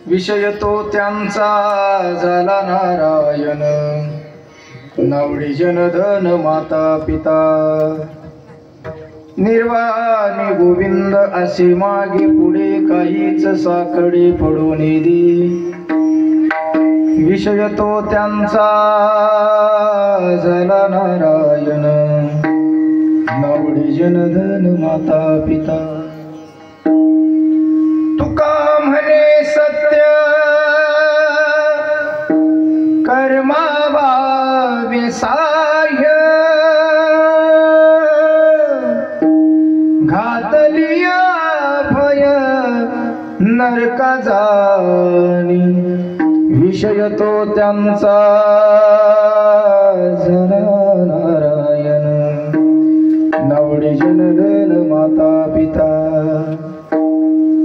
विषय तो त्यांचा झाला नारायण, नावडी जनधन माता पिता, निर्वाणी गोविंद असे मागे पुढे काहीच साकडे पडून दे। विषय तो त्यांचा झाला नारायण, नावडी जनधन माता पिता। तुका म्हणे सत्य कर्माभावे साह्य, घातलिया भय नरका जाणी। विषय तो त्यांचा झाला नारायण, नावडी जनधन माता पिता।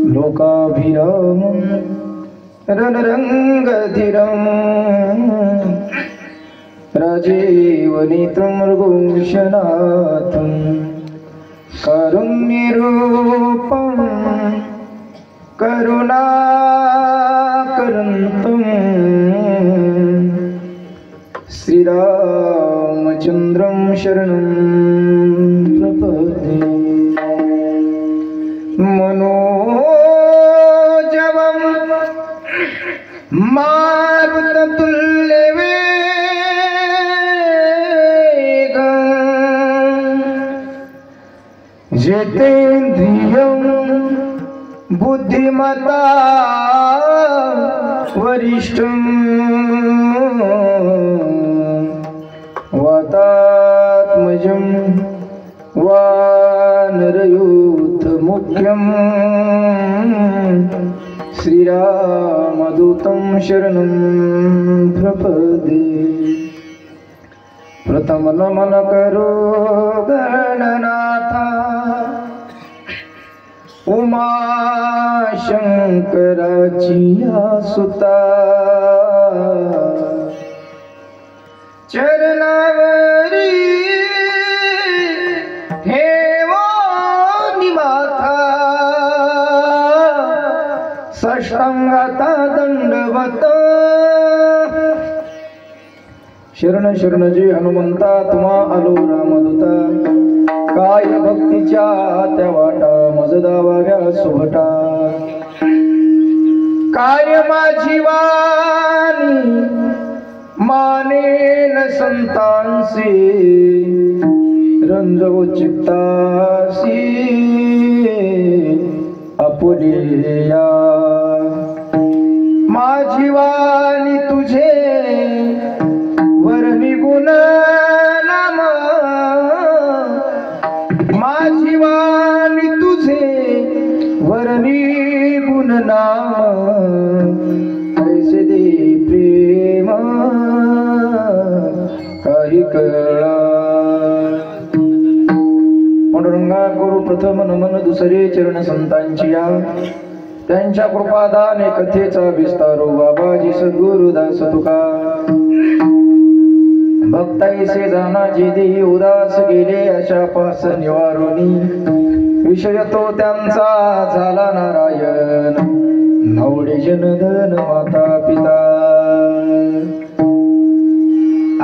लोकाभिराम रणरंगधीरम, राजीवनेत्रं मृगोषणातं, कारुण्यरूपं करुणाकरन्तं, श्रीरामचन्द्रं शरणं प्रपद्ये। मनोजवं मारुततुल्यवेगं, जितेन्द्रियं बुद्धिमता वरिष्ठं, वातात्मजं वानरयूथमुख्यं, श्रीरामदूतं शरणं प्रपद्ये। प्रथम नमन करो गणनाथा, उमाशंकराची सुता, चरणावरी ठेवोनी माथा, साष्टांगाता दंडवत। शरण शरण जे हनुमंता, तुम्हा आलो रामदूता। काय भक्तीच्या त्या वाटा, मज दावाव्या सुभटा। काय माझी वाणी मानेन संतांसी, रंजवो चित्तासी आपुलिया। माझी वाणी तुझे वर्णी गुण नाम, माझी वाणी तुझे वर्णी गुण नाम। ऐसे दे प्रेम काही कळा। पांडुरंगा गुरु प्रथम नमन, दुसरे चरण संतांची या। त्यांच्या कृपादाने कथेचा विस्तारो, बाबाजी सद्गुरु दास तुका। भक्ताईसे जानाजी देही उदास गेले, अशा पास निवारुनी। विषय तो त्यांचा झाला नारायण, नावडी जनधन माता पिता।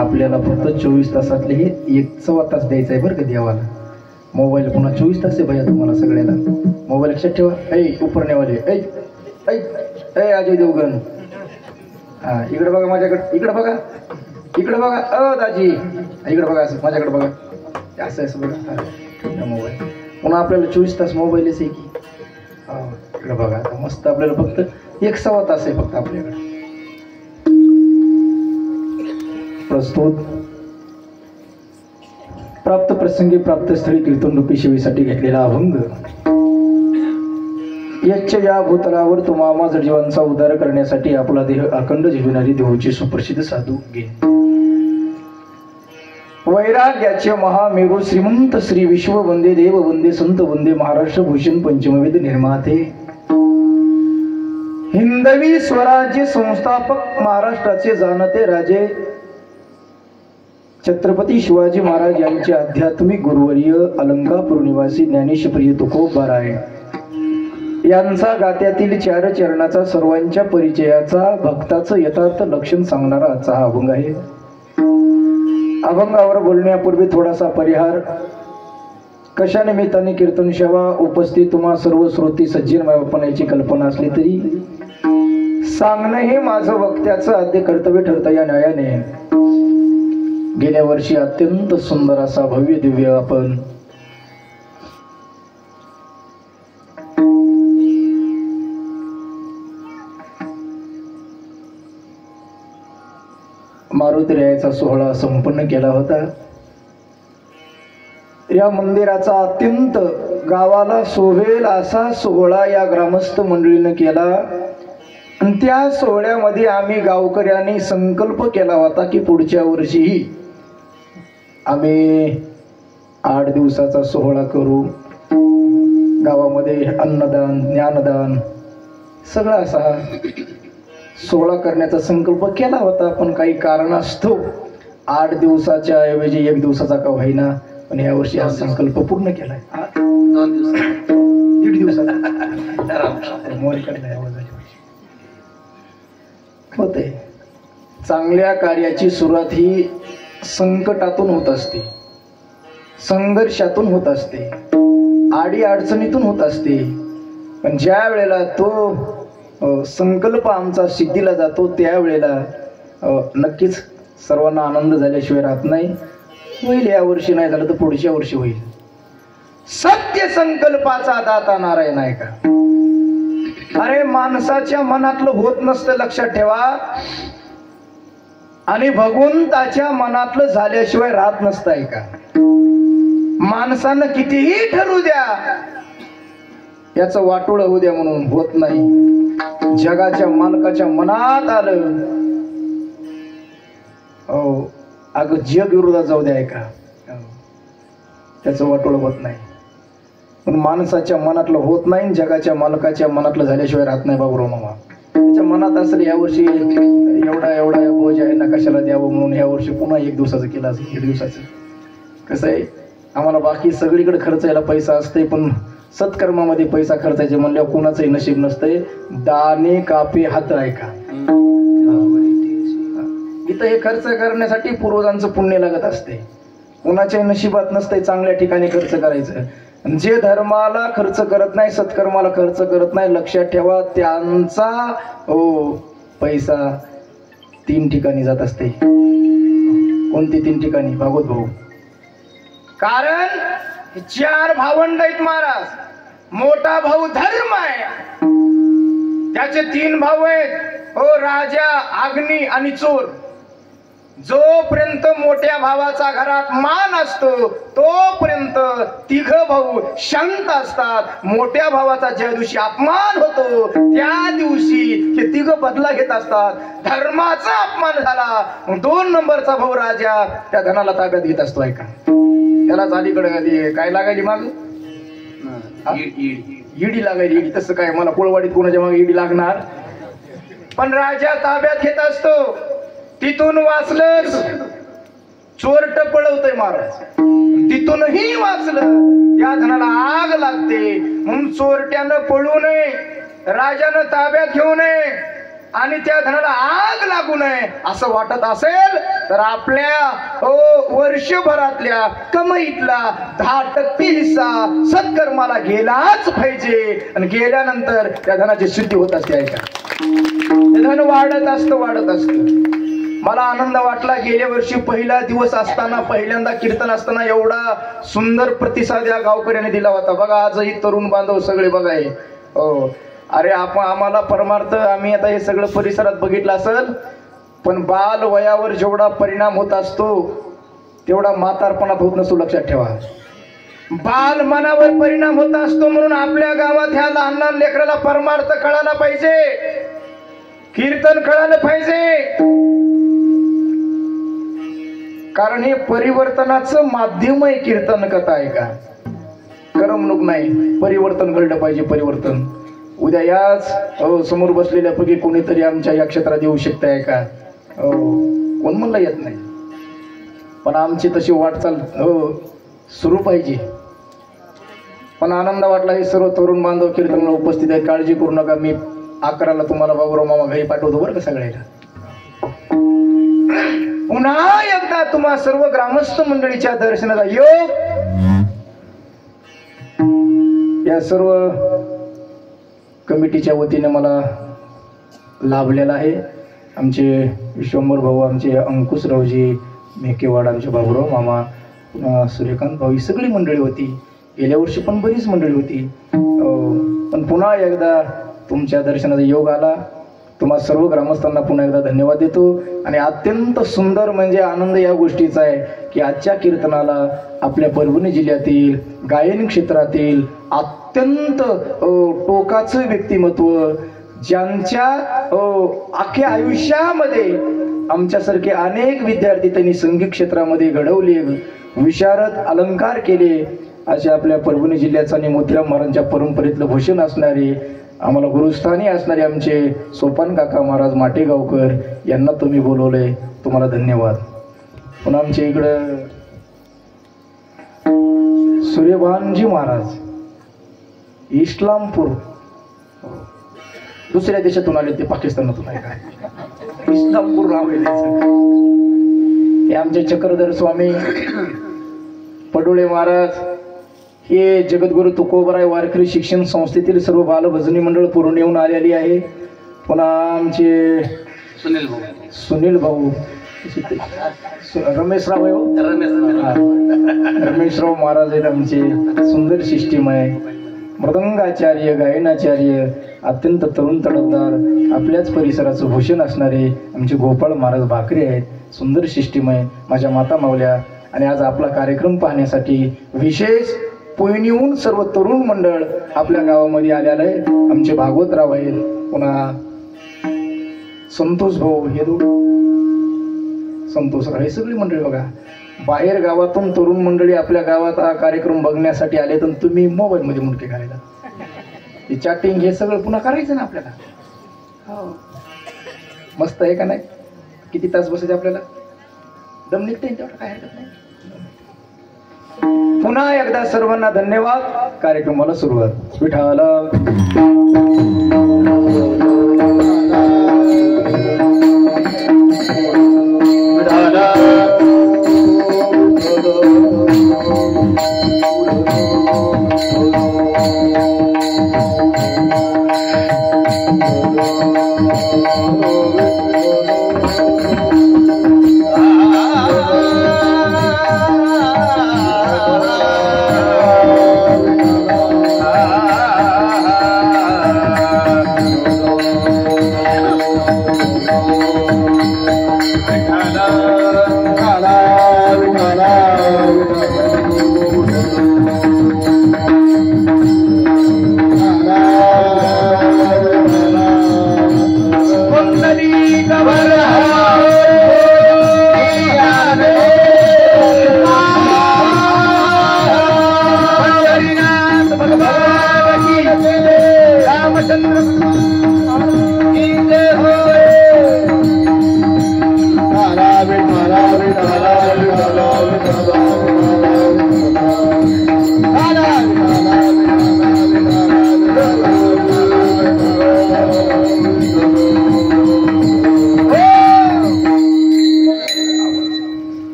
आपल्याला फक्त 24 तासातले हे 1 तास द्यायचा आहे बरं का देवाला। मोबाईल पुन्हा 24 तास आहे भैया तुम्हाला सगळ्याला। मोबाईल लक्षात ठेवा। ऐ उपरण्यावाले, ऐ ऐ ऐ अजय देवगण, हा इकडे बघा माझ्याकडे, इकडे बघा, इकडे बघा। दाजी इकडे बघा, असं माझ्याकडे बघा, असं असं बघा मोबाईल। पुन्हा आपल्याला 24 तास मोबाईलच आहे की। इकडे बघा, आता मस्त आपल्याला फक्त 1 तास आहे फक्त आपल्याकडे। प्रस्तुत प्राप्त प्रसंगी प्राप्त स्थळी कीर्तनरूपी सेवेसाठी घेतलेला अभंग। यच्च या भूतलावर तुम्हा माझा जीवांचा उद्धार करण्यासाठी आपला देह अखंड जीवनारी देवाचे सुप्रसिद्ध साधू गे। वैराग्याचे महामेरू श्रीमंत श्री विश्व वंदे देव वंदे संत वंदे महाराष्ट्र भूषण पंचमवेद निर्माते, हिंदवी स्वराज्य संस्थापक, महाराष्ट्राचे जाणते राजे छत्रपती शिवाजी महाराज यांचे आध्यात्मिक गुरुवर्य अलंकापूर निवासी ज्ञानेश प्रिय तुकोबाराय यांचा गात्यातील चार चरणाचा सर्वांच्या परिचयाचा भक्ताचं यथार्थ लक्षण सांगणारा आजचा हा अभंग आहे. अभंगावर बोलण्यापूर्वी थोडासा परिहार. कशा निमित्ताने कीर्तन सेवा उपस्थित तुम्हा सर्व श्रोती सज्जन बापणाची कल्पना असली तरी सांगणं हे माझं वक्त्याचं आद्य कर्तव्य ठरतं. या न्यायाने गेल्या वर्षी अत्यंत सुंदर असा भव्य दिव्य आपण मारुती रायाचा सोहळा संपन्न केला होता. या मंदिराचा अत्यंत गावाला शोभेल असा सोहळा या ग्रामस्थ मंडळीने केला. आणि त्या सोहळ्यामध्ये आम्ही गावकऱ्यांनी संकल्प केला होता की पुढच्या वर्षीही आम्ही 8 दिवसाचा सोहळा करू. गावामध्ये अन्नदान ज्ञानदान सगळा असा सोहळा करण्याचा संकल्प केला होता. पण काही कारणास्तव 8 दिवसाच्या ऐवजी 1 दिवसाचा का होईना पण या वर्षी हा संकल्प पूर्ण केलाय. 1.5 दिवसाचा होते. चांगल्या कार्याची सुरुवात ही संकटातून होत असते, संघर्षातून होत असते, आडी अडचणीतून होत असते. पण ज्या वेळेला तो संकल्प आमचा सिद्धीला जातो त्यावेळेला नक्कीच सर्वांना आनंद झाल्याशिवाय राहत नाही. होईल या वर्षी नाही झालं तर पुढच्या वर्षी होईल. सत्य संकल्पाचा दाता नारायण आहे का? अरे माणसाच्या मनातलं होत नसतं लक्षात ठेवा. आणि भगवंताच्या मनातलं झाल्याशिवाय राहत नसतंय का? माणसानं कितीही ठरवू द्या याचं वाटोळं होऊ द्या म्हणून होत नाही. जगाच्या मालकाच्या मनात आलं हो अगं जग विरोधात जाऊ द्या का त्याचं वाटोळं होत नाही. पण माणसाच्या मनातलं होत नाही, जगाच्या मालकाच्या मनातलं झाल्याशिवाय राहत नाही. बाबूराव मामा त्याच्या मनात असेल यावर्षी एवढा बोज आहे ना कशाला द्यावं म्हणून ह्या वर्षी पुन्हा 1 दिवसाचं केलं असेल. 1 दिवसाचं कसं आहे आम्हाला बाकी सगळीकडे खर्चायला पैसा असते पण सत्कर्मामध्ये पैसा खर्चायचे म्हणल्यावर कुणाचंही नशीब नसतंय. दाणे कापे हात आहे का? इथं हे खर्च करण्यासाठी पूर्वजांचं पुण्य लागत असते. कुणाच्याही नशिबात नसते चांगल्या ठिकाणी खर्च करायचं. जे धर्माला खर्च करत नाही सत्कर्माला खर्च करत नाही लक्षात ठेवा त्यांचा पैसा 3 ठिकाणी जात असते. कोणती 3 ठिकाणी? भागवत भाऊ. कारण 4 भावंड आहेत महाराज. मोठा भाऊ धर्म आहे, त्याचे 3 भाऊ आहेत राजा अग्नी आणि चोर. जोपर्यंत मोठ्या भावाचा घरात मान असतो तोपर्यंत 3 भाऊ शांत असतात. मोठ्या भावाचा ज्या दिवशी अपमान होतो त्या दिवशी हे 3 बदला घेत असतात. धर्माचा अपमान झाला 2 नंबरचा भाऊ राजा त्या धनाला ताब्यात घेत असतो. ऐका त्याला अलीकडे काय लागायली माग ईडी लागायली. ईडी तसं काय मला कोळवाडीत कोणाच्या मागे ईडी लागणार. पण राजा ताब्यात घेत असतो. तिथून वाचलं चोरट पळवतोय महाराज. तिथूनही वाचलं त्या धनाला आग लागते म्हणून चोरट्यानं पळू नये, राजानं ताब्यात घेऊ नये आणि त्या धनाला आग लागू नये असं वाटत असेल तर आपल्या वर्षभरातल्या कमाईतला 10% हिस्सा सत्कर्माला गेलाच पाहिजे. आणि गेल्यानंतर त्या धनाची सिद्धी होत असते. ऐका ते धन वाढत असतं. मला आनंद वाटला गेल्या वर्षी पहिला दिवस असताना पहिल्यांदा कीर्तन असताना एवढा सुंदर प्रतिसाद या गावकऱ्याने दिला होता. बघा आजही तरुण बांधव सगळे बघाय. अरे आम्हाला परमार्थ आम्ही आता हे सगळं परिसरात बघितलं असेल पण बाल वयावर जेवढा परिणाम होत असतो तेवढा म्हातारपणात होत नसतो. लक्षात ठेवा. बाल मनावर परिणाम होत असतो म्हणून आपल्या गावात ह्या लहान लहान लेकराला परमार्थ कळायला पाहिजे, कीर्तन कळायला पाहिजे. कारण हे परिवर्तनाचं माध्यम आहे. कीर्तन कथा आहे का? करमणूक नाही. परिवर्तन घडलं पाहिजे. परिवर्तन उद्या याच समोर बसलेल्या पैकी कोणीतरी आमच्या या क्षेत्रात येऊ शकताय का? कोण म्हणलं येत नाही. पण आमची तशी वाटचाल सुरू पाहिजे. पण आनंद वाटला. हे सर्व तरुण बांधव कीर्तनाला उपस्थित आहेत. काळजी करू नका. मी 11ला तुम्हाला बाबूराव मामा घरी पाठवतो बरं का सगळ्याला. पुन्हा एकदा तुम्हा सर्व ग्रामस्थ मंडळीच्या दर्शनाचा योग या सर्व कमिटीच्या वतीने मला लाभलेला आहे. आमचे विश्वंभर भाऊ, आमचे अंकुशरावजी मेकेवाड, आमचे बाबूराव मामा, पुन्हा सूर्यकांत भाऊ, ही सगळी मंडळी होती. गेल्या वर्षी पण बरीच मंडळी होती. पण पुन्हा एकदा तुमच्या दर्शनाचा योग आला. तुम्हा सर्व ग्रामस्थांना पुन्हा एकदा धन्यवाद देतो. आणि अत्यंत सुंदर म्हणजे आनंद या गोष्टीचा आहे की आजच्या कीर्तनाला आपल्या परभणी जिल्ह्यातील गायन क्षेत्रातील अत्यंत टोकाचं व्यक्तिमत्व, ज्यांच्या अख्ख्या आयुष्यामध्ये आमच्यासारखे अनेक विद्यार्थी त्यांनी संगीत क्षेत्रामध्ये घडवले, विशारद अलंकार केले, असे आपल्या परभणी जिल्ह्याचा आणि मोतीराम महाराजांच्या परंपरेतलं भूषण असणारे, आम्हाला गुरुस्थानी असणारे आमचे सोपान काका महाराज माटेगावकर यांना तुम्ही बोलवलंय. तुम्हाला धन्यवाद. पुन्हा आमच्या इकडं सूर्यभानजी महाराज इस्लामपूर, दुसऱ्या देशातून आले, ते पाकिस्तानातून आहे काय, इस्लामपूर नाव आहे त्याचं. हे आमचे चक्रधर स्वामी पडोळे महाराज, हे जगद्गुरु तुकोबराय वारकरी शिक्षण संस्थेतील सर्व बालभजनी मंडळ पुरून येऊन आलेली आहे. पुन्हा आमचे सुनील भाऊ रमेशराव महाराज आहेत. आमचे सुंदर सिस्टीम आहे. मृदंगाचार्य, गायनाचार्य, अत्यंत तरुण तडफदार, आपल्याच परिसराचं भूषण असणारे आमचे गोपाळ महाराज भाकरे आहेत. सुंदर सिस्टीम आहे. माझ्या माता मावल्या. आणि आज आपला कार्यक्रम पाहण्यासाठी विशेष पुण्याहून सर्व तरुण मंडळ आपल्या गावामध्ये आलेलं आहे. आमचे भागवतराव आहेत, पुन्हा संतोष भाऊ, हे संतोषराव, हे सगळी मंडळी बघा. बाहेर गावातून तरुण मंडळी आपल्या गावात हा कार्यक्रम बघण्यासाठी आले. तर तुम्ही मोबाईल मध्ये मुंडके घालायला, हे चॅटिंग हे सगळं पुन्हा करायचं ना आपल्याला. मस्त आहे का नाही? किती तास बसायचे आपल्याला, दम निघते तेवढं, काय हरकत नाही. पुन्हा एकदा सर्वांना धन्यवाद. कार्यक्रमाला सुरुवात. विठाला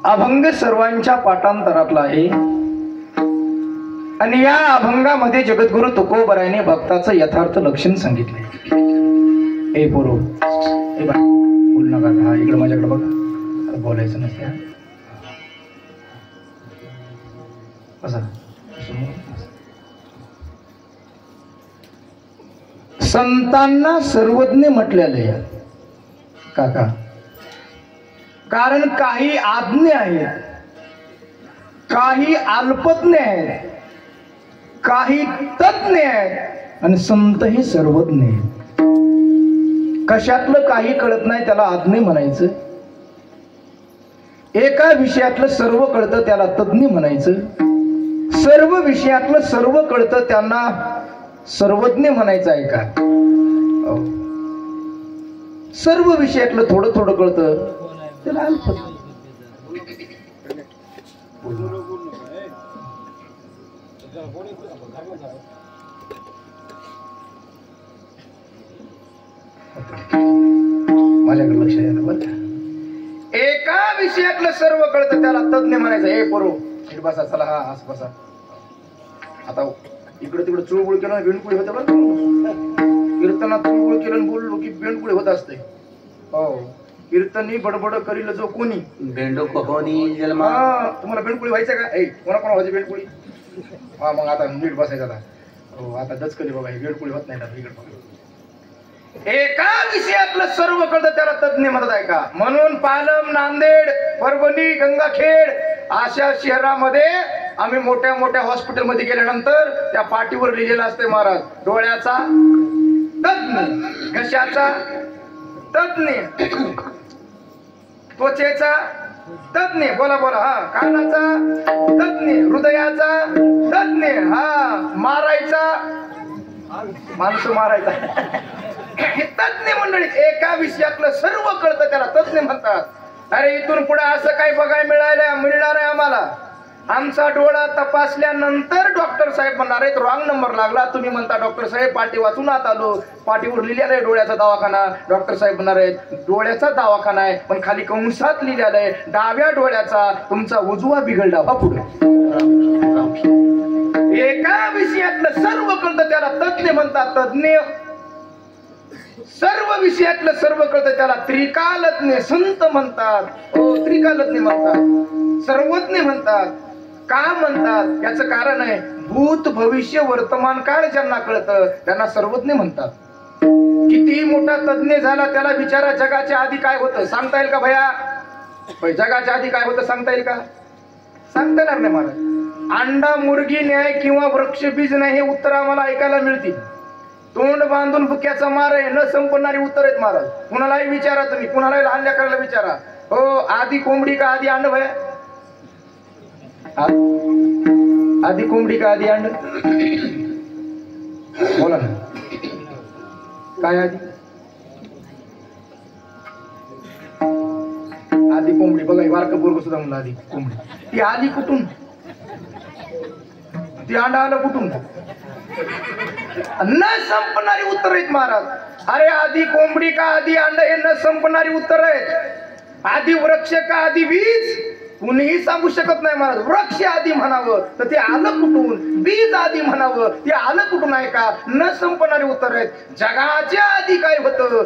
अभंग सर्वांच्या पाठांतरातला आहे. आणि या अभंगामध्ये जगद्गुरु तुकोबरायाने भक्ताचं यथार्थ लक्षण सांगितलंय. हे पोरो, हे बघा, बोल नका. हा इकडे माझ्याकडे बघा, बोलायचं नसते. संतांना सर्वज्ञ म्हटलेलं आहे काका, कारण काही आज्ञ आहेत, काही अल्पज्ञ आहेत, काही तज्ञ आहेत, आणि संत हे सर्वज्ञ आहेत. कशातलं काही कळत नाही त्याला आज्ञ म्हणायचं, एका विषयातलं सर्व कळतं त्याला तज्ञ म्हणायचं, सर्व विषयातलं सर्व कळतं त्यांना सर्वज्ञ म्हणायचं आहे का? सर्व विषयातलं थोडं थोडं कळतं त्याला अल्पज्ञ. माझ्याकडे लक्ष द्या बरं का. एका विषयातलं सर्व कळतं त्याला तज्ञ म्हणायचं. हे पोरो नीट बसा, चला हा असं बसा. आता इकडे तिकडे चुळबुळ केलं बेंडकुळी होतं बरं. कीर्तनात चुळबुळ केलं बोललो की बेंडकुळी होत असते. हो, कीर्तनी बडबड करील जो कोणी बेंडो कोणी जन्मा. तुम्हाला बेंडकुळी व्हायचं का? ऐ कोणा कोणा व्हायची बेंडकुळी? हा मग आता नीट बसायचं आता. हो आता दचकली बाबा, ही बेंडकुळी होत नाही आता. इकडे एका विषयातलं सर्व कळतं त्याला तज्ञ म्हणत आहे का. म्हणून पालम, नांदेड, परभणी, गंगाखेड अशा शहरामध्ये आम्ही मोठ्या मोठ्या हॉस्पिटलमध्ये गेल्यानंतर त्या पाठीवर लिहिलेलं असते महाराज, डोळ्याचा तज्ञ, घशाचा तज्ञ, त्वचेचा तज्ञ, बोला बोला हा, कानाचा तज्ञ, हृदयाचा तज्ञ, हा मारायचा, माणसं मारायचा, हे तज्ञ मंडळी. एका विषयातलं सर्व कळतं त्याला तज्ञ म्हणतात. अरे इथून पुढे असं काही बघायला मिळणार आहे आम्हाला. आमचा डोळा तपासल्यानंतर डॉक्टर साहेब म्हणणार आहेत रॉंग नंबर लागला. तुम्ही म्हणता डॉक्टर साहेब पाठी वाचून आत आलो, पाठीवर लिहिलेलं आहे डोळ्याचा दवाखाना. डॉक्टर साहेब म्हणणार आहेत डोळ्याचा दवाखाना आहे, पण खाली कंसात लिहिलेलं आहे डाव्या डोळ्याचा, तुमचा उजवा बिघडला बा पुढे. एका विषयातलं सर्व कळतं त्याला तज्ञ म्हणतात. तज्ञ सर्व विषयातलं सर्व कळतं त्याला त्रिकालज्ञ संत म्हणतात. हो त्रिकालज्ञ म्हणतात, सर्वज्ञ म्हणतात. का म्हणतात याचं कारण आहे, भूत भविष्य वर्तमान काळ ज्यांना कळतं त्यांना सर्वज्ञ म्हणतात. किती मोठा तज्ञ झाला त्याला विचारा जगाच्या आधी काय होतं सांगता येईल का भैया? जगाच्या आधी काय होतं सांगता येईल का? सांगता येणार नाही महाराज. अंडा मुर्गी न्याय किंवा वृक्ष बीज नाही हे उत्तर आम्हाला ऐकायला मिळतील. तोंड बांधून बुक्याचा मार आहे, न संपणारी उत्तर आहेत महाराज. कुणालाही विचारा तुम्ही, कुणालाही लहान लेकराला विचारा. हो आधी कोंबडी का आधी अंड भया? आधी कोंबडी का आधी अंड? बोला ना, काय आधी? आधी कोंबडी. बघा वारक पोरग सुद्धा म्हणलं आधी कोंबडी. ती आली कुठून? ती अंड आलं कुठून? न संपणारी उत्तर आहेत महाराज. अरे आधी कोंबडी का आधी अंड हे न संपणारी उत्तर आहेत. आधी वृक्ष का आधी बीज कुणीही सांगू शकत नाही महाराज. वृक्ष आधी म्हणावं तर ते आलं कुठून, बीज आधी म्हणावं ते आलं कुठून आहे का? न संपणारी उत्तर आहेत. जगाच्या आधी काय होतं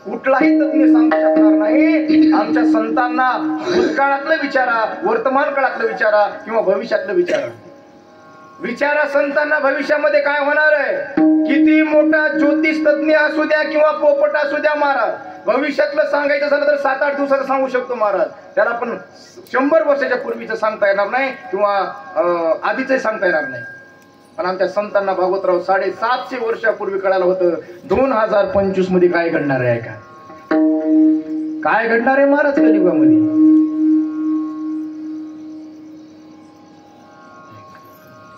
कुठलाही तज्ञ सांगू शकणार नाही. आमच्या संतांना भूतकाळातलं विचारा, वर्तमान काळातलं विचारा किंवा भविष्यातलं विचारा. विचारा संतांना भविष्यामध्ये काय होणार आहे. किती मोठा ज्योतिष तज्ञ असू द्या किंवा पोपट असू द्या महाराज, भविष्यातलं सांगायचं झालं तर 7-8 दिवसाचं सांगू शकतो महाराज. त्याला पण 100 वर्षाच्या पूर्वीचं सांगता येणार नाही किंवा आधीच सांगता येणार नाही. पण आमच्या संतांना भागवतराव 750 वर्षापूर्वी कळालं होतं 2025 मध्ये काय घडणार आहे का? काय घडणार आहे महाराज कलियुगामध्ये?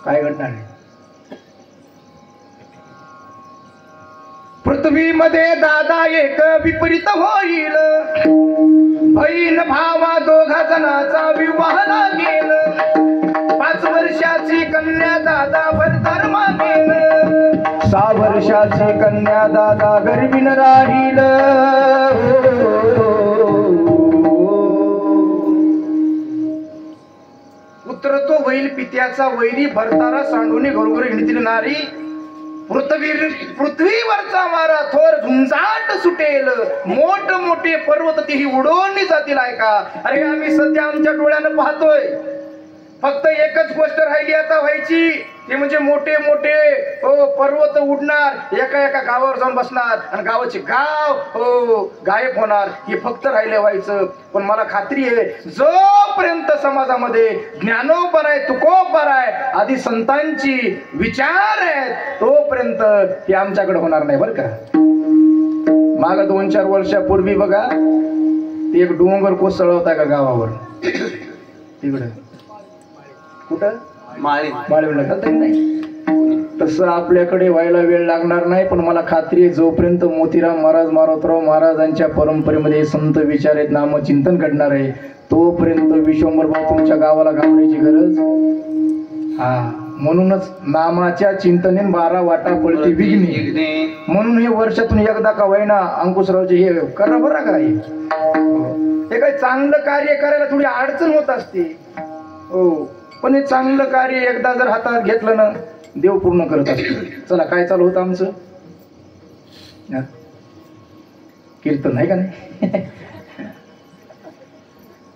काय घडणार आहे? पृथ्वीमध्ये दादा एक विपरीत होईल, बहीण भावा दोघा जणांचा विवाह लागेल. 5 वर्षाची कन्या दादा भरदार मागेल, 6 वर्षाची कन्या दादा गर्भीण राहील. पुत्र तो होईल पित्याचा वैरी, भरतारा सांडून घरोघरी हिंडतील नारी. पृथ्वीवरचा वारा थोर झुंजाट सुटेल, मोठ मोठे पर्वत तेही उडवून जातील ऐका. अरे आम्ही सध्या आमच्या डोळ्यानं पाहतोय. फक्त एकच गोष्ट राहिली आता व्हायची, ते म्हणजे मोठे मोठे पर्वत उडणार, एका एका गावावर जाऊन बसणार आणि गावाचे गाव गायब होणार. हे फक्त राहिले व्हायचं. पण मला खात्री आहे जोपर्यंत समाजामध्ये ज्ञानोपर आहे, तुकोपर आहे, आधी संतांची विचार आहेत, तोपर्यंत हे आमच्याकडे होणार नाही बरं का. माग 2-4 वर्षापूर्वी बघा ते एक डोंगर कोसळला होता का गावावर, तिकडे कुठं माळीला नाही. तसं आपल्याकडे व्हायला वेळ लागणार नाही. पण मला खात्री आहे जोपर्यंत मोतीराम महाराज, मारुतराव महाराजांच्या परंपरेमध्ये संत विचार आहेत, नामचिंतन घडणार आहे, तोपर्यंत विश्वंभर भाऊ तुमच्या गावाला घालण्याची गरज. हा म्हणूनच नामाच्या चिंतने 12 वाटा पडती विघ्ने. म्हणून हे वर्षातून एकदा का वैना अंकुशरावचे हे करा बरं का. हे काही चांगलं कार्य करायला थोडी अडचण होत असते हो, पण हे चांगलं कार्य एकदा जर हातात घेतलं ना देव पूर्ण करत असतो. चला काय चालू होतं आमचं कीर्तन आहे का नाही.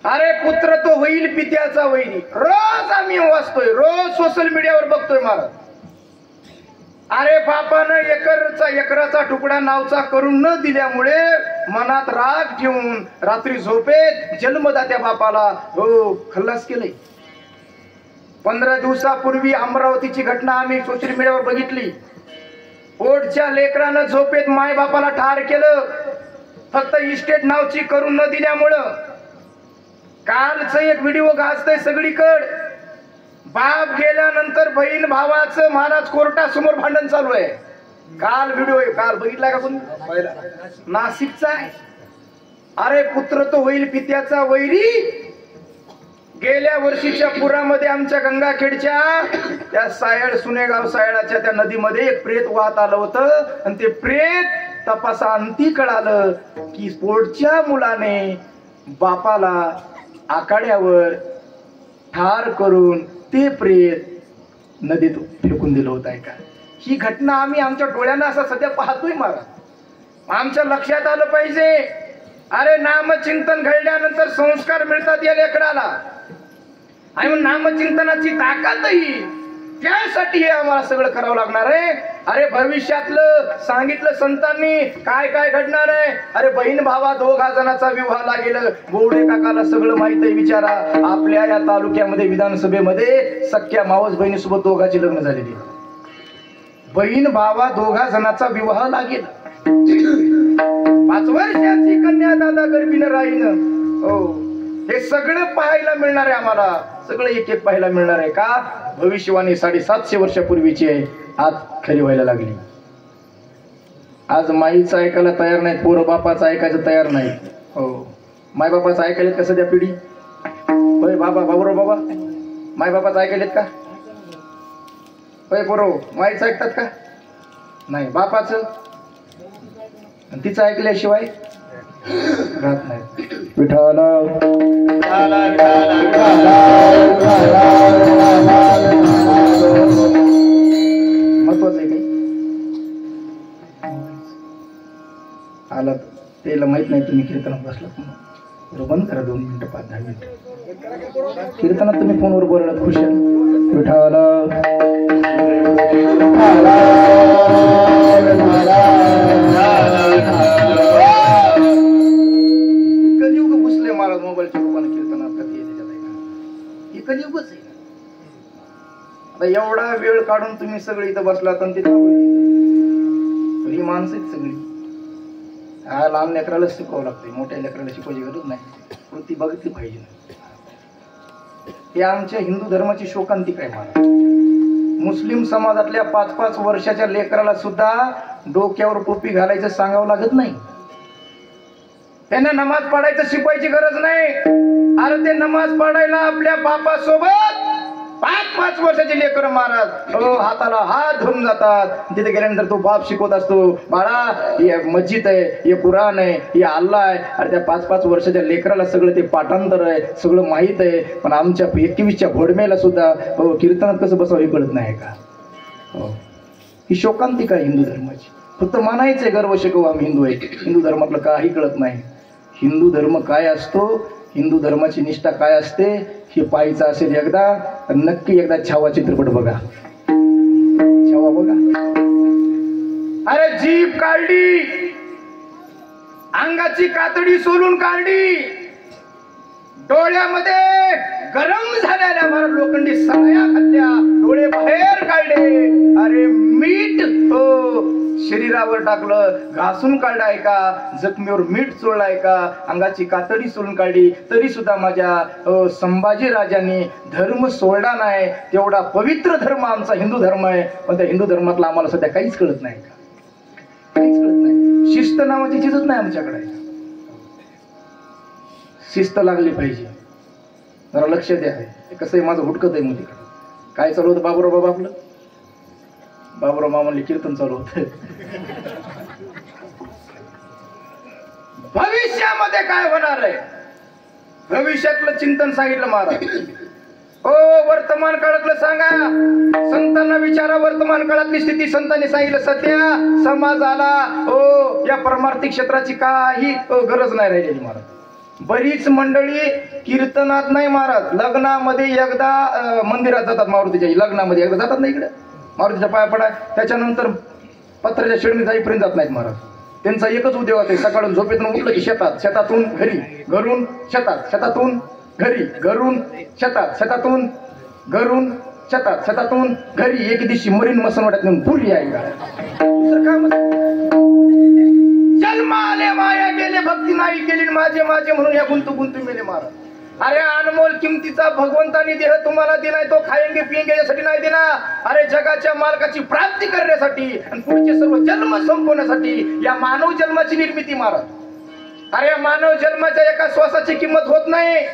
अरे पुत्र तो होईल पित्याचा वैरी. रोज आम्ही वाचतोय, रोज सोशल मीडियावर बघतोय महाराज. अरे बापानं एकराचा तुकडा नावचा करून न दिल्यामुळे मनात राग ठेवून रात्री झोपेत जन्मदात्या बापाला हो खल्लास केलंय. 15 दिवसापूर्वी अमरावतीची घटना आम्ही सोशल मीडियावर बघितली. पोटच्या लेकरानं झोपेत माय बापाला ठार केलं फक्त इस्टेट नावची करून न दिल्यामुळं. कालच एक व्हिडिओ गाजतय सगळीकडे. बाप गेल्यानंतर बहीण भावाचं महाराज कोर्टासमोर भांडण चालू आहे. काल व्हिडिओ आहे, काल बघितला का कोणी? नाशिकचा आहे. अरे पुत्र तो होईल पित्याचा वैरी. गेल्या वर्षीच्या पुरामध्ये आमच्या गंगाखेडच्या त्या सायळ सुनेगाव सायळाच्या त्या नदीमध्ये एक प्रेत वाहत आलं होतं आणि ते प्रेत तपासांती कळालं की पोटच्या मुलाने बापाला आकाड्यावर ठार करून ते प्रेत नदीत फेकून दिलं होतं. आहे का ही घटना आम्ही आमच्या डोळ्यांना असं सध्या पाहतोय महाराज. आमच्या लक्षात आलं पाहिजे. अरे नामचिंतन घडल्यानंतर संस्कार मिळतात या लेकराला आणि नामचिंतनाची ताकदही त्यासाठी हे आम्हाला सगळं करावं लागणार आहे. अरे भविष्यातलं सांगितलं संतांनी काय काय घडणार आहे. अरे बहीण भावा 2 जणांचा विवाह लागेल. गोवडे काकाला सगळं माहित आहे. विचारा आपल्या या तालुक्यामध्ये विधानसभेमध्ये सख्या मावस बहिणीसोबत 2 लग्न झालेली. बहीण भावा 2 जणांचा विवाह लागेल. 5 वर्षाची कन्या दादा गर्भीनं राहीन. हो हे सगळं पाहायला मिळणार आहे आम्हाला. सगळं एक एक पाहायला मिळणार आहे का. भविष्यवाणी 750 वर्षापूर्वीची आहे आज खरी व्हायला लागली. आज माईचं ऐकायला तयार नाहीत पोरं, बापाचं ऐकायचं तयार नाही. हो माय बापाचं ऐकायलेत का सध्या पिढी? होय बाबा बाबा माय बापाचं ऐकायलेत का? होय पोरो माईचं ऐकतात का? नाही. बापाचं तिचं ऐकल्याशिवाय राहत नाही. विठ्ठल महत्वाचं आहे काही आला त्याला माहित नाही. तुम्ही कीर्तनात बसलात बंद करा 2 मिनिटं 5-10 मिनिटं. कीर्तनात तुम्ही फोनवर बोललात खुश आहे. विठ्ठल कलियुग घुसले महाराज मोबाईलच्या रूपाने कीर्तनात. कधी त्याच्यात आहे का? हे कलियुगच आहे. आता एवढा वेळ काढून तुम्ही सगळे इथं बसलात आणि तिथं ही माणसं आहेत सगळी. हा लहान लेकराला शिकवावं लागते, मोठ्या लेकराला शिकवायची गरज नाही. वृत्ती बघितली पाहिजे. हे आमच्या हिंदू धर्माची शोकांतिक आहे महाराज. मुस्लिम समाजातल्या 5-5 वर्षाच्या लेकराला सुद्धा डोक्यावर टोपी घालायचं सांगावं लागत नाही. त्यांना नमाज पढायचं शिकवायची गरज नाही. अरे ते नमाज पढायला आपल्या बापासोबत 5-5 वर्षाचे लेकर महाराज हाताला हात धरून जातात. तिथे गेल्यानंतर तो बाप शिकवत असतो, बाळा हे मस्जिद आहे, हे कुराण आहे, हे अल्लाह आहे. अरे त्या 5-5 वर्षाच्या लेकराला सगळं ते पाठांतर आहे, सगळं माहित आहे. पण आमच्या 21च्या घोडमेला सुद्धा कीर्तनात कसं बसावं हे कळत नाही का. ही शोकांतिका आहे हिंदू धर्माची. फक्त मानायचंय गर्व शिकवू आम्ही हिंदू आहे. हिंदू धर्मातलं काही कळत नाही. हिंदू धर्म काय असतो, हिंदू धर्माची निष्ठा काय असते हे पाहायचं असेल एकदा तर नक्की एकदा छावा चित्रपट बघा. छावा बघा. अरे जीभ काढली, अंगाची कातडी सोलून काढली, डोळ्यामध्ये गरम झालेल्या मला लोखंडी सळया खाल्ल्या, डोळे बाहेर काढले. अरे मीठ शरीरावर टाकलं, घासून काढलाय का, जखमीवर मीठ चोळलाय का, अंगाची कातडी सोलून काढली, तरी सुद्धा माझ्या संभाजी राजांनी धर्म सोडला नाही. तेवढा पवित्र धर्म आमचा हिंदू धर्म आहे. पण त्या हिंदू धर्मातला आम्हाला सध्या काहीच कळत नाही का, काहीच कळत नाही. शिस्त नावाची चीजच नाही आमच्याकडे. शिस्त लागली पाहिजे. जरा लक्ष द्या. कसं आहे माझं हुडकत आहे मध्ये काय चालू होतं बाबूराव बाबा आपलं? बाबूराव मामांनी कीर्तन चालू होत. भविष्यामध्ये काय होणार आहे भविष्यातलं चिंतन सांगितलं महाराज. हो वर्तमान काळातलं सांगा. संतांना विचारा वर्तमान काळातली स्थिती. संतांनी सांगितलं सध्या समाजाला हो या परमार्थिक क्षेत्राची काही गरज नाही राहिलेली महाराज. बरीच मंडळी कीर्तनात नाही महाराज, लग्नामध्ये एकदा मंदिरात जातात, मारुतीच्या लग्नामध्ये एकदा जातात ना इकडे मारुतीच्या पाया पडा, त्याच्यानंतर पत्राच्या शेडणी जाईपर्यंत जात नाहीत महाराज. त्यांचा एकच उद्योग आहे, सकाळून झोपेतून उठलं की शेतात, शेतातून घरी, घरून शेतात, शेतातून घरी, घरून शेतात, शेतातून घरून शेतात, शेतातून घरी. एक दिवशी मरीन मसनवाड्यात नेऊन पुरी आहे का जन्म आले माया गेले भक्ती नाही केली माझे माझे म्हणून या गुंतू गुंतू मेले महाराज. अरे अनमोल किमतीचा भगवंतानी देह तुम्हाला दिलाय, तो खायंगे पियंगे यासाठी नाही दिला. अरे जगाच्या मालकाची प्राप्ती करण्यासाठी आणि पुढचे सर्व जन्म संपवण्यासाठी या मानव जन्माची निर्मिती महाराज. अरे मानव जन्माच्या एका श्वासाची किंमत होत नाही.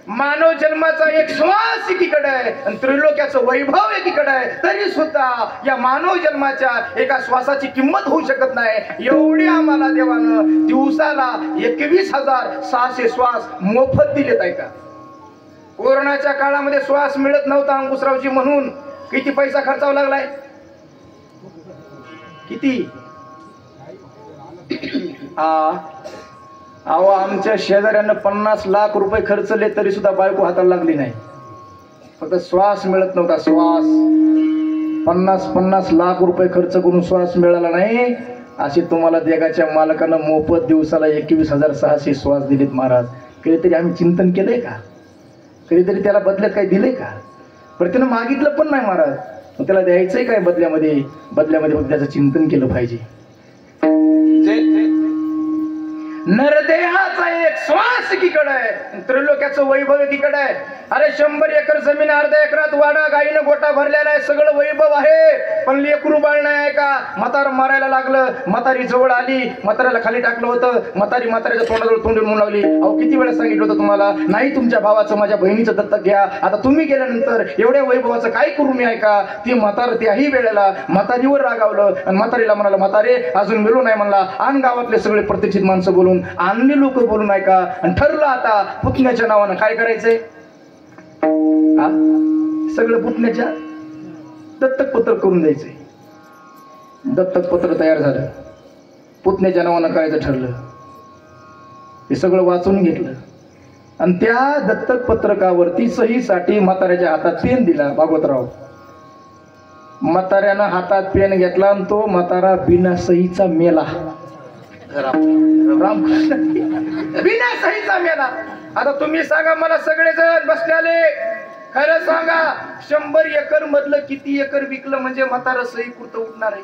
मानव जन्माचा एक श्वास एकीकडे आहे आणि त्रिलोक्याचं वैभव एकीकडे आहे, तरी सुद्धा या मानव जन्माच्या एका श्वासाची किंमत होऊ शकत नाही. एवढी आम्हाला देवानं दिवसाला 21,600 श्वास मोफत दिलेत आहे का. कोरोनाच्या काळामध्ये श्वास मिळत नव्हता अंकुशरावजी म्हणून किती पैसा खर्चावा लागलाय, किती. अहो आमच्या शेजाऱ्यांना 50 लाख रुपये खर्चले तरी सुद्धा बायको हाताला लागली नाही. फक्त श्वास मिळत नव्हता. श्वास 50 लाख रुपये खर्च करून श्वास मिळाला नाही. असे तुम्हाला देगाच्या मालकानं मोफत दिवसाला 21,600 श्वास दिलेत महाराज. कधीतरी आम्ही चिंतन केलंय का? कधीतरी त्याला बदल्यात काही दिलंय का? पण त्यानं मागितलं पण नाही महाराज. मग त्याला द्यायचंय काय बदल्यामध्ये? बदल्यामध्ये फक्त त्याचं चिंतन केलं पाहिजे. नरदेहाचा एक श्वास एकीकडे आहे, त्रिलोक्याचं वैभव एकीकडे आहे. अरे 100 एकर जमीन अर्ध्या एकरात वाडा, गाईनं गोटा भरलेला आहे, सगळं वैभव आहे. पण लेकरू बाळ नाही आहे का? म्हातार मारायला लागलं, म्हातारी जवळ आली, म्हाताऱ्याला खाली टाकलं होतं, म्हाताऱ्याच्या तोंडाजवळ तोंड म्हणून लावली. अहो किती वेळा सांगितलं होतं तुम्हाला, नाही तुमच्या भावाचं माझ्या बहिणीचं दत्तक घ्या. आता तुम्ही गेल्यानंतर एवढ्या वैभवाचं काय करू मी ऐका. ती म्हातार त्याही वेळेला म्हातारीवर रागावलं आणि म्हातारीला म्हणाला, म्हातारे अजून मिळू नाही म्हणला. आण गावातले सगळे प्रतिष्ठित माणसं बोलून, आणली लोक बोलून ऐका. आणि ठरलं आता पुतण्याच्या नावानं काय करायचंय. सगळं पुतण्याच्या दत्तक पत्र करून द्यायचंय. दत्तक पत्र तयार झालं, पुतण्याच्या नावानं करायचं ठरलं. हे सगळं वाचून घेतलं आणि त्या दत्तक पत्रकावरती सहीसाठी म्हाताऱ्याच्या हातात पेन दिला. भागवतराव म्हाताऱ्यानं हातात पेन घेतला आणि तो म्हातारा बिना सहीचा मेला. रामकृष्ण बिना सहीचा मेला. आता तुम्ही सांगा मला, सगळेजण बसलेले, खरं सांगा 100 एकर मधलं किती एकर विकलं म्हणजे म्हातारा सही कुठं उठणार आहे?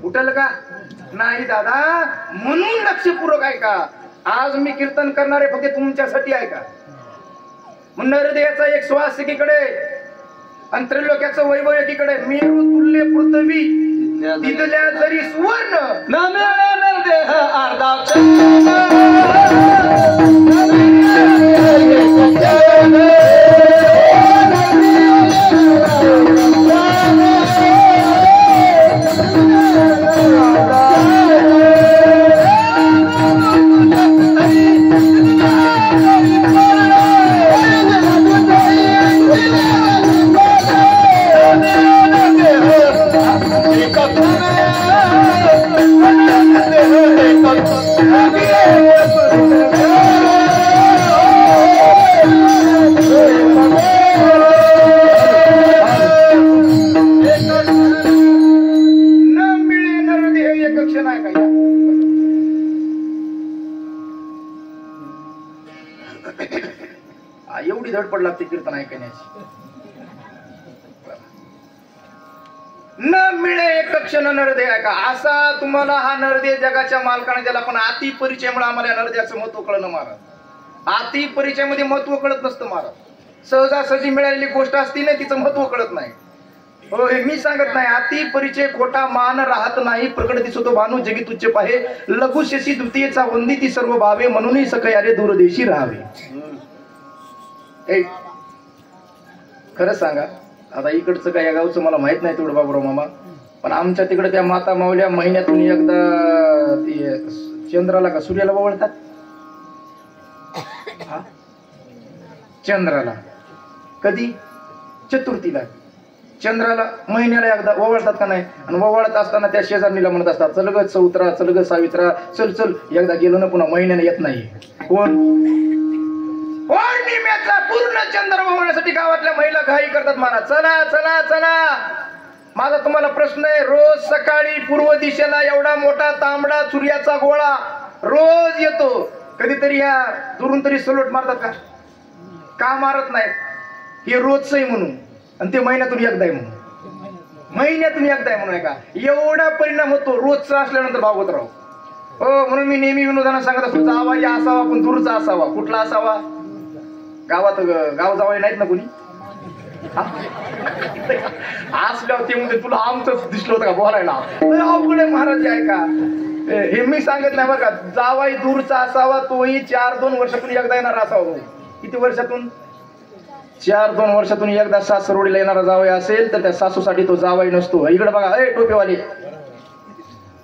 उठल का? नाही दादा. म्हणून लक्षपूर्वक ऐका. आज मी कीर्तन करणार आहे फक्त तुमच्यासाठी ऐका. नरदेहाचा एक श्वास एकीकडे आणि त्रिलोक्याचं वैभव एकीकडे. मेरू तुल्य पृथ्वी दिदल्या जरी सुवर्ण नरदेह अर्धा एवढी धडपड लागते कीर्तन ऐकण्याची. न मिळे एक क्षण नरदेह ऐका. असा तुम्हाला हा नरदेह जगाच्या मालकाने दिला, पण अति परिचयामुळे आम्हाला या नरदेहाचं महत्व कळलं महाराज. अति परिचयामध्ये महत्व कळत नसतं महाराज. सहजासहजी मिळालेली गोष्ट असती ना, तिचं महत्व कळत नाही. हो हे मी सांगत नाही. अति परिचय खोटा मान राहत नाही, प्रकट दिसतो भानू जगी तुच्छ पाहे, लघुशेषी द्वितीयचा वंदिती सर्व भावे, म्हणूनही सकयारे दूरदेशी राहावे. खरं सांगा, आता इकडचं काय या गावचं मला माहित नाही तेवढं बाबूराव मामा, पण आमच्या तिकडे त्या माता माऊल्या महिन्यातून एकदा ते चंद्राला का सूर्याला ओवळतात. चंद्राला कधी? चतुर्थीला. चंद्राला महिन्याला एकदा ओवळतात का नाही? आणि ओवळत असताना त्या शेजारणीला म्हणत असतात, चल ग चौत्रा, चल ग सावित्रा, चल चल, एकदा गेलो ना पुन्हा महिन्याने येत नाही. कोण? पौर्णिमेचा पूर्ण चंद्र ओवळण्यासाठी गावातल्या महिला घाई करतात, मला चला चला चला. माझा तुम्हाला प्रश्न आहे, रोज सकाळी पूर्व दिशेला एवढा मोठा तांबडा सूर्याचा गोळा रोज येतो, कधीतरी या दुरून तरी सलोट मारतात का मारत नाहीत? हे रोजच आहे म्हणून, आणि ते महिन्यातून एकदा आहे म्हणून. महिन्यातून एकदा आहे म्हणून आहे का? एवढा परिणाम होतो रोजचा असल्यानंतर भागवत राहू. हो, म्हणून मी नेहमी विनोदाना सांगत असतो, जावाई असावा पण दूरचा असावा. कुठला असावा? गावात गाव जावाई नाहीत ना कोणी? असल्यावर ते म्हणजे तुला आमचंच दिसलं होतं का बोलायला? अवघड आहे महाराज आहे का? हे मी सांगत नाही बघा, जावाई दूरचा असावा, तोही 4-2 वर्षातून एकदा येणारा असावा. किती वर्षातून? 4-2 वर्षातून एकदा सासरवडीला येणारा जावई असेल तर त्या सासूसाठी तो जावई नसतो. इकडे बघा, ए टोपीवाले,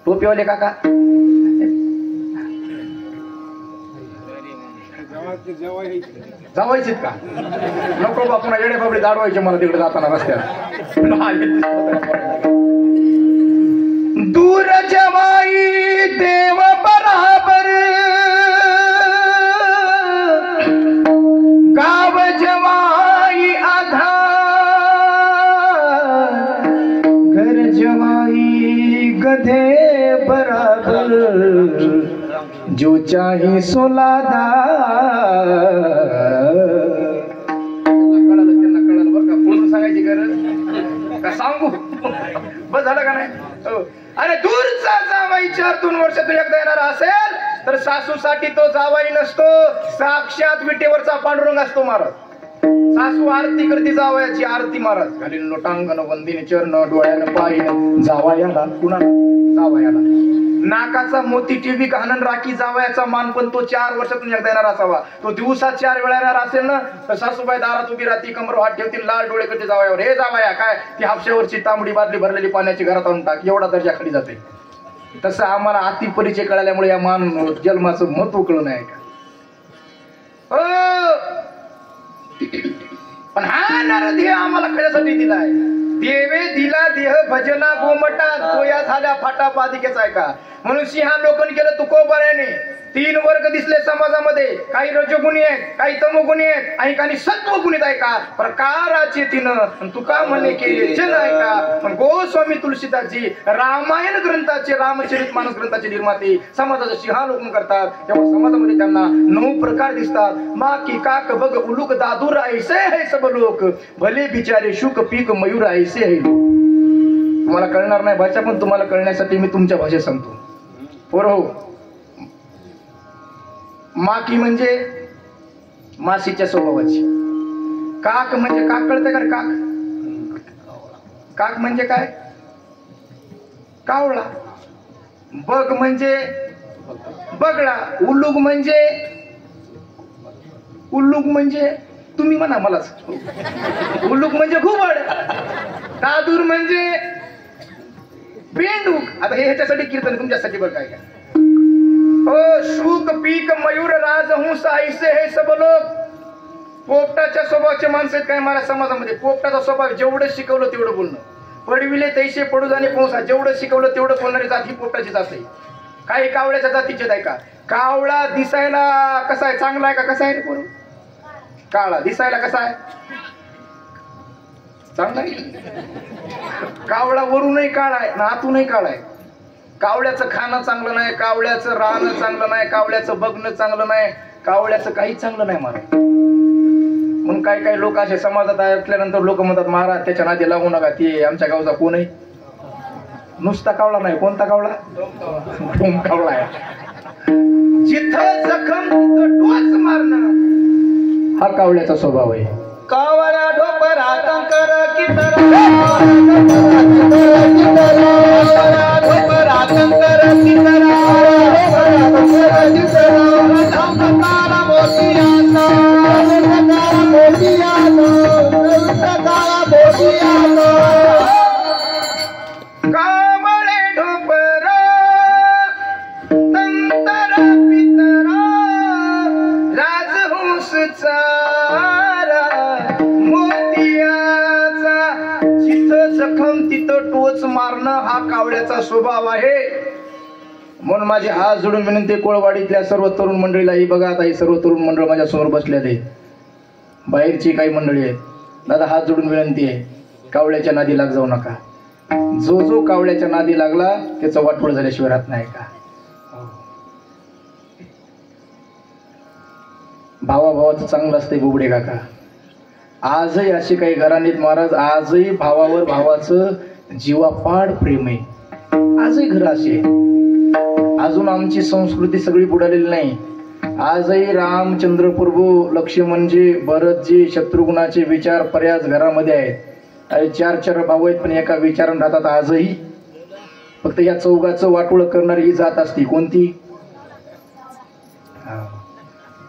टोपीवाले काका, जावायचीत का? नको बा, पुन्हा येडे बाबडे दाडवायचे मला तिकडे जाताना रस्त्यात. दूर जवाई देव बराबर, गाव जवाई आधा, घर जवाई गधे बराबर, जो चाहे सोलादा. त्यांना कळलं बरं का? पूर्ण सांगायची गरज का? सांगू बस झालं का नाही? अरे दूरचा जावाई 4-2 वर्षातून एकदा येणारा असेल तर सासूसाठी तो जावाई नसतो, साक्षात विटेवरचा पांडुरंग असतो महाराज. सासू आरती करते जावयाची, आरती महाराज घालीन लोटांगण वंदिन चरण, डोळ्यानं पाहिन जावयाला, कुणाला? जावयाला. नाकाचा मोती टीव्ही घालून राखी जावयाचा मान, पण तो 4 वर्षातून एकदा येणार असावा. तो दिवसात 4 वेळा येणार असेल ना तर सासूबाई दारात उभी राहती, कमर हात ठेवतील, लाल डोळे करते जावयावर, हे जावया काय ती हापशावरची तांबडी बादली भरलेली पाण्याची घरात आणून टाक, एवढा दर्जा खाली जाते. तसं आम्हाला अति परिचय कळाल्यामुळे या मान जन्माचं महत्व कळून आहे का? पण हा नरदेह आम्हाला कशासाठी दिलाय? देवे दिला देह भजना गोमटा, तो या झाल्या फाटा पादिकेचा आहे का? म्हणून सिंहालोकन केलं तुकोबाऱ्याने. 3 वर्ग दिसले समाजामध्ये, काही रजोगुणी आहेत, काही तमोगुणी आहेत आणि काही सत्वगुणीत आहे का? प्रकाराचे 3 तुका म्हणे केले जन आहे का? पण गोस्वामी तुलसीदासजी रामायण ग्रंथाचे, रामचरित मानस ग्रंथाचे निर्माते समाजाचं सिंहालोकन करतात, तेव्हा समाजामध्ये त्यांना 9 प्रकार दिसतात. मा की काक बग उलुक दादूर ऐसे है सब लोक, भले बिचारे शुक पीक मयूर ऐसे है. तुम्हाला कळणार नाही भाषा, पण तुम्हाला कळण्यासाठी मी तुमच्या भाषेत सांगतो. हो, माकी म्हणजे माशीच्या स्वभावाची, काक म्हणजे काक, कळतं का? काक, काक म्हणजे काय? कावळा. बग म्हणजे बगळा. उल्लूक म्हणजे तुम्ही म्हणा मलाच. उल्लूक म्हणजे घुबड. दादूर म्हणजे बेंडूक. आता हे ह्याच्यासाठी कीर्तन तुमच्यासाठी बघ काय का? हो, शुक पीक मयूर राजहंस ऐसे हे सब लोक. पोपटाच्या स्वभावाचे माणसं आहेत काय मला समाजामध्ये? पोपटाचा स्वभाव जेवढं शिकवलं तेवढं बोलणं, पडविले तैसे पडू जाणे पोसा, जेवढं शिकवलं तेवढं बोलणारी जात ही पोपटाचीच असते. काही कावळ्याच्या जातीचे आहे का? कावळा दिसायला कसा आहे? चांगला आहे का? कसा आहे रे पोरं? काळा दिसायला कसा आहे? चांगला आहे. कावळा वरूनही काळा आहे ना आतूनही काळा आहे. कावळ्याचं खाणं चांगलं नाही, कावळ्याचं राहणं चांगलं नाही, कावळ्याचं बघणं चांगलं नाही, कावळ्याचं काहीच चांगलं नाही महाराज. म्हणून काही लोक असे समाजात ऐकल्यानंतर लोक म्हणतात, महाराज त्याच्या नादी लागू नका, ते आमच्या गावचा कोण आहे? नुसता कावळा नाही. कोणता कावळा? डोम कावळा आहे. जिथं जखम तिथं टोच मारणं हा कावळ्याचा स्वभाव आहे. कावळा ढोपरा कंकर कितरा, ढोपरा कंकर कितरा, मोतिया टोच मारणं हा कावळ्याचा स्वभाव आहे. म्हणून माझे हात जोडून विनंती कोळवाडीतल्या सर्व तरुण मंडळीला, ही बघा आता ही सर्व तरुण मंडळ माझ्या समोर बसलेले आहेत, बाहेरची काही मंडळी आहेत. दादा हात जोडून विनंती आहे, कावळ्याच्या नादी लाग जाऊ नका. जो जो कावळ्याच्या नादी लागला त्याचं वाटोळ झाल्याशिवाय राहत नाही का. भावाभावाचं चांगलं असतंय बुबडे काका. आजही असे काही घराणीत महाराज, आजही भावावर भावाचं जीवापाड प्रेम आहे. आजही घर असे. अजून आमची संस्कृती सगळी बुडालेली नाही. आजही रामचंद्र प्रभू, लक्ष्मणजी, भरतजी, शत्रुघ्नाचे विचार पर्यास घरामध्ये आहेत. आणि 4 भाऊ आहेत पण एका विचारानं राहतात आजही. फक्त या चौघाचं वाटोळ करणारी ही जात असती. कोणती?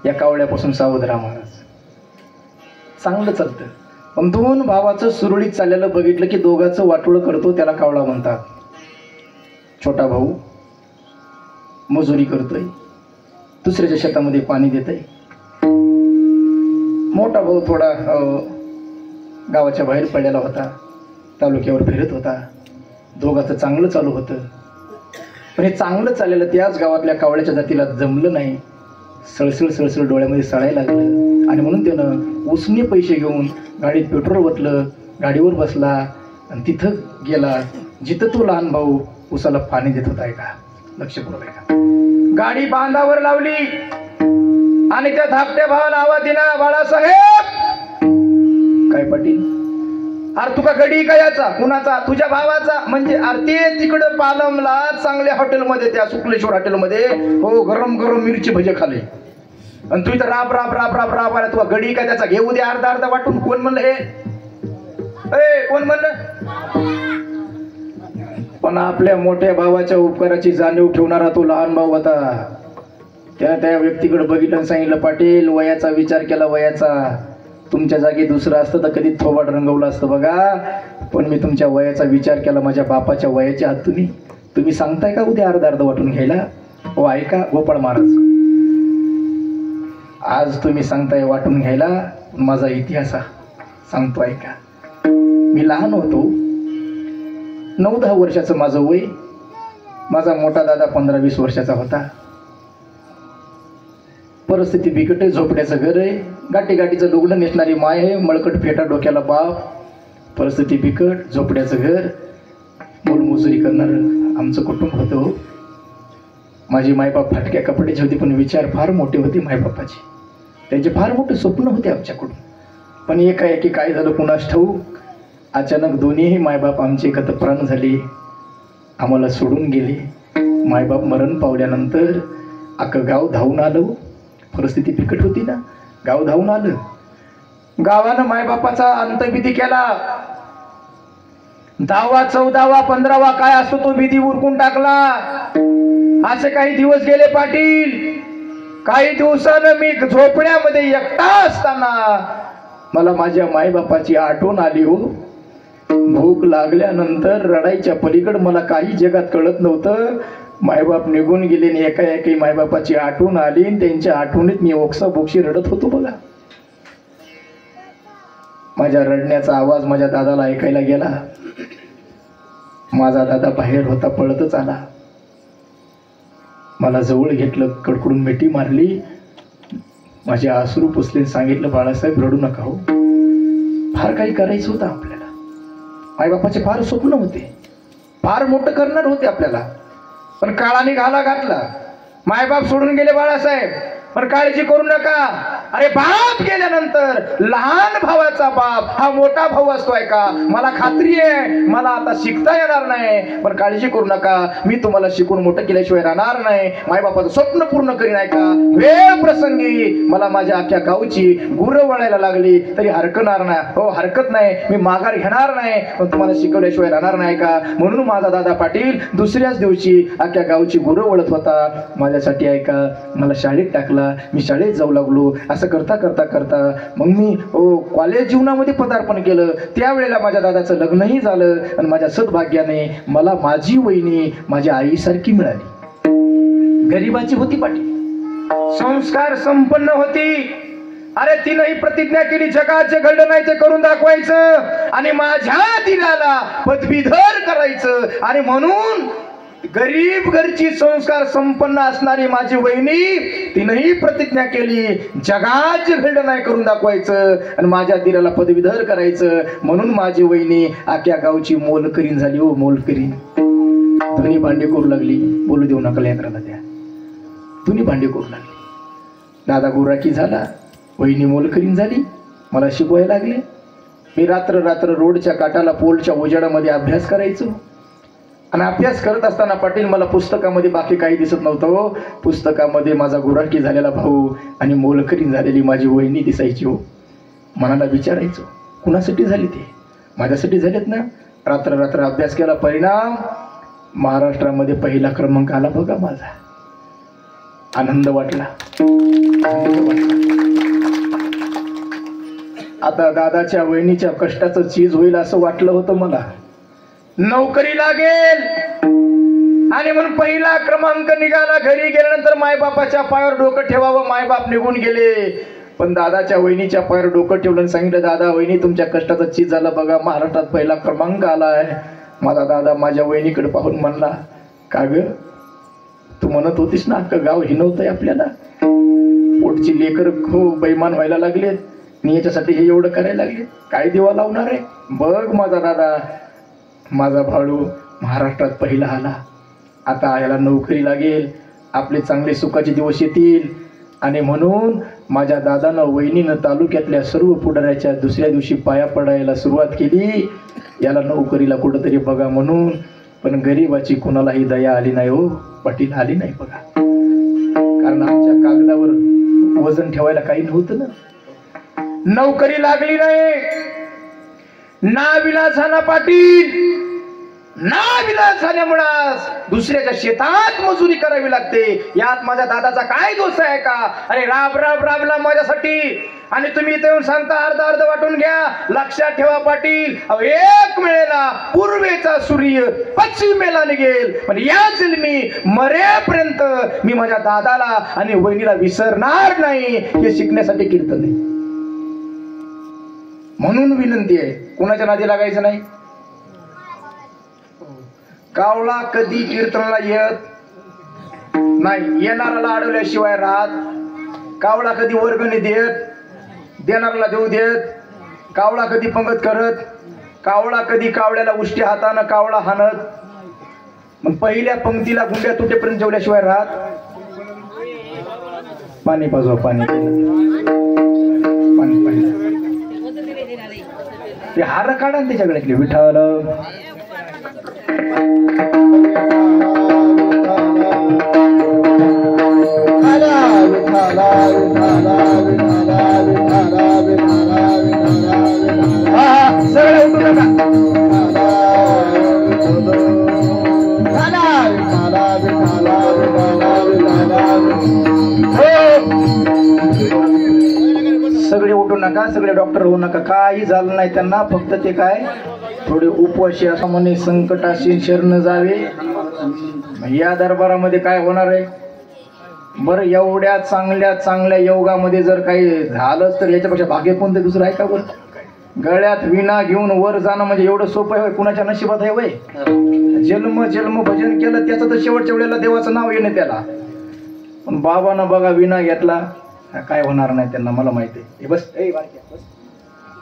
या कावळ्यापासून सावध राहा महाराज. चांगलं चालतं पण 2 भावाचं सुरळीत चाललेलं बघितलं की दोघाचं वाटोळ करतो त्याला कावळा म्हणतात. छोटा भाऊ मजुरी करतोय, दुसऱ्याच्या शेतामध्ये पाणी देतोय. मोठा भाऊ थोडा गावाच्या बाहेर पडलेला होता, तालुक्यावर फिरत होता. दोघाचं चांगलं चालू होतं. पण हे चांगलं चाललेलं त्याच गावातल्या कावळ्याच्या जातीला जमलं नाही. सळसळ सळसळ डोळ्यामध्ये सळायला लागलं आणि म्हणून त्यानं उसने पैसे घेऊन गाडीत पेट्रोल ओतलं, गाडीवर बसला आणि तिथं गेला जिथं तो लहान भाऊ उसाला पाणी देत होता. का लक्ष पुरवलं का. गाडी बांधावर लावली आणि त्या धाकट्या भावाला आवाज दिला, बाळासाहेब. काय पाटील? अरे तुका गडी का याचा? कुणाचा? तुझ्या भावाचा. म्हणजे आरती तिकडं पालमला चांगल्या हॉटेलमध्ये, त्या शुक्लेश्वर हॉटेलमध्ये, हो, गरम गरम मिरची भजे खाले आणि तू इथं राब राब राब राब राब आला. तुला गडी का त्याचा? घेऊ दे अर्धा अर्धा वाटून. कोण म्हणलं हे? कोण म्हणलं? पण आपल्या मोठ्या भावाच्या उपकाराची जाणीव ठेवणारा तो लहान भाऊ होता. त्याने त्या व्यक्तीकडे बघितलं आणि सांगितलं, पाटील वयाचा विचार केला. वयाचा तुमच्या जागी दुसरं असतं तर कधी थोबाड रंगवलं असतं बघा. पण मी तुमच्या वयाचा विचार केला, माझ्या बापाच्या वयाच्या हात तुम्ही सांगताय का उद्या अर्धा अर्ध वाटून घ्यायला? हो ऐका गोपाळ महाराज, आज तुम्ही सांगताय वाटून घ्यायला, माझा इतिहास सांगतो ऐका. मी लहान होतो, 9-10 वर्षाचं माझं वय. माझा मोठा दादा 15-20 वर्षाचा होता. परिस्थिती बिकट आहे, झोपड्याचं घर आहे, गाठी गाठीचं लुगडं नेसणारी माय आहे, मळकट फेटा डोक्याला बाप. परिस्थिती बिकट, झोपड्याचं घर, मोलमजुरी करणारं आमचं कुटुंब होतं. माझी मायबाप फाटक्या कपड्याची होती पण विचार फार मोठे होते मायबापाचे. त्यांचे फार मोठे स्वप्न होते आमच्याकडून. पण एकाएकी काय झालं कुणास ठाऊक, अचानक दोन्हीही मायबाप आमचे गतप्राण झाले, आम्हाला सोडून गेले. मायबाप मरण पावल्यानंतर अख्खं गाव धावून आलं. परिस्थिती बिकट होती ना, गाव धावून आलं. गावानं मायबापाचा अंत्यविधी केला. 10वा 14वा 15वा काय असतो तो विधी उरकून टाकला. असे काही दिवस गेले पाटील. काही दिवसानं मी झोपड्यामध्ये एकटा असताना मला माझ्या मायबापाची आठवण आली. हो, भूक लागल्यानंतर रडायच्या पलीकडे मला काही जगात कळत नव्हतं. मायबाप निघून गेले आणि एकाएकी मायबापाची आठवण आली. त्यांच्या आठवणीत मी ओक्साबोक्षी रडत होतो बघा. माझ्या रडण्याचा आवाज माझ्या दादाला ऐकायला गेला. माझा दादा बाहेर होता, पळतच आला. मला जवळ घेतलं, कडकडून मिठी मारली, माझे आसरू पुसले, सांगितलं, बाळासाहेब रडू नका हो. फार काही करायचं होतं आपल्याला. मायबापाचे फार स्वप्न होते, फार मोठं करणार होते आपल्याला. पण काळाने घाला घातला. मायबाप सोडून गेले बाळासाहेब, पण काळजी करू नका. अरे बाप गेल्यानंतर लहान भावाचा बाप हा मोठा भाऊ असतोय का? मला खात्री आहे मला आता शिकता येणार नाही, पण काळजी करू नका, मी तुम्हाला शिकून मोठं केल्याशिवाय राहणार नाही. मायबापाचं स्वप्न पूर्ण करीन आहे का? वेळ प्रसंगी मला माझ्या अख्ख्या गावची गुरं वळायला लागली तरी हरकणार नाही. हो, हरकत नाही, मी माघार घेणार नाही, पण तुम्हाला शिकवल्याशिवाय राहणार नाही का? म्हणून माझा दादा पाटील दुसऱ्याच दिवशी अख्ख्या गावची गुरं वळत होता माझ्यासाठी. आहे का? मला शाळेत टाकला. मी शाळेत जाऊ लागलो. असं करता करता करता मग मी कॉलेज जीवनामध्ये पदार्पण केलं. त्यावेळेला माझ्या दादाचं लग्नही झालं आणि माझ्या सद्भाग्याने मला माझी वहिनी माझ्या आईसारखी मिळाली. गरिबाची होती पाटील, संस्कार संपन्न होती, अरे तिनंही प्रतिज्ञा केली जगाचे घडलं नाही ते करून दाखवायचं आणि माझ्या दिलाला पदवीधर करायचं. आणि म्हणून गरीब घरची संस्कार संपन्न असणारी माझी वहिनी तिनंही प्रतिज्ञा केली जगाचे घडलं नाही करून दाखवायचं आणि माझ्या दिलाला पदवीधर करायचं. म्हणून माझी वहिनी आख्या गावची मोलकरीण झाली. हो मोलकरीण. धुनी भांडी करू लागली. बोलू देऊ नका लेकराला द्या. धुनी भांडी करू लागली. दादा गुराकी झाला. वहिनी मोलकरीण झाली. मला शिकवायला लागले. मी रात्र रात्र रोडच्या काठाला पोलच्या उजेडामध्ये अभ्यास करायचो. आणि अभ्यास करत असताना पाटील मला पुस्तकामध्ये बाकी काही दिसत नव्हतं. हो पुस्तकामध्ये माझा गुराकी झालेला भाऊ आणि मोलकरीण झालेली माझी वहिनी दिसायची. हो मनाला विचारायचो कुणासाठी झाली ते? माझ्यासाठी झालेत ना. रात्र रात्र अभ्यास केला. परिणाम महाराष्ट्रामध्ये पहिला क्रमांक आला बघा माझा. आनंद वाटला. आता दादाच्या वहिनीच्या कष्टाचं चीज होईल असं वाटलं होतं मला. नोकरी लागेल आणि म्हणून पहिला क्रमांक निघाला. घरी गेल्यानंतर मायबापाच्या पायावर डोकं ठेवावं. मायबाप निघून गेले. पण दादाच्या वहिनीच्या पायावर डोकं ठेवलं आणि सांगितलं दादा वहिनी तुमच्या कष्टाचं चीज झालं बघा. महाराष्ट्रात पहिला क्रमांक आलाय. माझा दादा माझ्या वहिनीकडे पाहून म्हणला का ग तू म्हणत होतीस ना अख्खं गाव हिनवतंय आपल्याला. पोटची लेकर खूप बैमान व्हायला लागलेत आणि याच्यासाठी हे एवढं करायला लागले. काय दिवा लावणार आहे? बघ माझा दादा माझा भाऊ महाराष्ट्रात पहिला आला. आता याला नोकरी लागेल. आपले चांगले सुखाचे दिवस येतील. आणि म्हणून माझ्या दादानं वहिनीनं तालुक्यातल्या सर्व पुढाऱ्याच्या दुसऱ्या दिवशी पाया पडायला सुरुवात केली. याला नोकरीला कुठंतरी बघा म्हणून. पण गरीबाची कोणालाही दया आली नाही. हो पाटील आली नाही बघा. कारण आमच्या कागदावर वजन ठेवायला काही नव्हतं ना. नोकरी लागली नाही. नाविलाज झाला पाटील. नाविलाज झाल्यामुळं दुसऱ्याच्या शेतात मजुरी करावी लागते. यात माझ्या दादाचा काय दोष आहे का? अरे राब राब राबला माझ्यासाठी आणि तुम्ही इथे येऊन सांगता अर्ध अर्ध वाटून घ्या. लक्षात ठेवा पाटील एक वेळेला पूर्वेचा सूर्य पश्चिमेला निघेल पण या जन्मी मरेपर्यंत मी माझ्या दादाला आणि वहिनीला विसरणार नाही. हे शिकण्यासाठी कीर्तन आहे. म्हणून विनंती आहे कोणाच्या नादी लागायचं नाही. कावळा कधी कीर्तनाला येत नाही. येणाराला अडवल्याशिवाय राहत. कावळा कधी वर्गणी देणाराला देऊ देत. कावळा कधी पंगत करत. कावळा कधी कावळ्याला उष्टी हातानं कावळा हाणत. मग पहिल्या पंक्तीला गुंड्या तुटेपर्यंत जेवल्याशिवाय राहत. पाणी पाजवा. पाणी पाणी पाणी ते हार काढा त्याच्याकडे विठाल. सगळे उठू नका. सगळे उठू नका. सगळे डॉक्टर होऊ नका. काही झालं नाही त्यांना. फक्त ते काय थोडे उपवाशी असं म्हणे संकटाशी शरण जावे. या दरबारामध्ये काय होणार आहे बरं? एवढ्या चांगल्या चांगल्या योगामध्ये जर काही झालंच तर याच्यापेक्षा भाग्य कोणते दुसरं आहे का बरं? गळ्यात विणा घेऊन वर जाणं म्हणजे एवढं सोपं आहे? कुणाच्या नशिबात आहे वय? जन्म जन्म भजन केलं त्याचं तर शेवटच्या वेळेला देवाचं नाव येणं त्याला. पण बाबानं बघा विणा घेतला. काय होणार नाही त्यांना मला माहिती आहे. बस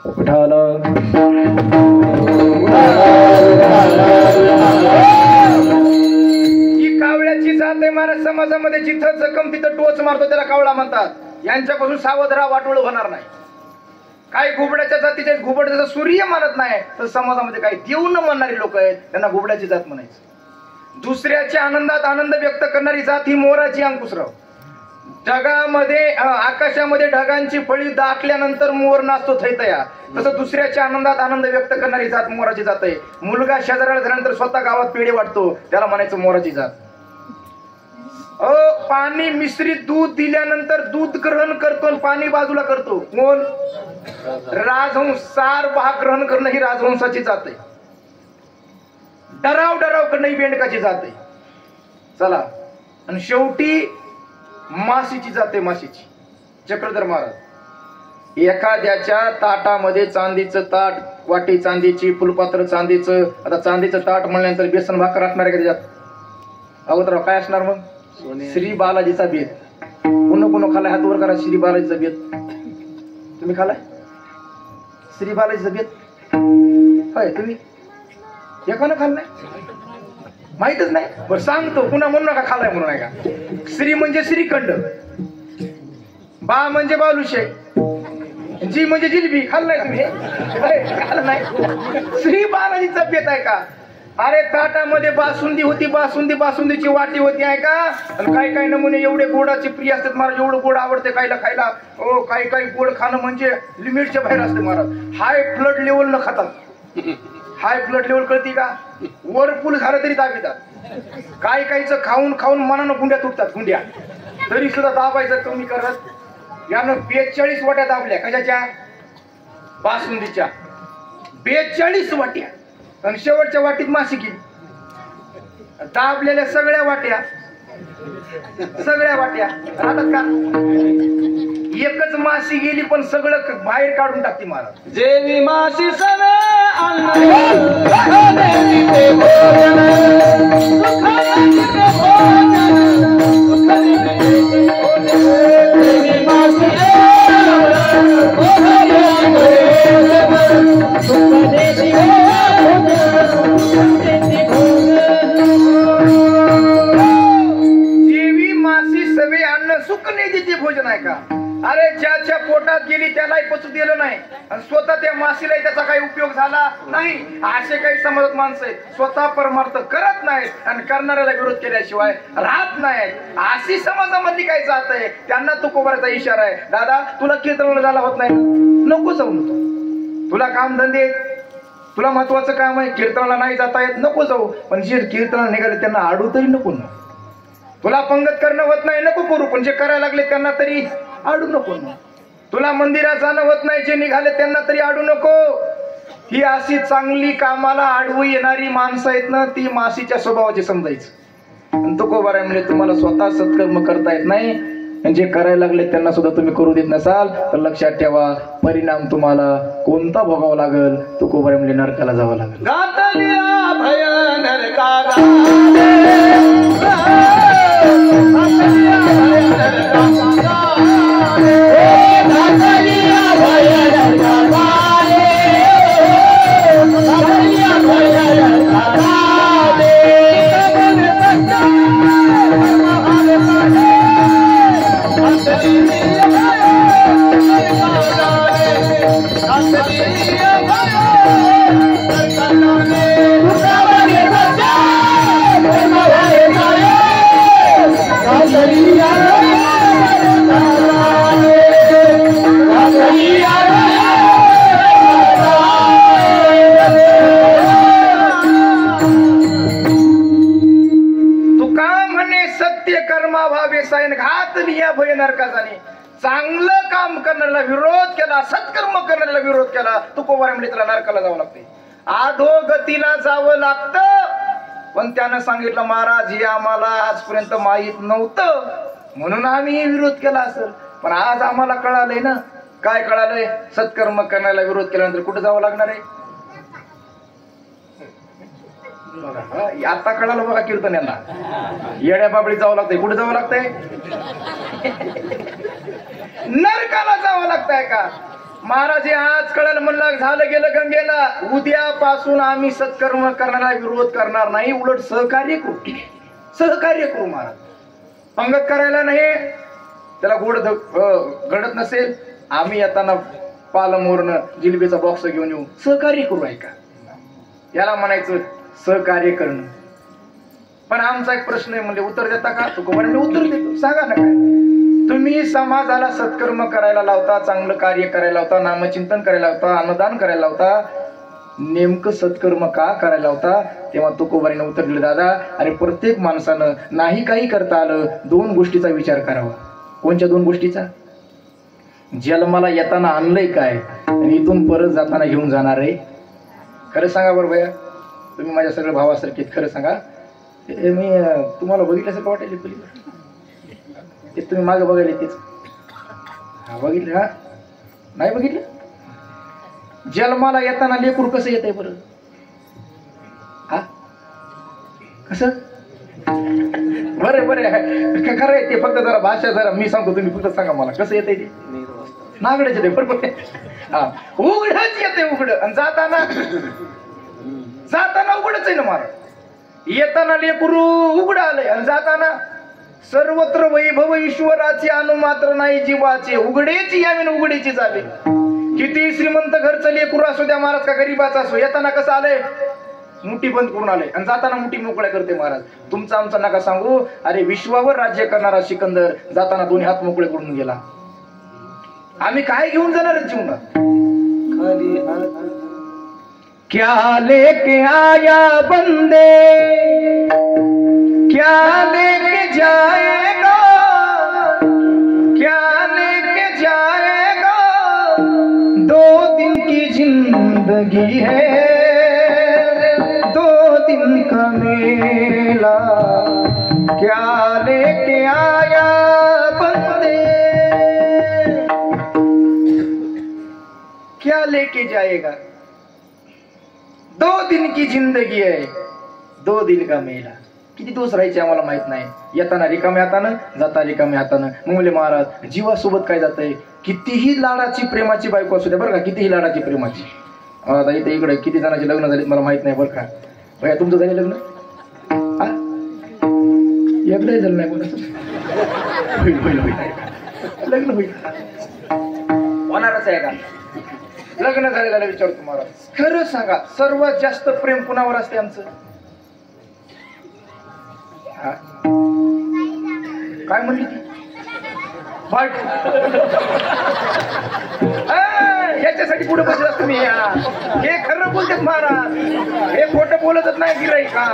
उठाला. ही कावळ्याची जात आहे महाराज समाजामध्ये. जिथं जखम तिथं टोच मारतो त्याला कावळा म्हणतात. यांच्यापासून सावध राहा. वाटोळ होणार नाही. काही घुबड्याच्या जातीचे घुबड जसं सूर्य मानत नाही तर समाजामध्ये काही देव न मानणारी लोक आहेत त्यांना घुबड्याची जात म्हणायचं. दुसऱ्याच्या आनंदात आनंद व्यक्त करणारी जात ही मोराची अंकुशराव. ढगामध्ये आकाशामध्ये ढगांची फळी दाटल्यानंतर मोर नाचतो थैतया. तसं दुसऱ्याच्या आनंदात आनंद व्यक्त करणारी जात मोराची जात आहे. मुलगा शेजाऱ्याला झाल्यानंतर स्वतः गावात पेढे वाटतो त्याला म्हणायचं मोराची जात. पाणी मिश्रित दूध दिल्यानंतर दूध ग्रहण करतो पाणी बाजूला करतो कोण? राजहंस. सार भाग ग्रहण करणं ही राजहंसाची जात आहे. डराव डराव करणं ही बेंडकाची जात आहे. चला आणि शेवटी माशीची जाते. माशीची चक्रधर महाराज एखाद्याच्या ताटामध्ये चांदीचं ताट, वाटी चांदीची, फुलपात्र चांदीचं. आता चांदीचं ताट म्हणल्यानंतर बेसन भाकर असणार आहे का त्याच्यात? अगोदर काय असणार मग? श्री बालाजीचा बेत. पुन्हा खालाय? हात वर करा. श्री बालाजीचा बेत तुम्ही खालाय? श्री बालाजीचा बेत होय तुम्ही एकानं खाल्लं नाही? माहितच नाही? बरं सांगतो, पुन्हा म्हणू नका खालाय म्हणून. आहे का? श्री म्हणजे श्रीखंड, बा म्हणजे बालुशाही, जी म्हणजे जिलबी. खाल्लाय तुम्ही? खाल्लं नाही? श्री बालाजीचा बेत आहे का? अरे ताटामध्ये बासुंदी होती, बासुंदीची वाटी होती. आहे का? आणि काही काही नमुने एवढे गोडाचे प्रिय असतात महाराज, एवढं गोड आवडते खायला. हो, काही गोड खाणं म्हणजे लिमिटच्या बाहेर असते महाराज. हाय ब्लड लेवल न खातात. हाय ब्लड लेवल कळती का? वरफुल झालं तरी दाबीतात. काहीचं खाऊन मनानं गुंड्या तुटतात, गुंड्या तरी सुद्धा दाबायचं कमी करत. यानं 42 वाट्या दाबल्या. कशाच्या? बासुंदीच्या 42 वाट्या. आणि शेवटच्या वाटीत माशी केली. दाबलेल्या सगळ्या वाट्या राहतात का? एकच माशी गेली पण सगळं बाहेर काढून टाकते महाराज. जेवी माशी सवे भोजन आहे का? अरे ज्याच्या पोटात गेली त्यालाही पचू दिलं नाही आणि स्वतः त्या माशीलाही त्याचा काही उपयोग झाला नाही. असे काही समाजात माणसं आहेत, स्वतः परमार्थ करत नाहीत आणि करणाऱ्याला विरोध केल्याशिवाय राहत नाहीत. अशी समाजामधली काही जात आहे. त्यांना तुकोबाराचा इशारा आहे, दादा तुला कीर्तनाला झाला होत नाही, नको जाऊ नको. तुला काम धंदे, तुला महत्वाचं काम आहे, कीर्तनाला नाही जाता येत, नको जाऊ. पण जे कीर्तनाला निघाले त्यांना आडू तरी नको ना. तुला पंगत करणं होत नाही, नको करू. पण जे करायला लागले त्यांना तरी आडू नको. तुला मंदिरात जाणं होत नाही, जे निघाले त्यांना तरी आडू नको. ही अशी चांगली कामाला आडवू येणारी माणसं आहेत ना, ती माशीच्या स्वभावाची समजायचं. तुकोबाराय म्हणजे तुम्हाला स्वतः सत्कर्म करता येत नाही, जे करायला लागले त्यांना सुद्धा तुम्ही करू देत नसाल तर लक्षात ठेवा, परिणाम तुम्हाला कोणता भोगावा लागल? तुकोबाराय म्हणजे नरकाला जावं लागेल. चांगलं काम करण्याला विरोध केला, सत्कर्म करण्याला विरोध केला, तुकोबाराय म्हणजे त्याला नरकाला जावं लागते, अधोगतीला जावं लागतं. पण त्यानं सांगितलं महाराज हे आम्हाला आजपर्यंत माहित नव्हतं म्हणून आम्ही विरोध केला असेल. पण आज आम्हाला कळालंय ना. काय कळालंय? सत्कर्म करण्याला विरोध केल्यानंतर कुठे जावं लागणार आहे? आता कळालं बघा कीर्तन यांना. येड्या बाबळी जावं लागतंय. कुठे जावं लागतंय? नरकाला जावं लागतंय का? महाराज आज कळलं म्हणलं, झालं गेलं गंगेला. उद्यापासून आम्ही सत्कर्म करण्याला विरोध करणार नाही, उलट सहकार्य करू महाराज. पंगत करायला नाही, त्याला गोड घडत नसेल आम्ही येताना पालमोरनं जिलबीचा बॉक्स घेऊन येऊ, सहकार्य करू. ऐका, याला म्हणायचं सहकार्य करणं. पण आमचा एक प्रश्न आहे, म्हणजे उत्तर देता का? तुकोबाराय उत्तर देतो, सांगा ना काय. तुम्ही समाजाला सत्कर्म करायला लावता, चांगलं कार्य करायला लावता, नामचिंतन करायला लावता, अन्नदान करायला लावता, नेमकं सत्कर्म का करायला लावता? तेव्हा तुकोबारायनं उत्तर दिलं, दादा अरे प्रत्येक माणसानं नाही काही करता आलं, 2 गोष्टीचा विचार करावा. कोणत्या 2 गोष्टीचा? जन्माला येताना आणलंय काय आणि इथून परत जाताना घेऊन जाणार आहे. खरं सांगा बरं भैया, तुम्ही माझ्या सगळ्या भावासारखे खरं सांगा. मी तुम्हाला बघितल्यासारखं वाटायला पलीकडे, ते तुम्ही मागे बघायला तेच बघितलं. हा नाही बघितलं? जन्माला येताना लेकरू कसं येत आहे बरं? हा कसं? बरं खरं आहे ते. फक्त जरा भाषा जरा मी सांगतो, तुम्ही फक्त सांगा मला कसं येत आहे ते. नागड्याचे ते बरोबर. हा उघडच येते उघड, आणि जाताना उघडच आहे ना मला. येताना लेकरू उघड आलंय आणि जाताना सर्वत्र वैभव ईश्वराचे अनुमात्र नाही जीवाचे, उघडेची यावीन उघडीची झाले. किती श्रीमंत घरचं लेकरू असो द्या महाराज का गरीबाचा असो, येताना कसं आलंय मुठी बंद करून आले आणि जाताना मुठी मोकळ्या करते महाराज. तुमचा आमचा नका सांगू. अरे विश्वावर राज्य करणारा सिकंदर जाताना दोन्ही हात मोकळे करून गेला. आम्ही काय घेऊन जाणार जीवनात? खाली हात. क्या लेके आया बंदे, क्या लेके जाएगा, क्या लेके जाएगा, 2 दिन की जिंदगी है, 2 दिन का मेला, क्या लेके आया बंदे, क्या लेके जाएगा, 2 दिन की जिंदगी है, 2 दिन का मेला. किती दिवस राहायचे आम्हाला माहित नाही. येताना रिकाम्या हातानं, जाता रिकाम्या हातानं. मुंगले महाराज जीवासोबत काय जातंय? कितीही लाडाची प्रेमाची बायको असू द्या बरं का, कितीही लाडाची प्रेमाची. आता इथे इकडे किती जणांचे लग्न झाले मला माहित नाही बरं का. भैया तुमचं झालं लग्न? एकदाही झालं नाही कोणाचं? होईल लग्न होईल, होणारच आहे का? लग्न झालेला विचारतो तुम्हाला, खरं सांगा सर्वात जास्त प्रेम कुणावर असते आमचं? काय म्हणली ती बायको? याच्यासाठी पुढे बसला तुम्ही. हे खरं बोलतात महाराज, हे खोटं बोलतच नाही गिराई का.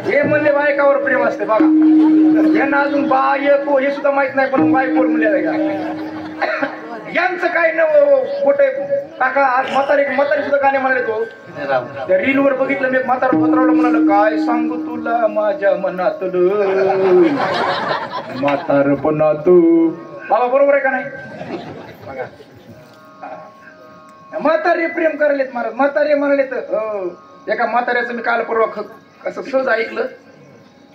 हे म्हणले बायकावर प्रेम असते बघा. यांना अजून बायको हे सुद्धा माहित नाही, पण बायकोवर म्हणले का यांचं काय न खोटे काका. आज म्हातारी सुद्धा गाणे म्हणाले. तो त्या रील वर बघितलं मी, म्हातारा म्हाताराला म्हणाल काय सांगू तुला माझ्या मनातलं म्हातारपणात. बाबा बरोबर आहे का नाही? म्हातारे प्रेम करायलेत महाराज. म्हातारे म्हणाले तर एका म्हाताऱ्याचं मी काल परवा असं सहज ऐकलं.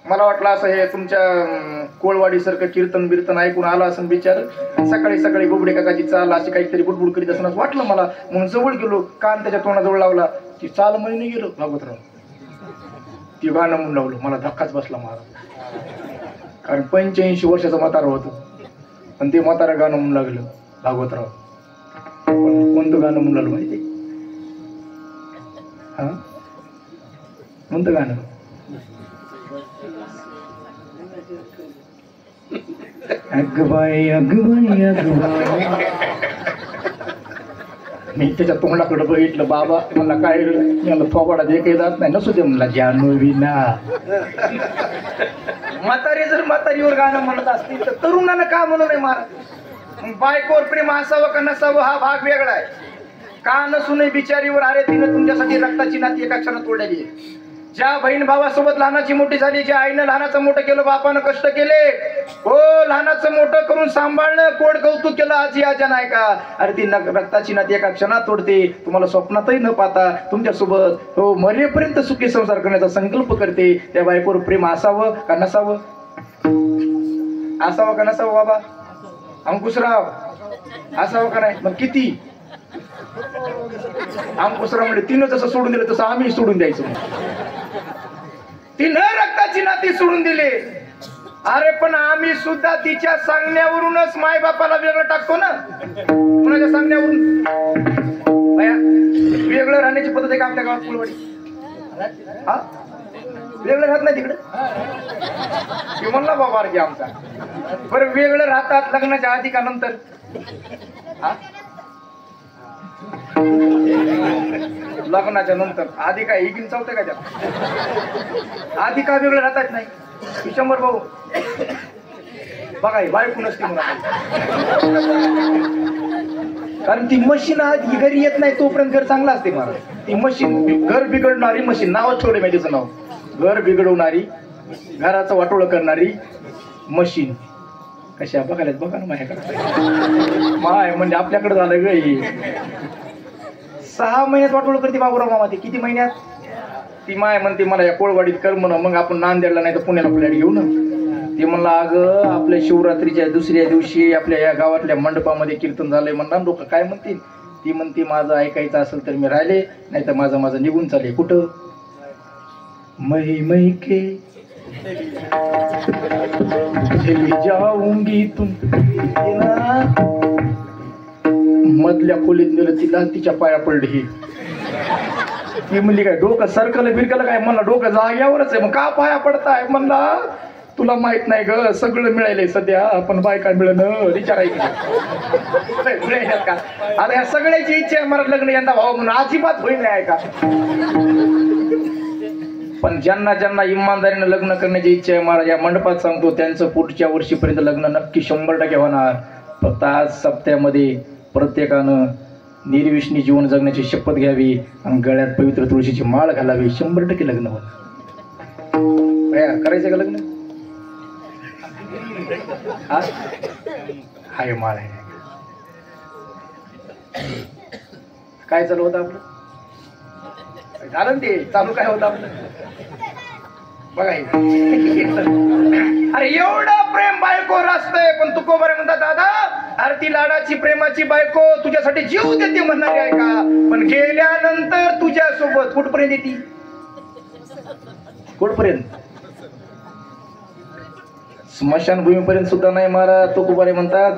मला वाटलं असं हे तुमच्या कोळवाडी सारखं कीर्तन बिर्तन ऐकून आला असं बिचार. सकाळी सकाळी गोबडे काकाची चाल अशी काहीतरी बुडबुड करीत असं वाटलं मला. म्हणून जवळ गेलो, कान त्याच्या तोंडाजवळ लावला. ती चाल महिने गेलो भागवतराव, ती गाणं म्हणून लावलं. मला धक्काच बसला महाराज, कारण 85 वर्षाचं म्हातारं होतं पण ते म्हातारं गाणं म्हणून लागलं भागवतराव. कोणतं गाणं म्हणून लागलं माहिती? हा कोणतं गाणं? अगबाई अगबाई अगबाई. मी त्याच्या तोंडाकडे बघितलं. बाबा मला काय मला थोबाडा जे काही जात नाही नसू दे म्हणला. जानूविना म्हातारी जर म्हातारीवर गाणं म्हणत असतील तर तरुणानं का म्हणू नये महाराज? बायकोवर प्रेम असावं का नसावं हा भाग वेगळा आहे. का नसू नये बिचारीवर? अरे तिनं तुमच्यासाठी रक्ताची नाती एका क्षणात तोडलेली आहे. ज्या बहीण भावासोबत लहानाची मोठी झाली, ज्या आईनं लहानाचं मोठं केलं, बापानं कष्ट केले, हो लहानाचं मोठं करून सांभाळणं, कोड कौतुक केलं, आजी आजा नाही का? अरे ती रक्ताची नाती एका क्षणात तोडते. तुम्हाला स्वप्नातही न पाहता तुमच्यासोबत हो मरेपर्यंत सुखी संसार करण्याचा संकल्प करते. त्या बायकोवर प्रेम असावं का नसावं? असावं का नसावं बाबा? अंकुशराव असावं का नाही? मग किती? अंकुशराव म्हणजे तिनं जसं सोडून दिलं तसं आम्ही सोडून द्यायचं. तिनं रक्ताची नाती सोडून दिली. अरे पण आम्ही सुद्धा तिच्या सांगण्यावरूनच माय बापाला वेगळं टाकतो ना. कुणाच्या सांगण्यावरून? वेगळं राहण्याची पद्धत आहे का आपल्या गावात कुळवाडी? हा वेगळं राहत नाही तिकडे. ते म्हणला बाबा अरे आमचा बरं वेगळं राहतात लग्नाच्या आधी का नंतर? हा लग्नाच्या नंतर. आधी काय हिगिन चालतंय का त्यात? आधी का वेगळं राहतात नाही? शंभर भाऊ बघा बायको नसते म्हणा. कारण ती मशीन आधी घरी येत नाही तोपर्यंत घर चांगलं असते महाराज. ती मशीन घर बिघडणारी मशीन, नावच ठेवले माहिती तिचं नाव. घर बिघडवणारी, घराचं वाटोळं करणारी मशीन. कशा बघायला बघा ना माझ्याकडे माय म्हणजे आपल्याकडे झालं ग ही 6 महिन्यात वाटोळ करते बाबूराव मामा ते किती महिन्यात ती माय म्हणते मला या कोळवाडीत कर म्हणून मग आपण नांदेडला नाही तर पुण्याला फ्लॅट घेऊ ना ते म्हणलं अगं आपल्या शिवरात्रीच्या दुसऱ्या दिवशी आपल्या या गावातल्या मंडपामध्ये कीर्तन झालंय म्हणणार लोक काय म्हणतील ती म्हणते माझं ऐकायचं असेल तर मी राहिले नाही तर माझं निघून चालले कुठं मही मही के जाऊंगी तुम मधल्या खोलीत नेलं तिला तिच्या पाया पडली ती म्हणली काय डोकं सरकलं बिरकलं काय म्हणलं डोकं जाग्यावरच आहे मग का पाया पडताय म्हणला तुला माहित नाही ग सगळं मिळालंय सध्या आपण बायका मिळणं विचारायचं का आता ह्या सगळ्याची इच्छा आहे मला लग्न यंदा भाऊ म्हणून अजिबात होईल नाही का पण ज्यांना ज्यांना इमानदारीनं लग्न करण्याची इच्छा आहे मला या मंडपात सांगतो त्यांचं पुढच्या वर्षीपर्यंत लग्न नक्की 100% होणार फक्त आज सप्त्यामध्ये प्रत्येकानं निर्विष्णी जीवन जगण्याची शपथ घ्यावी आणि गळ्यात पवित्र तुळशीची माळ घालावी 100% लग्न होणार करायचं का लग्न हाय माळ आहे काय चालू होतं आपलं झालं ते चालू काय होतं आपलं बघा अरे एवढं प्रेम बायको असतंय पण तू बरे म्हणतात दादा अरे ती लाडाची प्रेमाची बायको तुझ्यासाठी जीव देते म्हणणारी आहे का पण गेल्यानंतर तुझ्या सोबत कुठपर्यंत येते कुठपर्यंत स्मशानभूमीपर्यंत सुद्धा नाही मारा तो कुबारे म्हणतात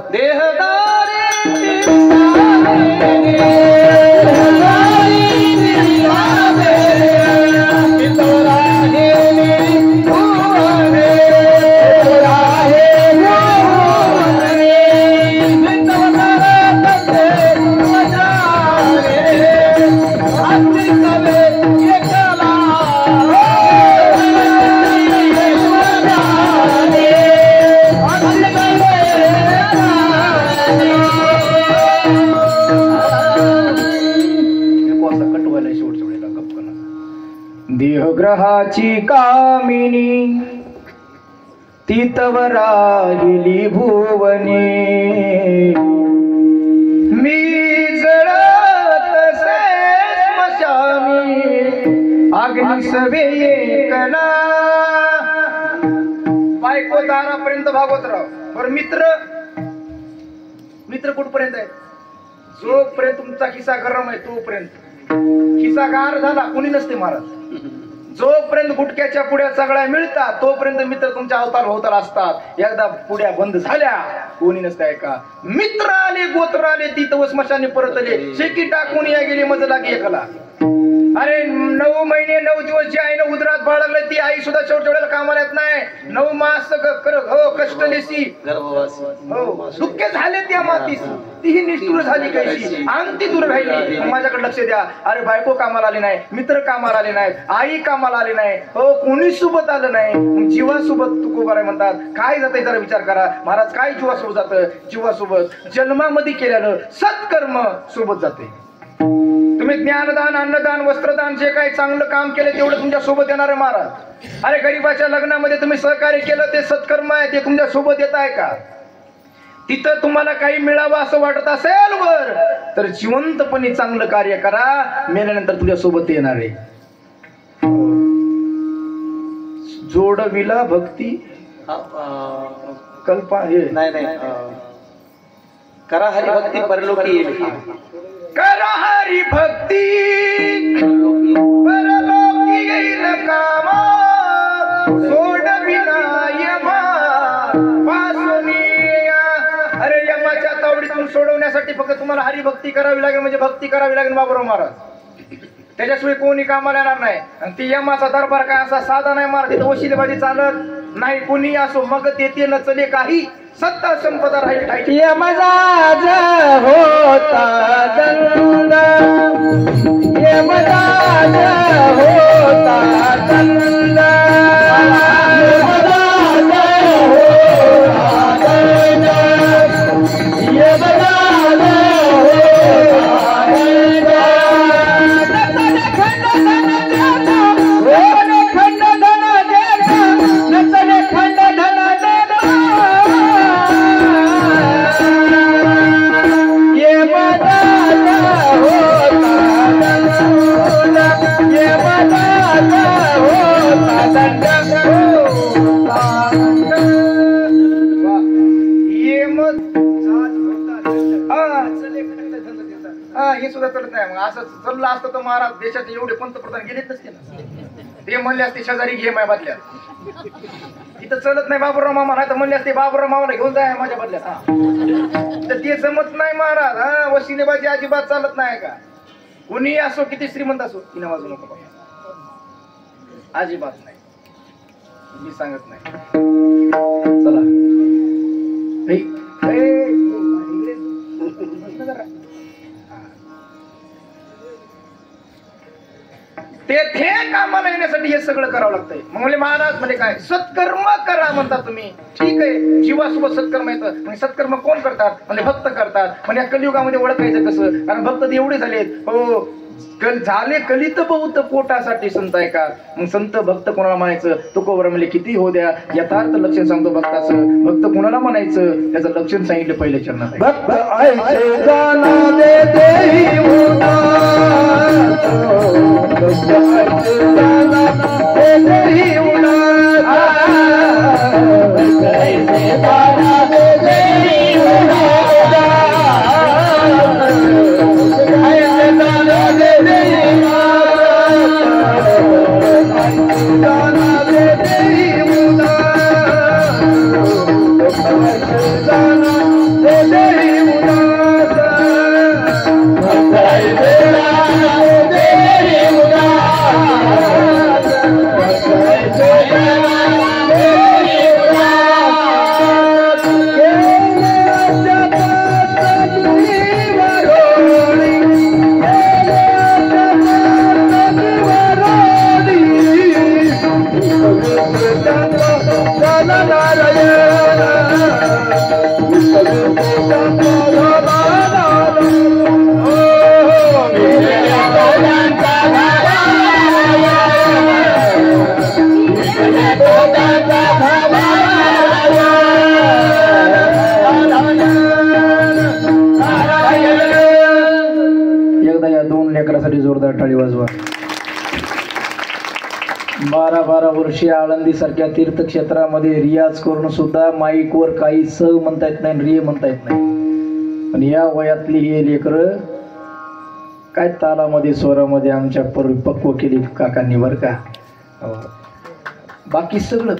देहग्रहाची कामिनी ती तव राहिली भुवने मी जळत से स्मशानी अग्नी सवे कला बायको दारापर्यंत भागवतराव बरं मित्र कुठपर्यंत आहे जोपर्यंत तुमचा खिसा गरम आहे तोपर्यंत खिसा गार झाला कोणी नसते महाराज जोपर्यंत गुटक्याच्या पुड्या सगळ्या मिळतात तोपर्यंत मित्र तुमच्या अवतार असतात एकदा पुड्या बंद झाल्या कोणी नसते का मित्र आले गोत्र आले ती तव स्मशानी परत आले शेकी टाकून या गेली मज लागे एकाला अरे 9 महिने 9 दिवस जी आईनं उदरात बाळगले ती आई सुद्धा शेवटच्या कामाला येत नाही 9 मास हो कष्टलेसी हो दुःख झाले त्या मातीस तीही निष्ठुर झाली कशी अंगती दूर राहिली माझ्याकडे लक्ष द्या अरे बायको कामाला आली नाही मित्र कामाला आले नाहीत आई कामाला आली नाही हो कोणी सोबत आलं नाही जीवासोबत तुकोबारे म्हणतात काय जाते जरा विचार करा महाराज काय जीवासोबत जातं जीवासोबत जन्मामध्ये केलेलं सत्कर्म सोबत जाते तुम्ही ज्ञानदान अन्नदान वस्त्रदान जे काही चांगलं काम केलं तेवढं तुमच्या सोबत येणार आहे महाराज अरे गरीबाच्या लग्नामध्ये तुम्ही सहकार्य केलं ते सत्कर्म आहे ते तुमच्या सोबत येत आहे का तिथं तुम्हाला काही मिळावं असं वाटत असेल वर तर जिवंतपणे चांगलं कार्य करा मेल्यानंतर तुझ्या सोबत येणार आहे जोडविला भक्ती कल्पा हे नाही करा हरी भक्ती परलोकी येईल करा हरी भक्ती परलोकी येईल कामा सोडविला यमा पासुनिया अरे यमाच्या तावडीतून सोडवण्यासाठी फक्त तुम्हाला हरिभक्ती करावी लागेल म्हणजे भक्ती करावी लागेल बाबूराव महाराज त्याच्याशिवाय कोणी कामाला येणार नाही आणि ती यमाचा दरबार काय असा साधा नाही महाराज तिथे वशिलेबाजी चालत नाही कोणी असो मग तेथे न चले काही सत्ता संपदा राहील यमराज होता दंड यमराज होता दंड यमराज होता दंड यमराज होता दंड ये मग हे सुद्धा चालत नाही. मग असं चाललं असतं तर महाराज देशाचे एवढे पंतप्रधान गेलेच नसते ना. ते म्हणले असते शेजारी घे माझ्या बदल्यात. तिथं चलत नाही बाबूराव मामा, नाही तर म्हणले असते बाबूराव मामाला घेऊन जाय माझ्या बदल्यात. तर ते जमत नाही महाराज. वशिलेबाजी अजिबात चालत नाही का. कुणी असो किती श्रीमंत असो तिने वाजू नको बाबा, अजिबात नाही. मी सांगत नाही. चला तेथे कामाला येण्यासाठी हे सगळं करावं लागतंय. मग म्हणजे महाराज म्हणजे काय, सत्कर्म करा म्हणता तुम्ही. ठीक आहे, जीवासोबत सत्कर्म येतं. म्हणजे सत्कर्म कोण करतात, म्हणजे भक्त करतात. म्हणजे या कलियुगामध्ये ओळखायचं कसं, कारण भक्त एवढे झालेत. हो झाले कलित बहुत पोटासाठी संत आहे का. मग संत भक्त कोणाला म्हणायचं, तुकोबर म्हणले किती हो द्या. यथार्थ लक्षण सांगतो भक्ताचं. भक्त कोणाला म्हणायचं त्याचं लक्षण सांगितलं पहिले चरणात. भक्त जोरदार टाळी वाजवा. 12 वर्षे आळंदी सारख्या तीर्थक्षेत्रामध्ये रियाज करून सुद्धा माईकवर काही स म्हणता येत नाही, रे म्हणता येत नाही. पण या वयातली हे लेकर काय तालामध्ये स्वरामध्ये आमच्या परिपक्व केली काकांनी बर का. बाकी सगळं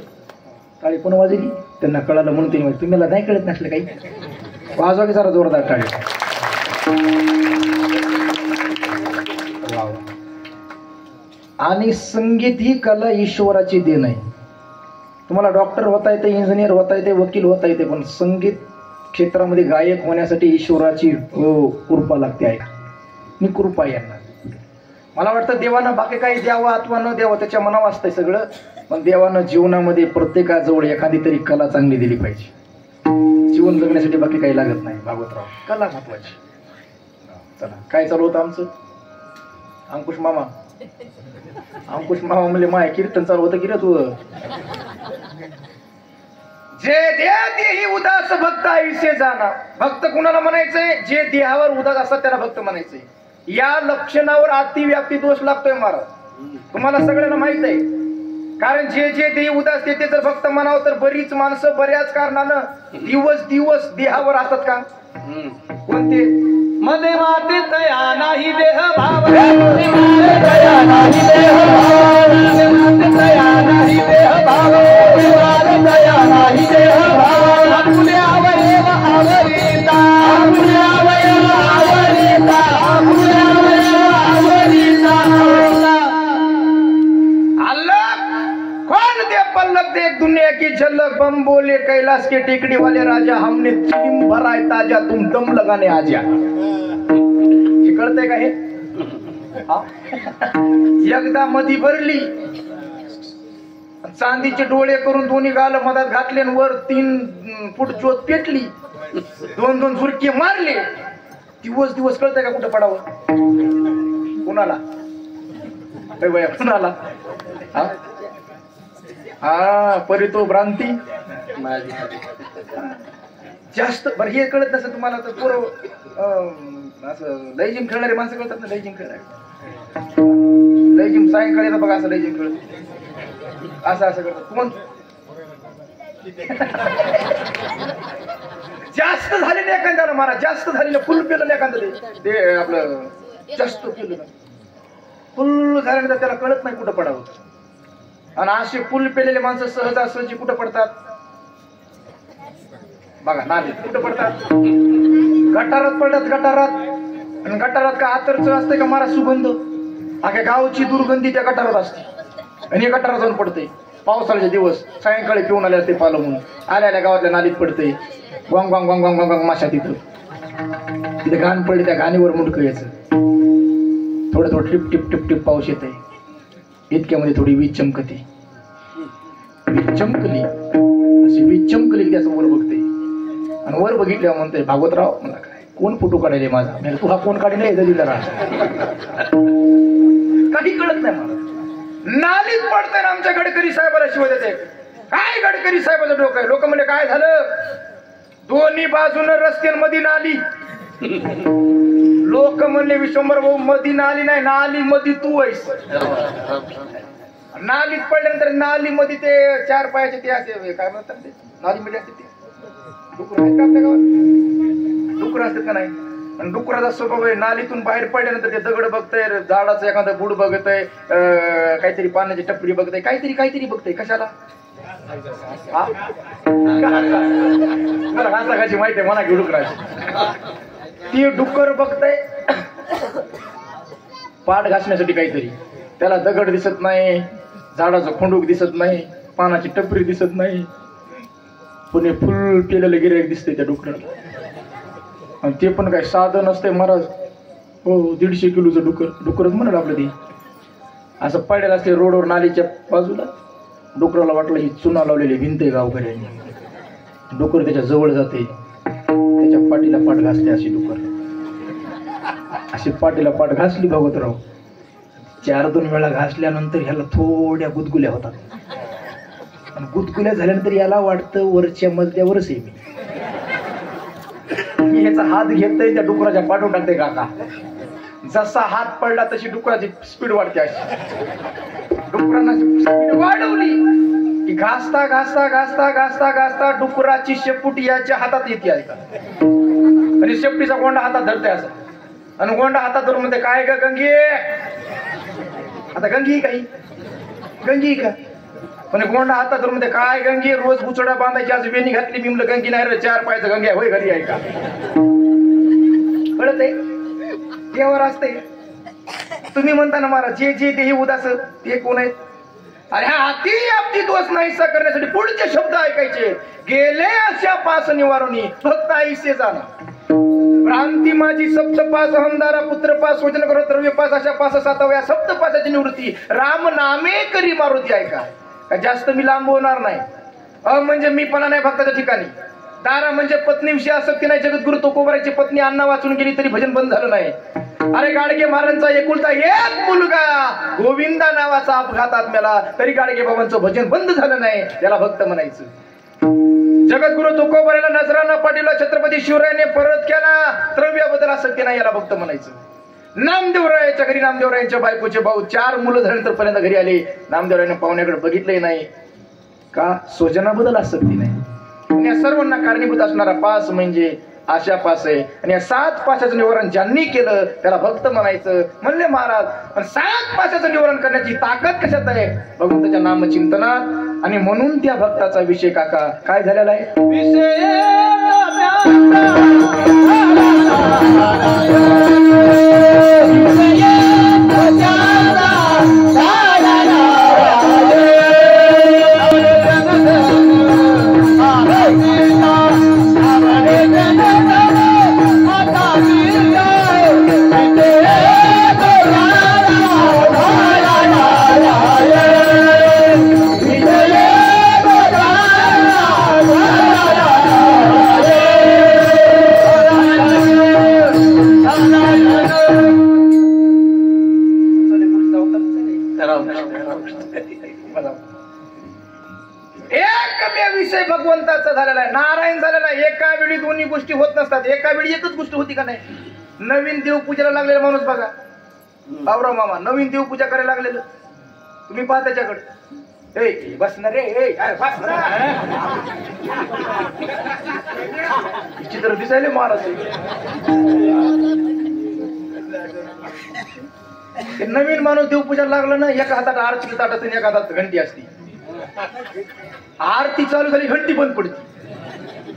टाळी पण वाजली, त्यांना कळालं म्हणून ते तुम्हाला नाही कळत नसलं काही. वाजवा की जरा जोरदार टाळी. आणि संगीत ही कला ईश्वराची देण आहे. तुम्हाला डॉक्टर होता येते, इंजिनियर होता येते, वकील होता येते, पण संगीत क्षेत्रामध्ये गायक होण्यासाठी ईश्वराची कृपा लागते. आहे मी कृपा यांना. मला वाटतं देवानं बाकी काही द्यावं अथवा न द्यावं त्याच्या मनावर असतंय सगळं, पण देवानं जीवनामध्ये प्रत्येकाजवळ एखादी तरी कला चांगली दिली पाहिजे. जीवन जगण्यासाठी बाकी काही लागत नाही. भागवतराव कला महत्वाची. चला काय चालू होतं आमचं. अंकुश मामा म्हणजे माय कीर्तन चालू होतं की रे तू. जे देह देही उदास भक्त आयुष्य जाना. भक्त कुणाला म्हणायचंय, जे देहावर उदास असतात त्याला भक्त म्हणायचंय. या लक्षणावर अतिव्याप्ती दोष लागतोय महाराज, तुम्हाला सगळ्यांना माहित आहे. कारण जे जे देही उदास ते जर भक्त म्हणावं तर बरीच माणसं बऱ्याच कारणानं दिवस देहावर असतात का. कोणते मध्ये माते तया नाही देह भाव, तया नाही देह भाव, तया नाही देह भाव, तया नाही देह भाव. आपले अवयव आवरिता, आपले अवयव आवरिता, आपले अवयव आवरिता. अल्लाह कौन दे पल्लक दे दुनिया की झलक. बम बोले कैलाश के टेकड़ी वाले राजा, हमने चिम भराय ताजा, तुम दम लगाने आजा. कळतंय का हे. एकदा मधी भरली, चांदीचे डोळे करून दोन्ही गाल मधात घातले, वर 3 फूट ज्योत पेटली, 2 झुरके मारले. दिवस कळतंय का कुठं पडावं. कुणाला कुणाला परितो भ्रांती जास्त. बरं हे कळत नसेल तुम्हाला तर पोरं असं लयजिम खेळणारे माणसं कळतात ना. लयजिम खेळणारे, लयजिम सायंकाळी बघा असं लयजिम खेळत. असं असं करतात कोण जास्त झालेलं एखाद्याला मारा जास्त झालेलं फुल पेलं एखादं ते आपलं जास्त पेलं फुल झाल्यानंतर त्याला कळत नाही कुठं पडावं आणि असे फुल पेलेले माणसं सहजासहजी कुठं पडतात बघा नालीत कुठं पडतात गटारात पडतात गटारात आणि गटारात का आतरच असते का मारा सुगंध अख्या गावची दुर्गंधी त्या गटारात असते आणि गटारात जाऊन पडते पावसाळ्याचे दिवस सायंकाळी पिऊन आले असते पालं म्हणून आल्या गावातल्या नालीत पडते वांग वांग वांग वांग वांग माशा तिथं तिथे घाण पडले त्या घाणीवर मुंडकं यायचं थोडं थोडं टिप टिप टिप टिप पाऊस येते इतक्यामध्ये थोडी वीज चमकते वीज चमकली अशी वीज चमकली की असं वर बघते आणि वर बघितल्यावर म्हणते भागवतराव मला काय कोण फोटो काढायले माझा म्हणजे तू हा कोण काढी नाही जरा काही कळत नाही मला नालीत पडतंय ना आमच्या गडकरी साहेबाला शिवाय देते काय गडकरी साहेबाचं डोकं आहे लोक म्हणजे काय झालं दोन्ही बाजूनं रस्त्यांमध्ये नाली लोक म्हणले विश्वंभर भाऊ मधी नाली नाही नाली मध्ये तू आहेस नालीत पडल्यानंतर नाली मध्ये ते चार पायाचे ते असे काय म्हणतात ते नाली मध्ये असते ते डुकर आहेत का आपल्या गावात डुकर असतात का नाही आणि डुकराचा स्वभाव आहे नालीतून बाहेर पडल्यानंतर ते दगड बघतय झाडाचं एखादं बुड बघतय काहीतरी पाण्याची टपरी बघतय काहीतरी काहीतरी बघतय कशाला मला घासाघाची माहिती आहे म्हणा की डुकराची ती डुक्कर बघतय पाठ घासण्यासाठी काहीतरी त्याला दगड दिसत नाही झाडाचं खोंडूक दिसत नाही पानाची टपरी दिसत नाही पण फुल केलेलं गिऱ्हाईक दिसतंय त्या डुकराला आणि ते पण काय साधं नसतंय महाराज हो 150 किलोचं डुकरच म्हणाल आपलं ते असं पडलेलं असते रोडवर नालीच्या बाजूला डुकराला वाटलं ही चुना लावलेली भिंत आहे गावकऱ्यांनी डुकर त्याच्या जवळ जाते त्याच्या पाठीला पाठ घासले अशी डुकर अशी पाठीला पाठ घासली भागवतराव 4-2 वेळा घासल्यानंतर ह्याला थोड्या गुदगुल्या होतात आणि गुदगुल्या झाल्यानंतर याला वाटतं वरच्या मजल्यावरच आहे मी याचा हात घेतोय त्या डुकराच्या पाठवून टाकते काका जसा हात पडला तशी डुकराची स्पीड वाढते अशी डुकरांना स्पीड वाढवली की घासता घासता घासता घासता घासता डुकराची शेपूटी याच्या हातात येते आहे का आणि शेपटीचा गोंडा हातात धरते असं आणि गोंडा हातात धरून म्हणते काय का गंगी आता गंगी काही गंगी का पण गोंडा हातात धरून म्हणते काय गंगी रोज बुचडा बांधायची आज वेणी घातली मी म्हणलं गंगी नाही रे 4 पायाचं गंगी आहे होय घरी आहे का कळत आहे देवर असते तुम्ही म्हणता ना महाराज जे जे ते उदास ते कोण आहेत अरे हा अति अब्दी दोष नाहीसा करण्यासाठी पुढचे शब्द ऐकायचे गेले अशा पास निवारणी फक्त आईसे जाणं भ्रांती माझी सप्तपास हमदारा पुत्रपास वचन करो द्रव्यपास अशा पास 7व्या सप्तपासाची निवृत्ती राम नामे करी मारुती ऐका का जास्त मी लांब होणार नाही म्हणजे मी पणा नाही भक्ताच्या ठिकाणी दारा म्हणजे पत्नीविषयी आसक्ती नाही जगद्गुरु तुकोबाराची पत्नी अण्णा वाचून गेली तरी भजन बंद झालं नाही अरे गाडगे महाराजांचा एकुलता एक मुलगा गोविंदा नावाचा अपघातात मेला तरी गाडगे बाबांचं भजन बंद झालं नाही त्याला भक्त म्हणायचं जगद्गुरु तुकोबाराला नजराना पाटील छत्रपती शिवरायाने परत केला द्रव्याबद्दल आसक्ती नाही याला भक्त म्हणायचं नामदेवरायाच्या घरी नामदेवरायांच्या बायकोचे भाऊ 4 मुलं झाल्यानंतर पर्यंत घरी आले नामदेवरायाने पाहुण्याकडे बघितलंही नाही का स्वजनाबद्दल आसक्ती नाही आणि या सर्वांना कारणीभूत असणारा पास म्हणजे आशा पास आहे आणि या 7 पाशाचं निवारण ज्यांनी केलं त्याला भक्त म्हणायचं म्हणले महाराज आणि 7 पाशाचं निवारण करण्याची ताकद कशात आहे भगवंताच्या नामचिंतनात आणि म्हणून त्या भक्ताचा विषय काका काय झालेला आहे विषय भगवंताचा झालेला आहे नारायण झालेला आहे एका वेळी दोन्ही गोष्टी होत नसतात एका वेळी एकच गोष्ट होती का नाही नवीन देवपूजेला लागलेला माणूस बघा बाबराव मामा नवीन देवपूजा करायला लागलेलं तुम्ही पहा त्याच्याकडे ए बस ना रे, ए अरे बस ना. चित्र दिसायले महाराज. ते नवीन माणूस देवपूजा लागला ना, एका हातात आरती ताटात आणि एका हातात घंटी असती. आरती चालू झाली घंटी बंद पडती,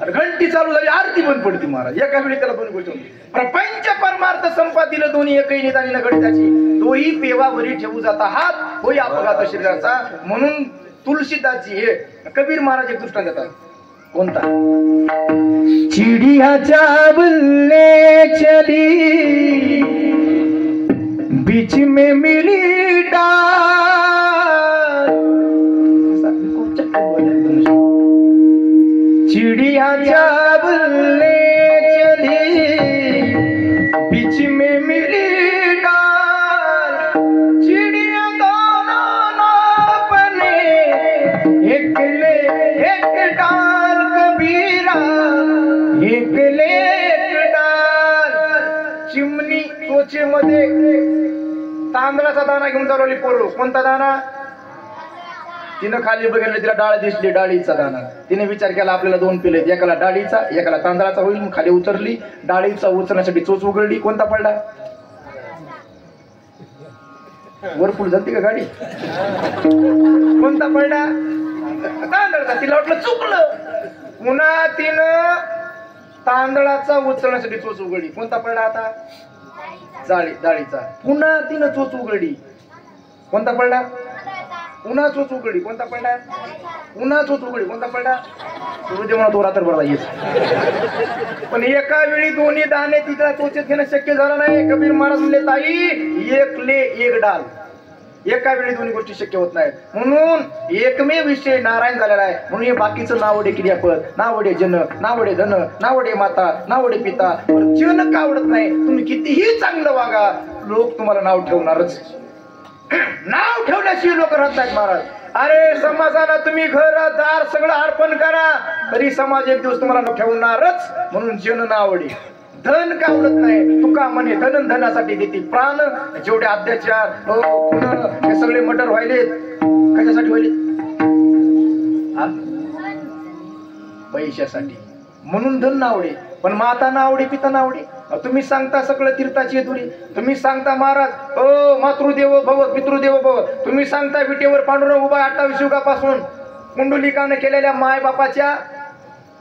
घंटी चालू झाली आरती बंद पडती महाराज. एका वेळी त्याला दोन गोष्टी होती. प्रपंच परमार्थ संपादिलं दोन्ही एकही निदानी न गणिताची, तोही पेवावरी ठेवू जाता हात, होई अपघात शरीराचा. म्हणून तुलसीदासजी हे कबीर महाराज एक दृष्टांत देतात. कोणता? चिडिया चावलने चली बीच में मिली डाल. चिड़िया चावलने चली बीच में मिली डाल, चिड़िया दोनों ना बने एक ले एक डाल कबीरा, एक ले एक डाल. चिमणी त्वचेमध्ये तांदळाचा दाना घेऊन चालवली पोरं. कोणता दाना? तिनं खाली बघितलं, तिला डाळ दिसली, डाळीचा दाना. तिने विचार केला आपल्याला दोन पिले, एकाला डाळीचा एकाला तांदळाचा होईल. मग खाली उतरली, डाळीचा उचलण्यासाठी चोच उघडली. कोणता पडला? वरपूल झाली का गाडी? कोणता पडला? तांदळाचा. तिला वाटलं चुकलं. पुन्हा तिनं तांदळाचा उचलण्यासाठी चोच उघडली. कोणता पडला आता? डाळीचा. पुन्हा तिनं चोच उघडली. कोणता पडला? पुन्हा चोच उघडली. कोणता पडला? पुन्हा चोच उघडली. कोणता पडला? सूर्यदेव म्हणा तो रात्रभर येस. पण एका वेळी दोन्ही दाणे तिच्या चोचेत घेणं शक्य झालं नाही. कबीर महाराज म्हणले, ताई एक ले एक डाल. एका वेळी दोन्ही गोष्टी शक्य होत नाहीत. म्हणून एकमेव विषय नारायण झालेला आहे. म्हणून हे बाकीचं नावडे क्रियापद, नावडे जन, नावडे धन, नावडे माता, नावडे पिता, जन का आवडत नाही. तुम्ही कितीही चांगलं वागा, लोक तुम्हाला नाव ठेवणारच. नाव ठेवल्याशिवाय लोक राहत नाहीत महाराज. अरे समाजाला तुम्ही घर दार सगळं अर्पण करा, तरी समाज एक दिवस तुम्हाला ठेवणारच. म्हणून जन नावडे. धन का आवडत नाही. तुका म्हणे धन धनासाठी देते प्राण. जेवढे अत्याचार हे सगळे मर्डर व्हायले कशासाठी व्हायले? पैशासाठी. म्हणून धन नावडे. पण माता नावडे पिता नावडे. तुम्ही सांगता सगळं तीर्थाची दुरी. तुम्ही सांगता महाराज ओ मातृदेव भव पितृदेव भव. तुम्ही सांगता विटेवर पांडुरंग उभा 28 युगापासून कुंडलिकाने केलेल्या माय बापाच्या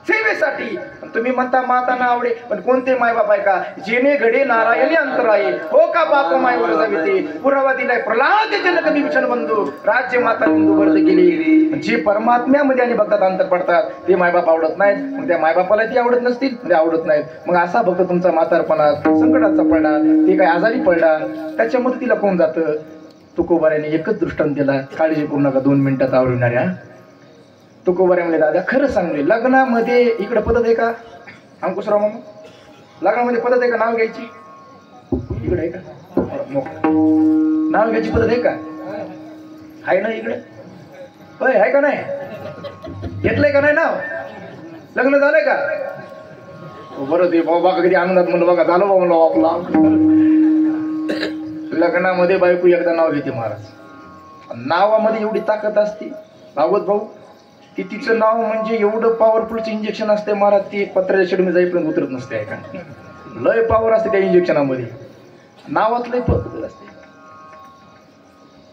सेवेसाठी. तुम्ही म्हणता माता नावडे. पण कोणते मायबाप आहे का? जेने घडे नारायणी अंतर आहे, हो का बाप मायवर जाविते. पुरावा दिलाय प्रल्हाद जनक विभीषण बंधू, राज्य माता बिंदू वर्ध गेली. जे परमात्म्यामध्ये आणि भक्तात अंतर पडतात ते मायबाप आवडत नाहीत. मग त्या मायबापाला ती आवडत नसतील, ते आवडत नाहीत. मग असा भक्त तुमचा म्हातारपणात संकटाचा पडला, ते काय आजारी पडला, त्याच्या मदतीला कोण जातं? तुकोबाऱ्याने एकच दृष्टांत दिला, काळजी करू नका, 2 मिनिटात आवडणाऱ्या. तुकोबारे म्हणले, दादा खरं सांगले, लग्नामध्ये इकडे पद्धत आहे का अंकुशराव मामा? लग्नामध्ये पद्धत आहे का नाव घ्यायची? इकडे आहे का नाव घ्यायची पद्धत आहे का? आहे ना इकडे? होय आहे का नाही? घेतलंय का नाही नाव? लग्न झालंय का? बरं ते बाबा कधी आनंदात म्हणलं बघा झालं बाबा म्हणलं आपला. लग्नामध्ये बायको एकदा नाव घेते महाराज. नावामध्ये एवढी ताकद असते भागवत भाऊ, की तिचं नाव म्हणजे एवढं पॉवरफुलचं इंजेक्शन असते महाराज, ती पत्र्याच्या शेडमध्ये जाईपर्यंत उतरत नसते. का लय पॉवर असते त्या इंजेक्शनामध्ये, नावात लय पद्धत असते.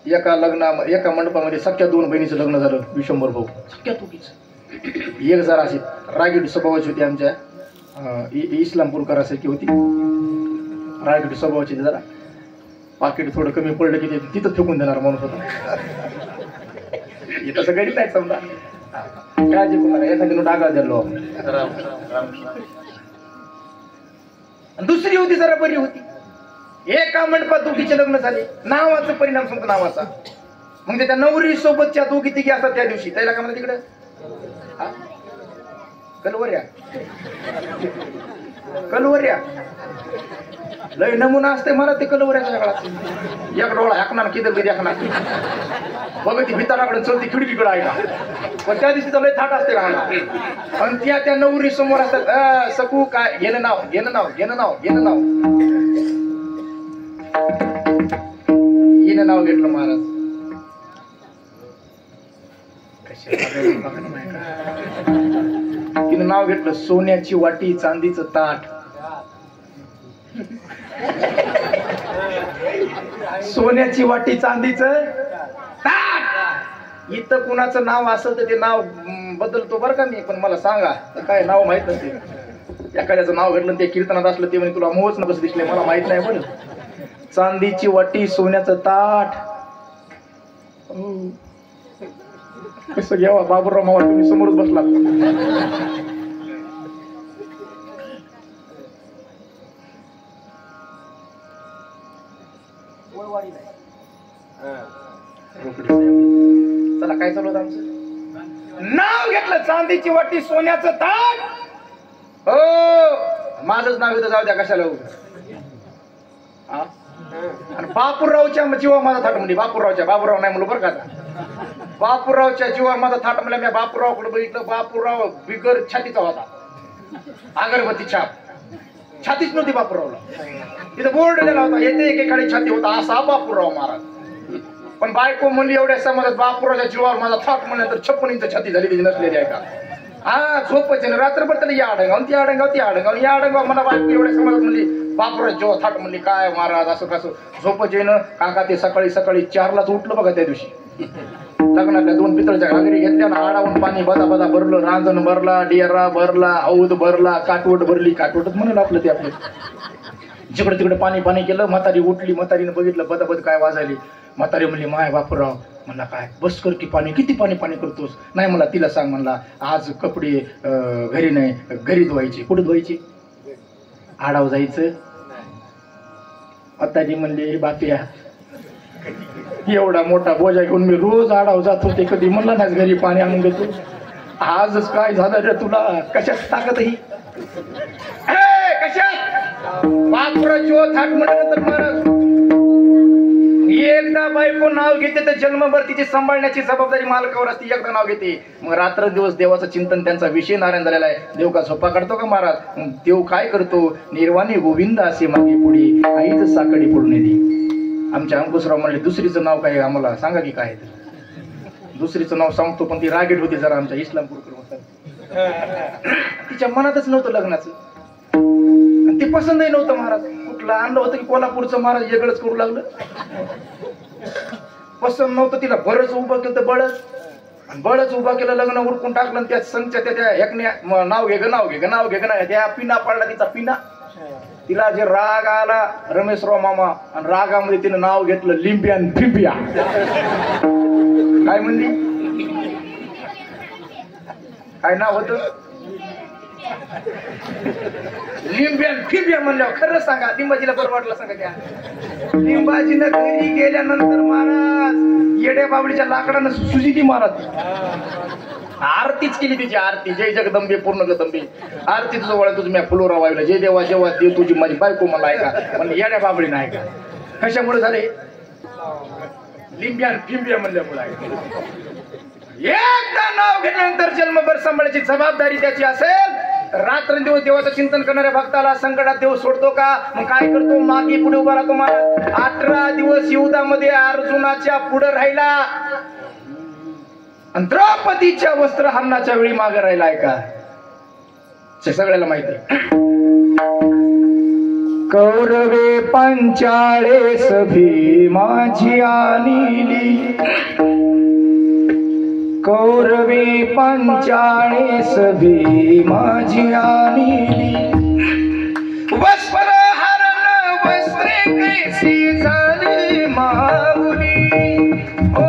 एका मंडपामध्ये सख्या 2 बहिणीचं लग्न झालं. विशंभर भाऊ सख्या तुकीच. एक जरा अशी रागीट स्वभावाची होती, आमच्या इस्लामपूरकर असायची होती. रागीट स्वभावाची, जरा पाकिट थोडं कमी पडलं की तिथं फेकून देणार माणूस होता. तसं गडीत नाही समजा, काळजी करू एखादी डागा दिलो. दुसरी होती जरा बरी होती. एका मंडपात दोघीचे लग्न झाले. नावाचा परिणाम सांगतो, नावाचा. म्हणजे त्या नवरी सोबतच्या दोघी तिघी असतात त्या दिवशी, त्याला काय म्हणतात तिकडं? कलवऱ्या. कलवऱ्या लय नमुना असते मला ते कलवऱ्याच्या काळात. एक डोळा हाकणार किती कधी हाकणार बघ, ती भिताडाकडे चलती खिडकीकडे आहे का. पण त्या दिवशी तर लय थाट असते का. आणि त्या नवरी समोर असतात. सकू काय घेणं नाव, घेणं नाव, घेणं नाव, घेणं नाव. हिनं नाव घेतलं महाराज. तिनं नाव घेतलं सोन्याची वाटी चांदीचं ताट. सोन्याची वाटी चांदीचं ताट. इथं कुणाचं नाव असेल तर ते नाव बदलतो बरं का मी, पण मला सांगा काय नाव माहित नसते. एखाद्याचं नाव घेतलं ते कीर्तनात असलं ते म्हणे तुला मोहच नकस दिसले, मला माहित नाही. पण चांदीची वाटी सोन्याचं ताट कसं घ्यावा बाबूराव मावा, तुम्ही समोरच बसला. चला काय चालू होतं आमचं? नाव घेतलं चांदीची वाटी सोन्याचं ताट. हो माझंच नाव येतं, जाऊ द्या कशाला. आणि बापूरावच्या जीवा माझा थाट म्हणजे बापूरावच्या, बाबूराव नाही म्हणलं बरं का, बापूरावच्या जीवा माझा थाट म्हणलं. मी बापूरावकडे बघितलं, बापूराव बिगर छातीचा होता, अगरबत्ती छाप, छातीच नव्हती बापूरावला. तिथं बोर्ड दिला होता येते एकेकाळी छाती होता असा बापूराव महाराज. पण बायको म्हणली एवढ्या समाजात बापूरावच्या जीवावर माझा थाट म्हणल्यानंतर 56 इंच छाती झाली त्याची नसलेली आहे का. हा झोपच ना रात्रभर त्याला या आडंगाव ती आडंगाव ती आडंगाव या आडंगाव. मला बायको एवढ्या समाजात म्हणली बापूराव जीवा थाट म्हणली. काय महाराज असं कसं झोपच येणं काका. ते सकाळी 4लाच उठलं बघा त्या दिवशी. लग्नातल्या 2 पितळच्या घागरी घेतल्या ना, आडावून पाणी बदा बदा भरलं, रांजण भरला, डिअरा भरला, औद भरला, काटवट भरली. काटवटच म्हणून आपलं ते आपलं जिकडे तिकडे पाणी पाणी केलं. म्हातारी उठली, म्हातारीनं बघितलं बदाबद काय वाजायली. म्हातारी म्हणली माय बापूराव. म्हणला काय बस कर की पाणी, किती पाणी पाणी करतोस. नाही मला तिला सांग. म्हणला आज कपडे घरी नाही घरी धुवायचे. कुठे धुवायचे? आडाव जायचं. म्हातारी म्हणली बापया एवढा मोठा बोजा घेऊन मी रोज आडाव जात होते, कधी म्हणलं ना घरी पाणी आणून देतो. आजच काय झालं रे तुला, कशात ताकद ही कशात. बापूराव थाट म्हटल्यानंतर महाराज एकदा बायको नाव घेते तर जन्मभर तिची सांभाळण्याची जबाबदारी मालकावर असते. एकदा नाव घेते मग रात्र दिवस देवाचं चिंतन. त्यांचा विषय नारायण झालेला आहे. देव का झोपा काढतो का महाराज. देव काय करतो, निर्वाणी गोविंद असे मागे पुढे आईच साकडी पडून येते. आमच्या अंकुशराव म्हणले दुसरीचं नाव काय आम्हाला सांगा की काय. दुसरीचं नाव सांगतो पण ती रागीट होती जरा आमच्या इस्लामपूरकर. तिच्या मनातच नव्हतं लग्नाचं, ते पसंतही नव्हतं महाराज. कुठलं आणलं होतं की कोल्हापूरचं महाराज वेगळंच करू लागलं. पसंत नव्हतं तिला. बरंच उभं केलं तर बळच उभा केलं. लग्न उरकून टाकलं. त्या संघच्या त्या एकण्या नाव घे ग नाव घे ग नाव घे ग ना, त्या पिना पाडला तिचा पिना. तिला जे राग आला रमेशराव मामा, आणि रागामध्ये तिनं नाव घेतलं लिंबियान फिंबिया. काय म्हणली, काय नाव होतं? लिंबियान फिंबिया म्हणल्यावर खरं सांगा लिंबाजीला बरं वाटलं सांगा. त्या लिंबाजीनं घरी गेल्यानंतर महाराज येड्या बाबडीच्या लाकडानं सुजिती महाराज आरतीच केली. तिची आरती जय जगदंबे पूर्ण जगदंबे आरती तुझं वळ तुझं मी फुलोरा वाहिला. जय देवा जेव्हा देव तुझी माझी बायको मला ऐका. पण येड्या बाबडी नाही का. कशामुळे झाले? लिंबियान फिंबिया म्हणल्यामुळे आहे. एकदा नाव घेतल्यानंतर जन्मभर सांभाळायची जबाबदारी त्याची असेल. रात्रंदिवस देवाचं चिंतन करणाऱ्या भक्ताला संकटात देव सोडतो का? मग काय करतो? मागे पुढे उभा राहतो. 18 दिवस युद्धामध्ये अर्जुनाच्या पुढे राहिला आणि द्रौपदीच्या वस्त्रहरणाच्या वेळी मागे राहिला आहे का? सगळ्याला माहिती आहे. कौरवे 45 भीमाची आणिली. कौरवे 45 भीमाची आणिली. वस्त्र हरण वस्त्रे कैसी झाली माऊली. ओ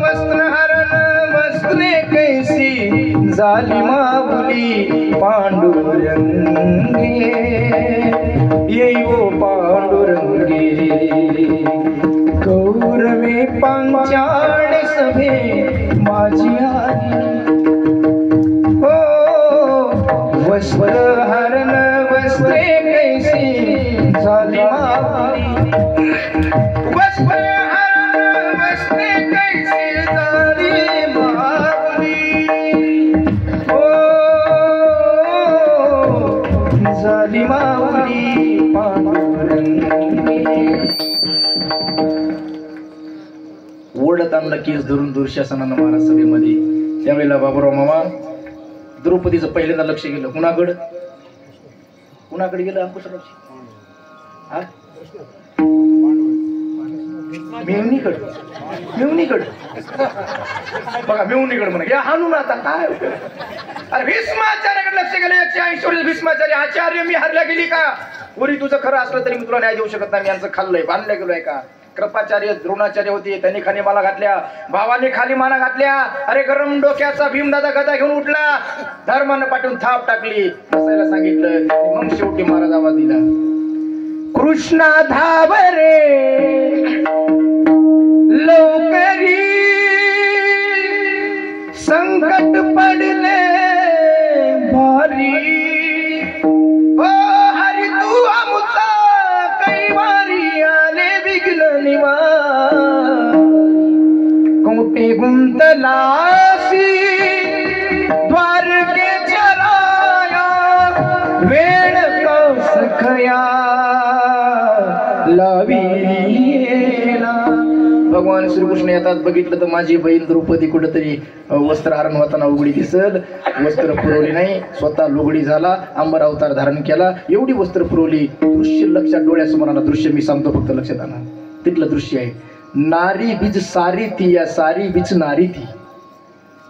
वस्त्र हरण वस्त्रे कैसी झाली माऊली. पांडुरंगे येई ओ पांडुरंगे. कौरवे 45 माझी आली. हो वस्त्र हरण वस्त्रे कैसी झाली माऊली. वस्त्र हरण वस्त्रे कैसी झाली माऊली. हो झाली माऊली पांडुरंगी. ओढत आणलं केस धरून दुःशासनानं महाराज सभेमध्ये. त्यावेळेला बाबूराव मामा द्रौपदीचं पहिल्यांदा लक्ष गेलं कुणाकडं गेलं अंकुशराव मेवणीकड बघा मेवणीकड म्हणा या हाणून आता काय अरे भीष्माचार्याकडे लक्ष गेलं 180 वर्ष भीष्माचार्य आचार्य मी हरल्या गेली का पुरी तुझं खरं असलं तरी मी तुला न्याय देऊ शकत नाही मी यांचं खाल्लंय बांधल्या गेलोय का कृपाचार्य द्रोणाचार्य होते त्यांनी खाली माला घातल्या भावाने खाली माला घातल्या अरे गरम डोक्याचा भीमदादा गदा घेऊन उठला धर्मानं पाठवून थाप टाकली बसायला सांगितलं मग शेवटी महाराज आवाज दिला कृष्णा धावरे लवकरी संकट पडले भारी ओ हरी तू आमुचा कैवारी आले विघ्न निवार कोटे गुंतलासी द्वारकेच्या राया वेळ कौस खया लावीला भगवान श्रीकृष्ण येतात बघितलं तर माझी बहीण द्रौपदी कुठेतरी वस्त्रहरण होताना उघडी दिसल वस्त्र पुरवली नाही स्वतः लुगडी झाला अंबर अवतार धारण केला एवढी वस्त्र पुरवली दृश्य लक्षात डोळ्यासमोर आला दृश्य मी सांगतो फक्त लक्षात आणा तिथलं दृश्य आहे नारी बीज सारी थी या सारी बीज नारी थी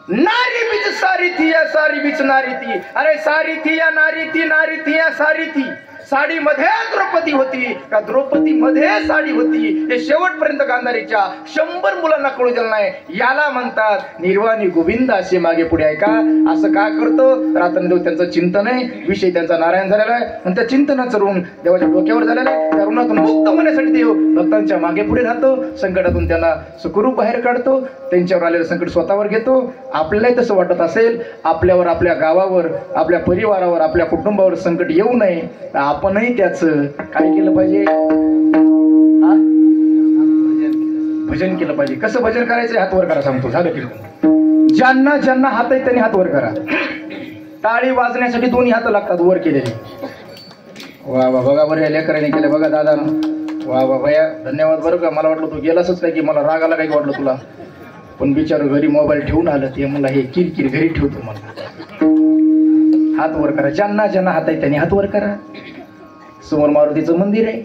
नारी बीज सारी थी या सारी बीज नारी थी अरे सारी थी या नारी थी या सारी थी साडी मध्ये द्रौपदी होती का द्रौपदी मध्ये साडी होती हे शेवटपर्यंत गांधारीच्या 100 मुलांना कळू दिलं नाही याला म्हणतात निर्वाणी गोविंद असे मागे पुढे आहे का असं का करतो रात्रंदेव त्यांचं चिंतन आहे विषय त्यांचा नारायण झालेला आहे आणि त्या चिंतनाचं ऋण देवाच्या डोक्यावर झालेलं आहे त्या ऋणातून मुक्त होण्यासाठी देव भक्तांच्या मागे पुढे राहतो संकटातून त्यांना सुखरूप बाहेर काढतो त्यांच्यावर आलेलं संकट स्वतःवर घेतो आपल्यालाही तसं वाटत असेल आपल्यावर आपल्या गावावर आपल्या परिवारावर आपल्या कुटुंबावर संकट येऊ नये आपणही त्याचं काय केलं पाहिजे भजन केलं पाहिजे कसं भजन करायचं हात वर करा सांगतो झालं की ज्यांना ज्यांना हात आहे त्यांनी हात वर करा टाळी वाजण्यासाठी दोन्ही हात लागतात वर केलेले वा वा बघा बरं या लेकरांनी केलं बघा दादा वा वा भया धन्यवाद बरं का मला वाटलं तू गेलासच नाही की मला राग आला काही वाटलं तुला पण बिचार घरी मोबाईल ठेवून आलं ते मला हे किरकिर घरी ठेवतो मला हात वर करा ज्यांना ज्यांना हात आहे त्यांनी हात वर करा समोर मारुतीचं मंदिर आहे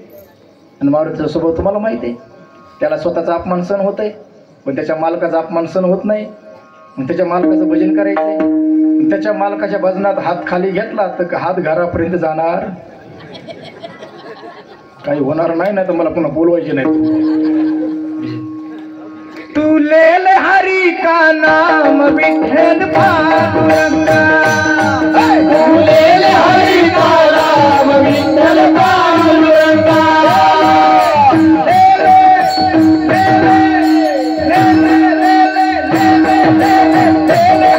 आणि मारुतीचा स्वभाव तुम्हाला माहिती आहे त्याला स्वतःचा अपमान सहन होत आहे पण त्याच्या मालकाचा अपमान सहन होत नाही मग त्याच्या मालकाचं भजन करायचंय त्याच्या मालकाच्या भजनात हात खाली घेतला तर हात घरापर्यंत जाणार काही होणार नाही ना तर मला पुन्हा बोलवायचे नाही तू लेल हरी का नाम विठ्ठल पांडुरंगा तू लेल हरी का नाम विठ्ठल पांडुरंगा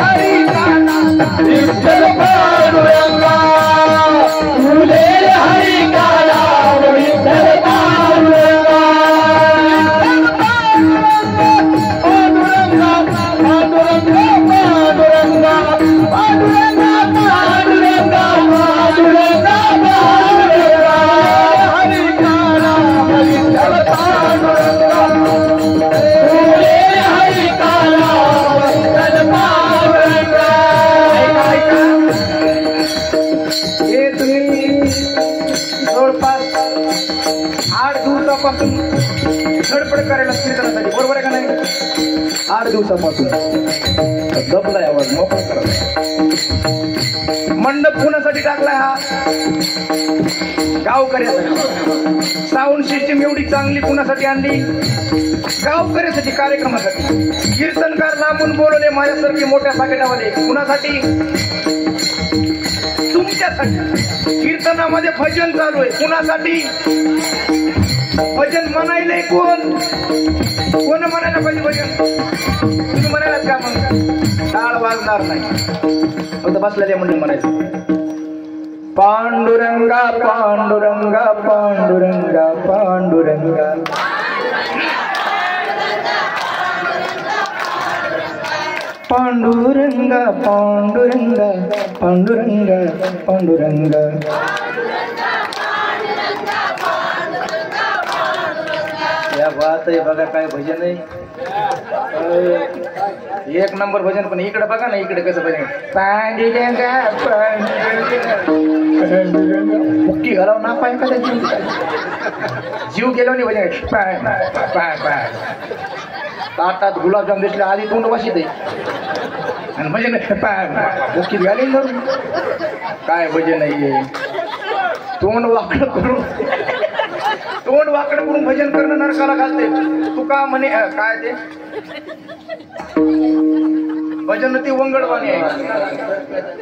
हरी का नाम विठ्ठल पांडुरंगा तू लेल हरी का नाम विठ्ठल पांडुरंगा धडपड करायला कीर्तनासाठी बरोबर आहे का नाही 8 दिवसापासून दबलाय आवाज मोकळा करा मंडप कुणासाठी टाकलाय हा गावकऱ्यासाठी साऊंड सिस्टीम एवढी चांगली कुणासाठी आणली गावकऱ्यासाठी कार्यक्रमासाठी कीर्तनकार लांबून बोलवले माझ्यासारखे मोठ्या पाकिटामध्ये कुणासाठी तुमच्यासाठी कीर्तनामध्ये भजन चालू आहे कुणासाठी भजन म्हणायलंय कोण म्हणायला पाहिजे भजन तुम्ही म्हणायला का मग टाळ वाजणार नाही फक्त बसलेल्या म्हणून म्हणायचं पांडुरंगा पांडुरंगा पांडुरंगा पांडुरंगा पांडुरंगा पांडुरंगा पांडुरंगा पांडुरंगा बात आहे बघा, काय भजन आहे. एक नंबर भजन. पण इकडे बघा ना, इकडे कसं भजन. मुक्की घालाव ना पाय का जीव गेलो नाही भजन. पाय पाय पाय ताटात गुलाबजाम दिसले आधी तोंड वाशीत आहे आणि भजन पाय मुक्की घालीन धरून. काय भजन आहे. तोंड वाकड करून भजन करणं नरकाला घालते. तू का म्हणे काय ते भजन ती वंगडवाणी आहे.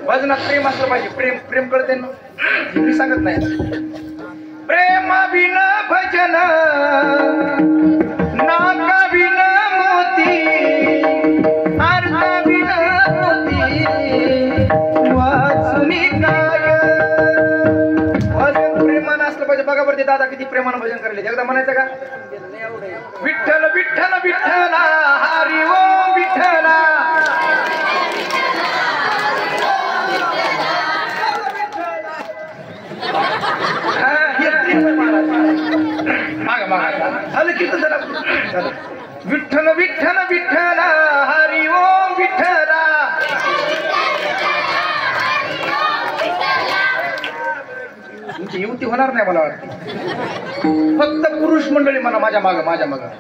भजनात प्रेम असलं पाहिजे. प्रेम कळते ना, मी सांगत नाही. प्रेम बिन भजन नाका बिन मोती, अर्थ बिन मोती वाचुनी काय. भजन प्रेमानं असलं पाहिजे. बघा बरं ते दादा किती प्रेमानं भजन करले. एकदा म्हणायचं का, विठ्ठल विठ्ठल विठ्ठला हरी ओम विठ्ठला. झालं की विठ्ठल विठ्ठल विठ्ठला हरी ओम विठ्ठला. तुमची युती होणार नाही मला वाटतं. फक्त पुरुष मंडळी म्हणा माझ्या माग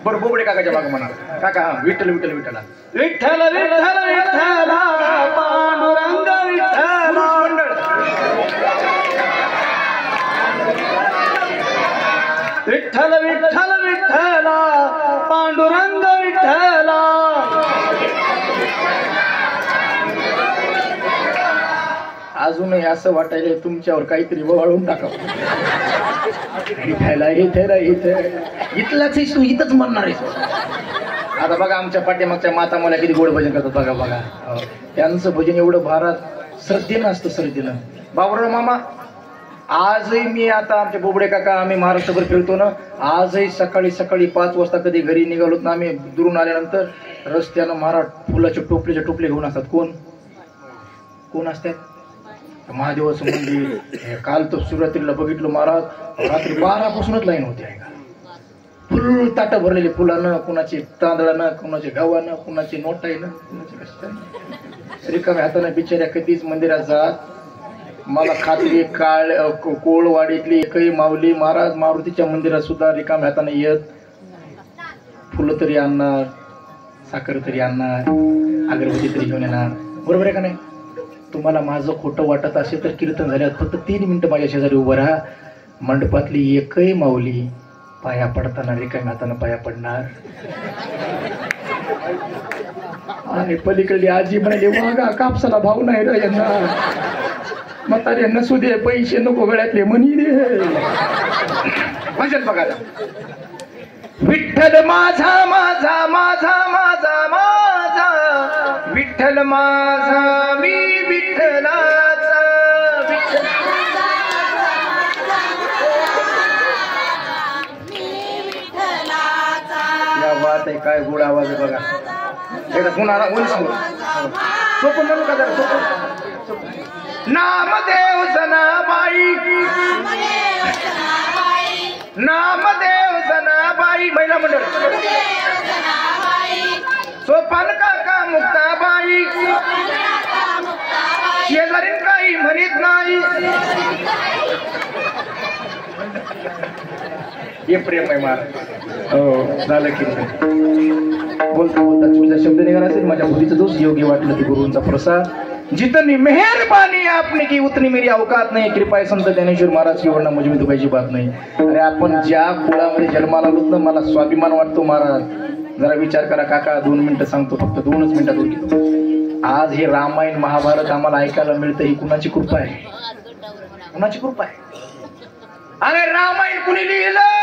बरं. बोबडे काकाच्या माग म्हणा. काका हा विठ्ठल विठ्ठल विठ्ठला विठ्ठल विठ्ठल विठ्ठला पांडुरंग विठ्ठल. मंडळ विठ्ठल विठ्ठल विठ्ठला पांडुरंग विठ्ठला. अजूनही असं वाटायला तुमच्यावर काहीतरी वळून टाकावं. इथलाच तू इथंच म्हणणार आहेस. आता बघा आमच्या पाठीमागच्या माता मला किती गोड भजन करतात. बघा त्यांचं भजन एवढं भारात श्रद्धेनं असतं. श्रद्धेनं. बाबूराव मामा आजही मी आता आमचे बोबडे काका आम्ही महाराष्ट्रभर फिरतो ना. आजही सकाळी 5 वाजता कधी घरी निघालोत ना आम्ही दुरून आल्यानंतर रस्त्यानं महाराज फुलाचे टोपले घेऊन असतात. कोण असतात. महादेवाचं मंदिर. काल तर सुरुवातीला बघितलं महाराज रात्री 12 पासूनच लाईन होती आहे का. फुल ताट भरलेली फुलानं, कुणाची तांदळानं, कुणाची गव्हानं, कुणाची नोटाईनं, कुणाची कशानं. रिकाम्या हातानं बिचाऱ्या कधीच मंदिरात जात. मला खात्री कोळवाडीतली एकही माऊली महाराज मारुतीच्या मंदिरात सुद्धा रिकाम्या हाताने येत. फुलं तरी आणणार, साखर तरी आणणार, अगरबत्ती तरी घेऊन येणार. बरोबर आहे का नाही. तुम्हाला माझं खोटं वाटत असेल तर कीर्तन झाल्यावर फक्त 3 मिनिटं माझ्या शेजारी उभं राहा. मंडपातली एकही माऊली पाया पडताना रिकाम्या हातानं पाया पडणार. आणि पलीकडली आजी म्हणाली वागा कापसाला भाव नाही रे यांना. म्हातारे नसू दे पैसे नको गळ्यातले मनी दे. भजन बघायला. विठ्ठल माझा माझा माझा माझा माझा विठ्ठल माझा मी विठ्ठलाचा. या बात आहे. काय गोड आवाज आहे बघा. एकदा पुन्हा सोपं म्हणू का जरा सोपं. नामदेव जनाबाई नामदेव जनाबाई महिला मंडळ. सोपान काका मुक्ताबाई शेजारीन काही म्हणत नाही. हे प्रेम आहे महाराज. हो झालं की बोलता तुझा शब्द निघाला असेल. माझ्या मुलीचा दोष योग्य वाटलं की गुरूंचा प्रसाद. जितनी मेहरबानी आपने की उतनी मेरी अवकात नाही. कृपा संत ज्ञानेश्वर महाराज की वरना मुझे दुखायची बात नाही. अरे आपण ज्या कुळामध्ये जन्माला आलोत ना मला स्वाभिमान वाटतो महाराज. जरा विचार करा काका. 2 मिनिटं सांगतो फक्त 2च मिनिटात उरतो. आज हे रामायण महाभारत आम्हाला ऐकायला मिळतं. ही कुणाची कृपा आहे. कुणाची कृपा आहे. अरे रामायण कुणी लिहिलं.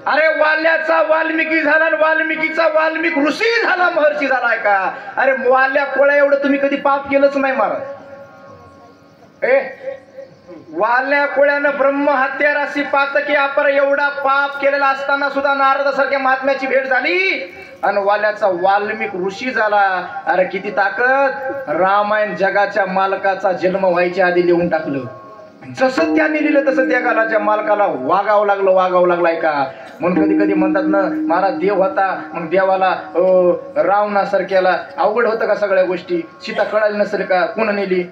अरे वाल्याचा वाल्मिकी झाला आणि वाल्मिकीचा वाल्मिक ऋषी झाला, महर्षी झालाय का. अरे वाल्या कोळ्या एवढं तुम्ही कधी पाप केलंच नाही महाराज. वाल्या कोळ्यानं ब्रह्महत्या राशी पातकी अपर एवढा पाप केलेला असताना सुद्धा नारदासारख्या महात्म्याची भेट झाली आणि वाल्याचा वाल्मिक ऋषी झाला. अरे किती ताकद. रामायण जगाच्या मालकाचा जन्म व्हायच्या आधी लिहून टाकलं. जसं त्याने लिहिलं तसं त्या गालाच्या मालकाला वागावं लागलाय का. म्हणून कधी कधी म्हणतात ना, महाराज देव होता, मग देवाला रावणासारख्याला अवघड होतं का सगळ्या गोष्टी. सीता कळाली नसेल का, कोण नेली,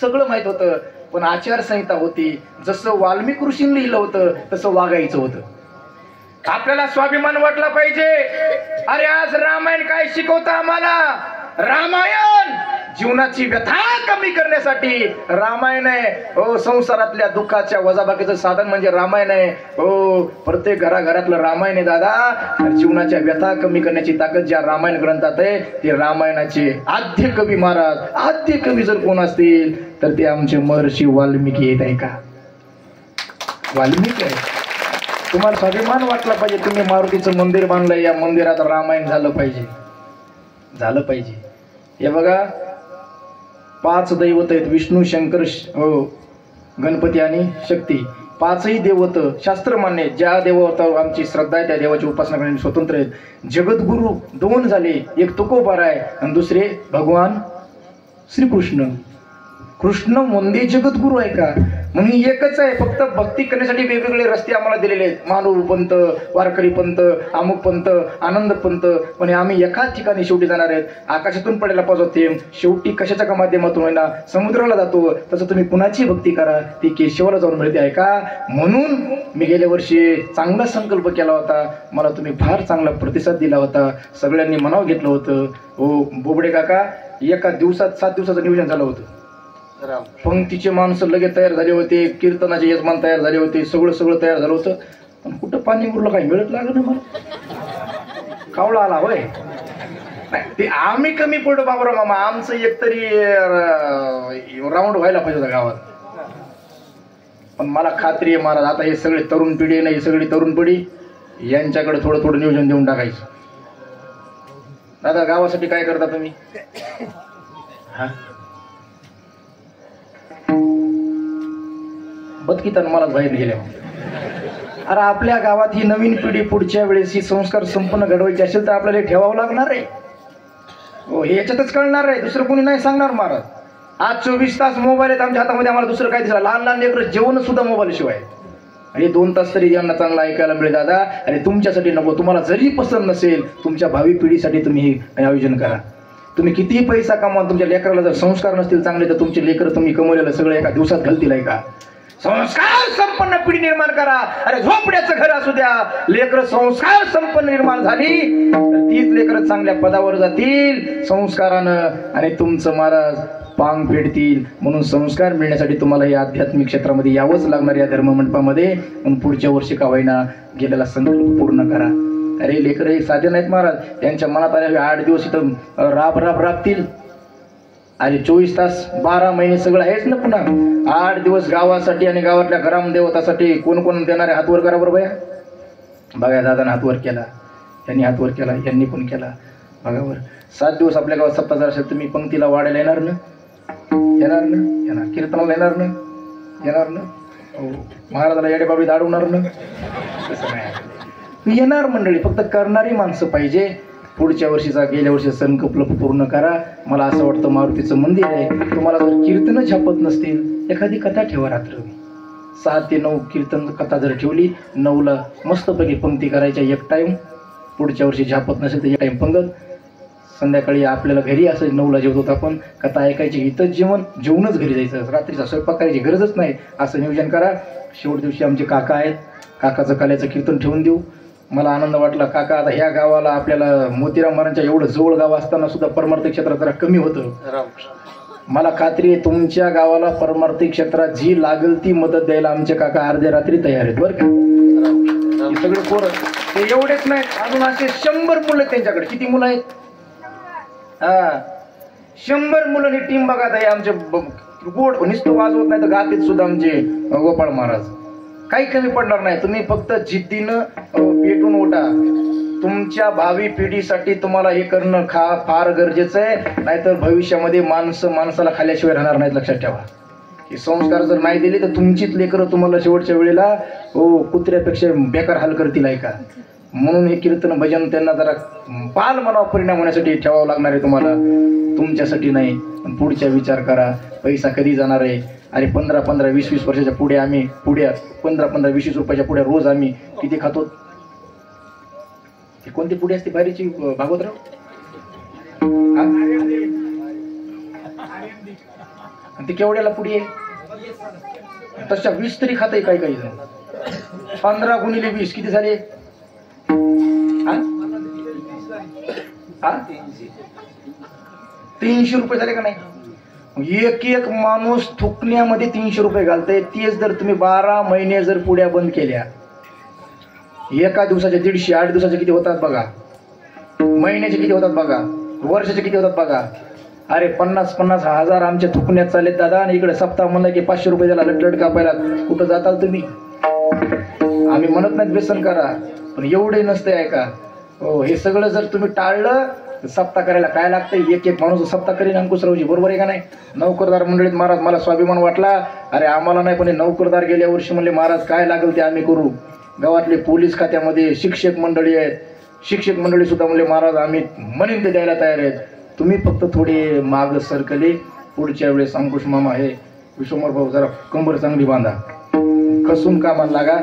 सगळं माहित होतं. पण आचारसंहिता होती. जसं वाल्मिक ऋषींनी लिहिलं होतं तसं वागायचं होतं. आपल्याला स्वाभिमान वाटला पाहिजे. अरे आज रामायण काय शिकवतं आम्हाला. रामायण जीवनाची व्यथा कमी करण्यासाठी रामायण आहे. हो, संसारातल्या दुःखाच्या वजाबाकीचं साधन म्हणजे रामायण आहे. हो, प्रत्येक घराघरातलं रामायण आहे दादा. जीवनाच्या व्यथा कमी करण्याची ताकद ज्या रामायण ग्रंथात आहे ते रामायणाचे आद्य कवी महाराज, आद्य कवी जर कोण असतील तर ते आमचे महर्षी वाल्मिकी येत आहे का. वाल्मिकी आहे. तुम्हाला स्वाभिमान वाटला पाहिजे. तुम्ही मारुतीचं मंदिर बांधलंय, या मंदिरात रामायण झालं पाहिजे. हे बघा, 5 दैवत आहेत, विष्णू, शंकर, गणपती आणि शक्ती. 5ही देवत शास्त्र मान्य. ज्या देवावर आमची श्रद्धा आहे त्या देवाची उपासना करण्यासाठी स्वतंत्र आहेत. जगद्गुरु 2 झाले, एक तुकोबार आहे आणि दुसरे भगवान श्रीकृष्ण. कृष्ण म्हणजे जगद्गुरु आहे का. म्हणून एकच आहे, फक्त भक्ती करण्यासाठी वेगवेगळे रस्ते आम्हाला दिलेले आहेत. मानव पंथ, वारकरी पंथ, अमुक पंथ, आनंद पंथ. पण आम्ही एकाच ठिकाणी शेवटी जाणार आहेत. आकाशातून पडायला पाहिजे शेवटी कशाच्या का माध्यमातून होईना समुद्राला जातो. तसं तुम्ही कुणाची भक्ती करा, ती केशवाला जाऊन मिळते आहे का. म्हणून मी गेल्या वर्षी चांगला संकल्प केला होता. मला तुम्ही फार चांगला प्रतिसाद दिला होता. सगळ्यांनी मनाव घेतलं होतं. हो बोबडे काका, एका दिवसात 7 दिवसाचं नियोजन झालं होतं. पंक्तीचे माणसं लगेच तयार झाले होते, कीर्तनाचे यजमान तयार झाले होते, सगळं तयार झालं होतं. पण कुठं पाणी उरलं, काही मिळत लागलं ना मला. कावळा आला होय. ते आम्ही कमी पडलो बाबरा मामा. आमचं एकतरी राऊंड व्हायला पाहिजे होता गावात. पण मला खात्री आहे महाराज, आता हे सगळे तरुण पिढी आहे ना, ही सगळी तरुण पिढी यांच्याकडे थोडं नियोजन देऊन टाकायचं. दादा गावासाठी काय करता तुम्ही. हा बदकीता मला बाहेर गेल्या. अरे आपल्या गावात ही नवीन पिढी पुढच्या वेळेस ही संस्कार संपन्न घडवायची असेल तर आपल्याला ठेवावं लागणार आहे. हो, हे याच्यातच कळणार आहे, दुसरं कोणी नाही सांगणार महाराज. आज 24 तास मोबाईल आहेत आमच्या हातामध्ये, आम्हाला दुसरं काय दिसलं. लहान लेकरं जेवण सुद्धा मोबाईल शिवाय. आणि 2 तास तरी यांना चांगलं ऐकायला मिळेल दादा. आणि तुमच्यासाठी नको, तुम्हाला जरी पसंत नसेल, तुमच्या भावी पिढीसाठी तुम्ही हे आयोजन करा. तुम्ही कितीही पैसा कमवा, तुमच्या लेकराला जर संस्कार नसतील चांगले तर तुमचे लेकर तुम्ही कमवलेलं सगळं एका दिवसात घालतील आहे का. संस्कार संपन्न पिढी निर्माण करा. अरे झोपड्याचं घर असू द्या, लेकर संस्कार संपन्न निर्माण झाली तर तीच लेकर चांगल्या पदावर जातील संस्कारानं आणि तुमचं महाराज पांग फेडतील. म्हणून संस्कार मिळण्यासाठी तुम्हाला या आध्यात्मिक क्षेत्रामध्ये यावंच लागणार या धर्ममंडपामध्ये. म्हणून पुढच्या वर्षी का होईना गेलेला संकल्प पूर्ण करा. अरे लेकर हे साधे नाहीत महाराज. त्यांच्या मनात आले 8 दिवस इथं राबतील. अरे 24 तास 12 महिने सगळं आहेच ना. पुन्हा 8 दिवस गावासाठी आणि गावातल्या ग्रामदेवतासाठी कोण कोण देणारे हातवर करा बरं बया. बघा दादाने हातवर केला, यांनी हातवर केला, यांनी पण केला. बघावर 7 दिवस आपल्या गावात सप्ताह जर असेल तुम्ही पंक्तीला वाढायला येणार ना, येणार कीर्तनाला येणार ना. हो, महाराजाला येडेबाबी दाडवणार ना. तसं नाही, येणार मंडळी. फक्त करणारी माणसं पाहिजे. पुढच्या वर्षीचा गेल्या वर्षी संकल्प पूर्ण करा. मला असं वाटतं मारुतीचं मंदिर आहे, तुम्हाला जर कीर्तन छापत नसतील एखादी कथा ठेवा. रात्र 6 ते 9 कीर्तन कथा जर ठेवली, 9ला मस्तपैकी पंक्ती करायच्या 1 टाइम. पुढच्या वर्षी छापत नसेल तर 1 टाइम पंगत. संध्याकाळी आपल्याला घरी असं 9ला जेवतो आपण, कथा ऐकायची, इथंच जेवूनच घरी जायचं. रात्रीचा स्वयंपाक करायची गरजच नाही. असं नियोजन करा. शेवट दिवशी आमचे काका आहेत, काकाचं काल्याचं कीर्तन ठेवून देऊ. मला आनंद वाटला काका. आता ह्या गावाला आपल्याला मोतीराम महाराजांच्या एवढं जवळ गाव असताना सुद्धा परमार्थिक क्षेत्रात जरा कमी होतं. मला खात्री आहे तुमच्या गावाला परमार्थिक क्षेत्रात जी लागेल ती मदत द्यायला आमचे काका अर्ध्या रात्री तयार आहेत बरं का. हे सगळे पोरं ते एवढेच नाहीत, अजून असे 100 मुलं आहेत त्यांच्याकडे. किती मुलं आहेत. 100 मुलं. ही टीम बघा. आमचे गोड नुसतं वाजवत नाही तर गातेत सुद्धा आमचे गोपाळ महाराज. काही कमी पडणार नाही. तुम्ही फक्त जिद्दीनं पेटून उठा. तुमच्या भावी पिढीसाठी तुम्हाला हे करणं फार गरजेचं आहे. नाहीतर भविष्यामध्ये माणसाला खाल्ल्याशिवाय राहणार नाहीत. लक्षात ठेवा. हे संस्कार जर नाही दिले तर तुमचीच लेकरं तुम्हाला शेवटच्या वेळेला कुत्र्यापेक्षा बेकार हाल करतील आहे का. म्हणून हे कीर्तन भजन त्यांना जरा पाल मनावर परिणाम होण्यासाठी ठेवावं लागणार आहे तुम्हाला, तुमच्यासाठी नाही. पण पुढचा विचार करा, पैसा कधी जाणार आहे? अरे 15-15, 20-20 वर्षाच्या पुढे आम्ही 15-15, 20-20 रुपयाच्या पुढे रोज आम्ही किती खातो? ती कोणती पुढे असते बारीची भागवतराव? ती केवढ्याला पुढे आहे? तशा 20 तरी खात आहे काही काही जण. 15 गुणिले 20 किती झाले? 300 रुपये झाले का नाही? एक माणूस थुकण्यामध्ये 300 रुपये घालतंय. तेच जर तुम्ही 12 महिने जर पुड्या बंद केल्या, एका दिवसाचे 150, 8 दिवसाचे किती होतात बघा, महिन्याचे किती होतात बघा, वर्षाचे किती होतात बघा. अरे 50-50 हजार आमच्या थुकण्यात चाललेत दादा, आणि इकडे सप्ताह म्हणलं की 500 रुपये झाला लटलट कापायला. कुठं जाताल तुम्ही? आम्ही म्हणत नाही व्यसन करा, पण एवढे नसते आहे का? हो, हे सगळं जर तुम्ही टाळलं, सप्ताह करायला काय लागतं? एक माणूस सप्ताह करीन अंकुशरावजी, बरोबर आहे का नाही? नोकरदार मंडळीत महाराज मला स्वाभिमान वाटला. अरे आम्हाला नाही, पण नोकरदार गेल्या वर्षी म्हणले महाराज काय लागेल ते आम्ही करू. गावातले पोलीस खात्यामध्ये शिक्षक मंडळी आहेत, शिक्षक मंडळी सुद्धा म्हणले महाराज आम्ही म्हणेन ते द्यायला तयार आहेत. तुम्ही फक्त थोडे माग सरकले. पुढच्या वेळेस अंकुश मामा हे विश्वमर भाऊ जरा कंबर चांगली बांधा, कसून कामाला लागा.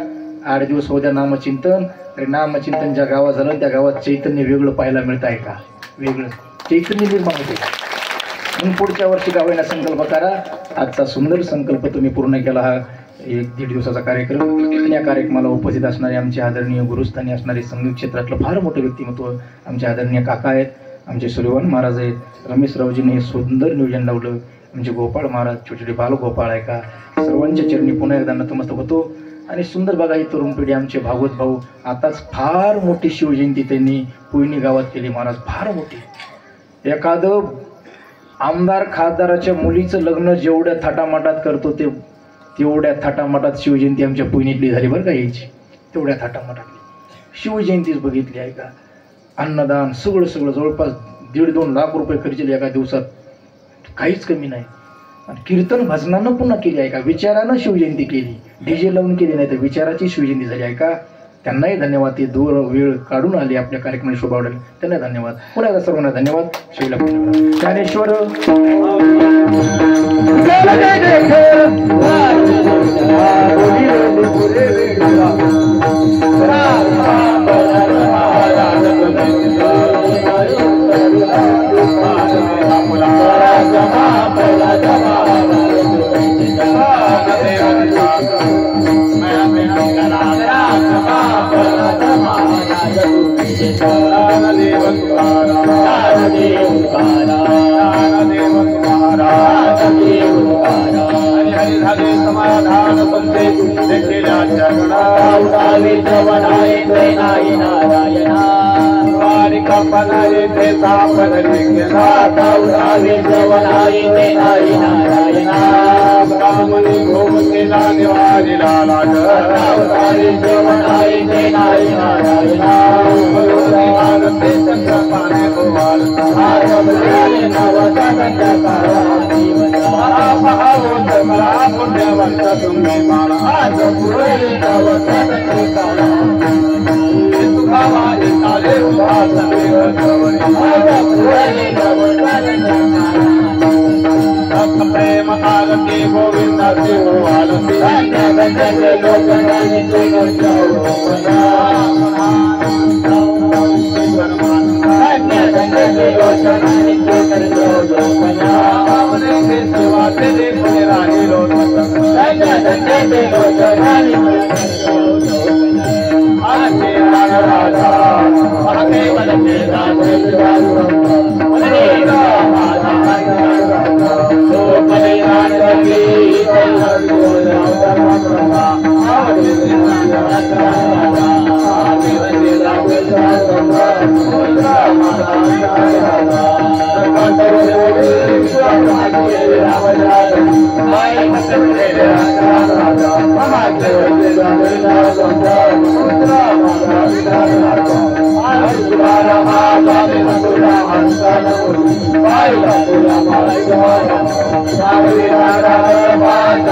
8 दिवस होत्या नामचिंतन. अरे नामचिंतन ज्या गावात झालं त्या गावात चैतन्य वेगळं पाहायला मिळत आहे का? वेगळं चैतन्य निर्माण होते. म्हणून पुढच्या वर्षी गावाला संकल्प करा. आजचा सुंदर संकल्प तुम्ही पूर्ण केला. हा 1-1.5 दिवसाचा कार्यक्रम. या कार्यक्रमाला उपस्थित असणारे आमचे आदरणीय गुरुस्थानी असणारे संगीत क्षेत्रातलं फार मोठं व्यक्तिमत्व आमचे आदरणीय काका आहेत, आमचे सूर्यवान महाराज आहेत. रमेशरावजींनी हे सुंदर नियोजन लावलं. आमचे गोपाळ महाराज, छोटे बालगोपाळ आहे का, सर्वांच्या चरणी पुन्हा एकदा नतमस्तक होतो. आणि सुंदर बघा ही तरुण पिढी आमचे भागवत भाऊ आताच फार मोठी शिवजयंती त्यांनी पुयणी गावात केली महाराज, फार मोठी. एखादं आमदार खासदाराच्या मुलीचं लग्न जेवढ्या थाटामाटात करतो तेवढ्या थाटामाटात शिवजयंती आमच्या पुयणीतली झाली बरं का यायची. तेवढ्या थाटामाटातली शिवजयंतीच बघितली आहे का? अन्नदान सगळं जवळपास 1.5-2 लाख रुपये खर्चले एका दिवसात, काहीच कमी नाही. आणि कीर्तन भजनानं पुन्हा केली आहे का? विचारानं शिवजयंती केली, डीजे लावून केली नाही तर विचाराची शिवजयंती झाली आहे का? त्यांनाही धन्यवाद. ते दूर वेळ काढून आले आपल्या कार्यक्रमाला शोभा वाढेल, त्यांना धन्यवाद. पुन्हा एकदा सर्वांना धन्यवाद. शिवला ज्ञानेश्वर समाधान प्रेम आरती गोविंद Bye.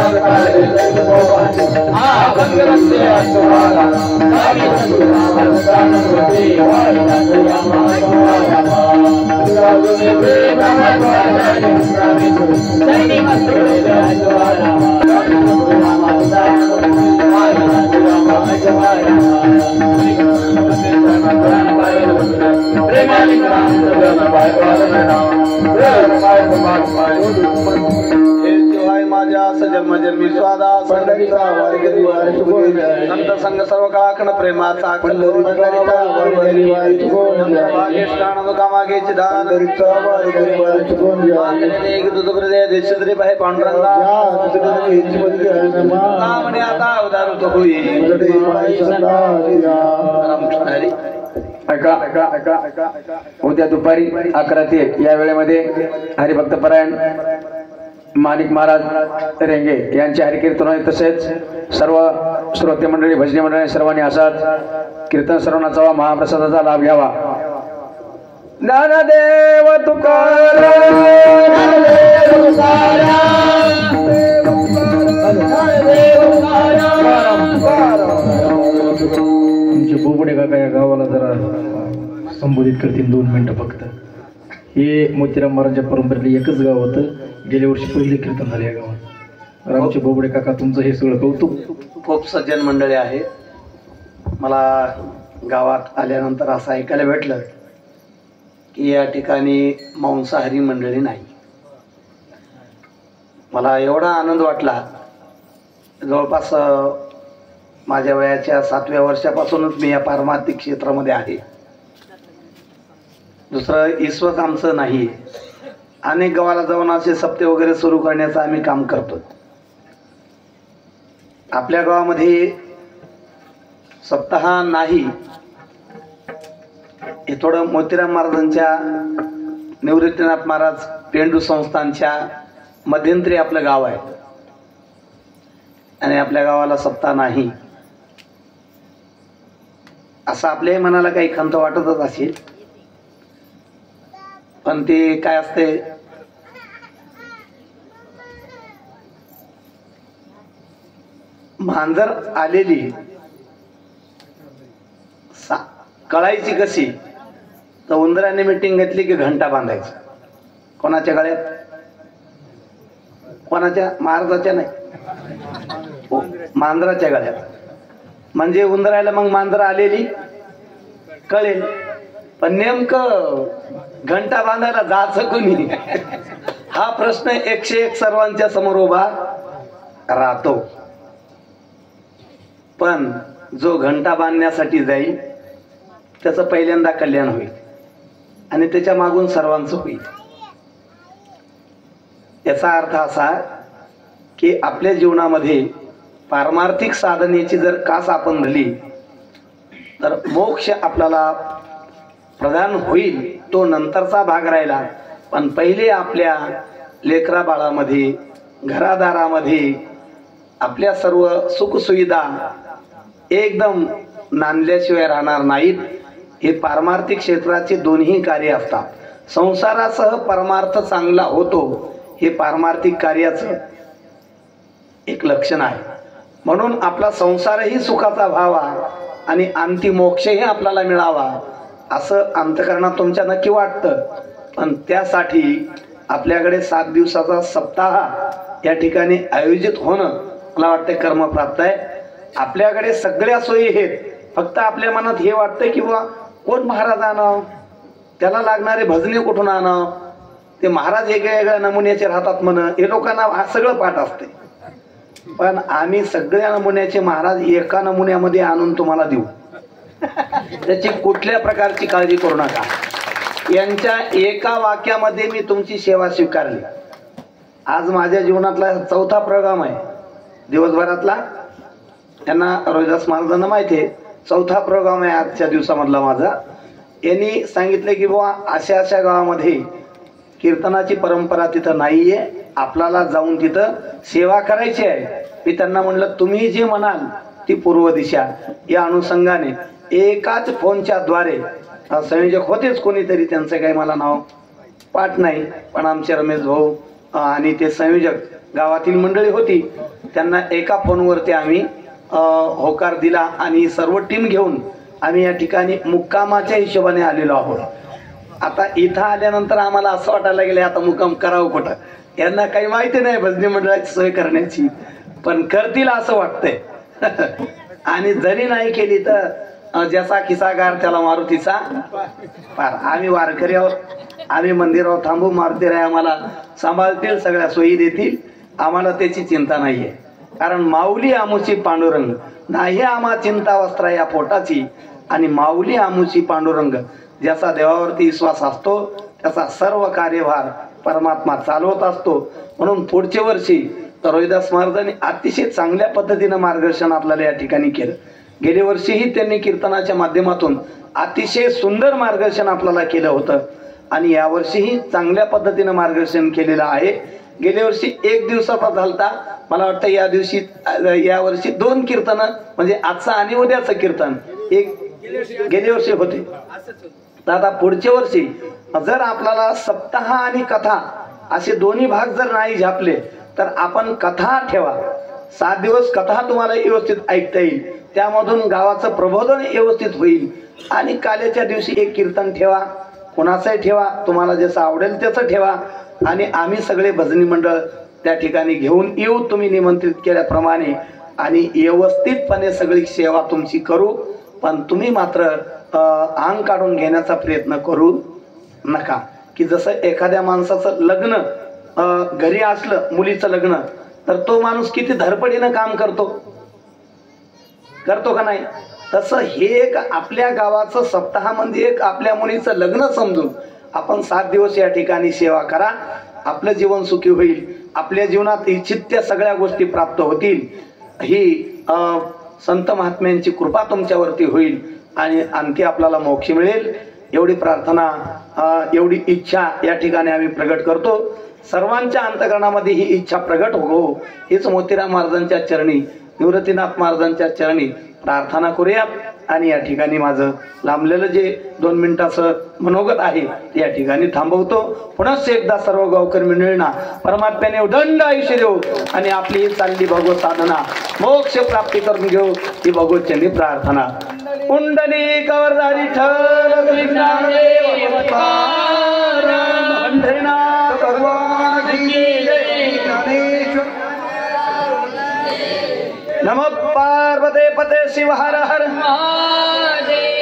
माझ्या जन्मजन्मी स्वादा संत संघ सर्व काळाखंड प्रेमाचा कामागेचे दान देशद्री बाहे पांडुरंगा आता अवधान होतो होईल. उद्या दुपारी 11 ते या वेळेमध्ये हरिभक्तपरायण माणिक महाराज रेंगे यांचे हरिकीर्तन आहे. तसेच सर्व श्रोते मंडळी भजनी मंडळी सर्वांनी असाच कीर्तन श्रवणाचा महाप्रसादाचा लाभ घ्यावा. ज्ञानदेव तुकाराम तुमचे बोबडे काका या गावाला जरा संबोधित करतील 2 मिनिटं फक्त. हे मोतीराम महाराजांच्या परंपरेतलं एकच गाव होतं. गेल्या वर्षी पहिले कीर्तन झाले या गावात. रामचे बोबडे काका तुमचं हे सगळं कौतुक. खूप सज्जन मंडळी आहे. मला गावात आल्यानंतर असं ऐकायला भेटलं की या ठिकाणी मांसाहारी मंडळी नाही. मला एवढा आनंद वाटला. जवळपास माझ्या वयाच्या 7व्या वर्षापासूनच मी या पारमार्थिक क्षेत्रामध्ये आहे. दुसरं ईश्वर आमचं नाही. अनेक गावाला जाऊन असे सप्ते वगैरे सुरू करण्याचं आम्ही काम करतो. आपल्या गावामध्ये सप्ताह नाही, हे थोडं मोतीराम महाराजांच्या निवृत्तीनाथ महाराज पेंडू संस्थांच्या मध्यंतरी आपलं गाव आहे आणि आपल्या गावाला सप्ताह नाही असं आपल्याही मनाला काही खंत वाटतच असेल. पण ते काय असते, मांजर आलेली कळायची कशी, तर उंदराने मीटिंग घेतली की घंटा बांधायची. कोणाच्या गळ्यात? कोणाच्या? महाराजाच्या नाही, मांजराच्या गळ्यात. म्हणजे उंदरायला मग मांजर आलेली कळेल. पण नेमकं घंटा बांधायला जायचं कोणी, हा प्रश्न 101 सर्वांच्या समोर उभा राहतो. पण जो घंटा बांधण्यासाठी जाईल त्याचं पहिल्यांदा कल्याण होईल आणि त्याच्या मागून सर्वांचं होईल. याचा अर्थ असा की आपल्या जीवनामध्ये पारमार्थिक साधनेची जर कास आपण धरली तर मोक्ष आपल्याला प्रदान होईल. तो नंतरचा भाग राहिला. पण पहिले आपल्या लेकरा बाळामध्ये, घरादारामध्ये आपल्या सर्व सुखसुविधा एकदम नांदल्याशिवाय राहणार नाहीत. हे पारमार्थिक क्षेत्राचे दोन्ही कार्य असतात. संसारासह परमार्थ चांगला होतो हे पारमार्थिक कार्याचं एक लक्षण आहे. म्हणून आपला संसारही सुखाचा व्हावा आणि अंतिम मोक्षही आपल्याला मिळावा असं अंतःकरणात तुमच्या नक्की वाटतं. पण त्यासाठी आपल्याकडे 7 दिवसाचा सप्ताह या ठिकाणी आयोजित होणं मला वाटतं कर्मप्राप्त आहे. आपल्याकडे सगळ्या सोयी आहेत. फक्त आपल्या मनात हे वाटतं की बुवा कोण महाराज आणावं, त्याला लागणारे भजने कुठून आणावं, ते महाराज वेगळ्या नमुन्याचे राहतात म्हण, हे लोकांना सगळं पाठ असते. पण आम्ही सगळ्या नमुन्याचे महाराज एका नमुन्यामध्ये आणून तुम्हाला देऊ. त्याची कुठल्या प्रकारची काळजी करू नका. यांच्या एका वाक्यामध्ये मी तुमची सेवा स्वीकारली. आज माझ्या जीवनातला 4था प्रोग्राम आहे दिवसभरातला. यांना रोहिदास महाराजांना माहिती आहे 4था प्रोग्राम आहे आजच्या दिवसामधला माझा. यांनी सांगितलं की बुवा अशा अशा गावामध्ये कीर्तनाची परंपरा तिथं नाहीये, आपल्याला जाऊन तिथं सेवा करायची आहे. मी त्यांना म्हणलं तुम्ही जे म्हणाल ती पूर्व दिशा. या अनुषंगाने एकाच फोनच्या द्वारे संयोजक होतेच कोणीतरी, त्यांचं काही मला नाव पाठ नाही, पण आमचे रमेश भाऊ आणि ते संयोजक गावातील मंडळी होती, त्यांना एका फोनवरती आम्ही होकार दिला आणि सर्व टीम घेऊन आम्ही या ठिकाणी मुक्कामाच्या हिशोबाने आलेलो आहोत. आता इथं आल्यानंतर आम्हाला असं वाटायला गेलं आता मुक्काम करावं कुठं. यांना काही माहिती नाही भजनी मंडळाची सोय करण्याची, पण करतील असं वाटतंय. आणि जरी नाही केली तर ज्याचा खिसागार त्याला मारुतीचा पार. आम्ही वारकरी आहोत, आम्ही मंदिरावर थांबू, मारुतीराय आम्हाला सांभाळतील, सगळ्या सोयी देतील, आम्हाला त्याची चिंता नाहीये. कारण माऊली आमुची पांडुरंग, नाही आम्हा चिंता वस्त्रा या पोटाची. आणि माऊली आमुची पांडुरंग, ज्याचा देवावरती विश्वास असतो त्याचा सर्व कार्यभार परमात्मा चालवत असतो. म्हणून पुढच्या वर्षी रोहिदास महाराजांनी अतिशय चांगल्या पद्धतीनं मार्गदर्शन आपल्याला या ठिकाणी केलं. गेल्या वर्षीही त्यांनी कीर्तनाच्या माध्यमातून अतिशय सुंदर मार्गदर्शन आपल्याला केलं होतं आणि यावर्षीही चांगल्या पद्धतीनं मार्गदर्शन केलेलं आहे. गेल्या वर्षी एक दिवसाचा झालता, मला वाटतं या वर्षी 2 कीर्तनं, म्हणजे आजचं आणि उद्याचं कीर्तन एक गेल्या वर्षी होते. तर आता पुढच्या वर्षी जर आपल्याला सप्ताह आणि कथा असे दोन्ही भाग जर नाही झापले तर आपण कथा ठेवा. 7 दिवस कथा तुम्हाला व्यवस्थित ऐकता येईल, त्यामधून गावाचं प्रबोधन व्यवस्थित होईल. आणि काल्याच्या दिवशी एक कीर्तन ठेवा, कोणाचंही ठेवा, तुम्हाला जसं आवडेल त्याचं ठेवा. आणि आम्ही सगळे भजनी मंडळ त्या ठिकाणी घेऊन येऊ तुम्ही निमंत्रित केल्याप्रमाणे, आणि व्यवस्थितपणे सगळी सेवा तुमची करू. पण तुम्ही मात्र अंग काढून घेण्याचा प्रयत्न करू नका. की जसं एखाद्या माणसाचं लग्न घरी असलं, मुलीचं लग्न, तर तो माणूस किती धडपडीनं काम करतो का नाही, तसं हे एक आपल्या गावाचं सप्ताहामध्ये एक आपल्या मुलीचं लग्न समजून आपण 7 दिवस या ठिकाणी सेवा करा. आपलं जीवन सुखी होईल, आपल्या जीवनात इच्छित त्या सगळ्या गोष्टी प्राप्त होतील. ही संत महात्म्यांची कृपा तुमच्यावरती होईल आणि आणखी आपल्याला मोक्ष मिळेल. एवढी प्रार्थना, एवढी इच्छा या ठिकाणी आम्ही प्रगट करतो. सर्वांच्या अंतःकरणामध्ये ही इच्छा प्रगट हो, हीच मोतीराम महाराजांच्या चरणी, निवृत्तीनाथ महाराजांच्या चरणी प्रार्थना करूया. आणि या ठिकाणी माझं लांबलेलं जे 2 मिनिटाचं मनोगत आहे ते या ठिकाणी थांबवतो. पुन्हा एकदा सर्व गावकरी मंडळींना परमात्म्याने उदंड आयुष्य देऊ आणि आपली ही चालली भगवत साधना मोक्ष प्राप्ती करून घेऊ, ही भगवतचरणी प्रार्थना. कुंडली कवरदारी ठल पंढरीनाथ भगवान की जय. नमः पार्वते पते शिव हर हर महादेव.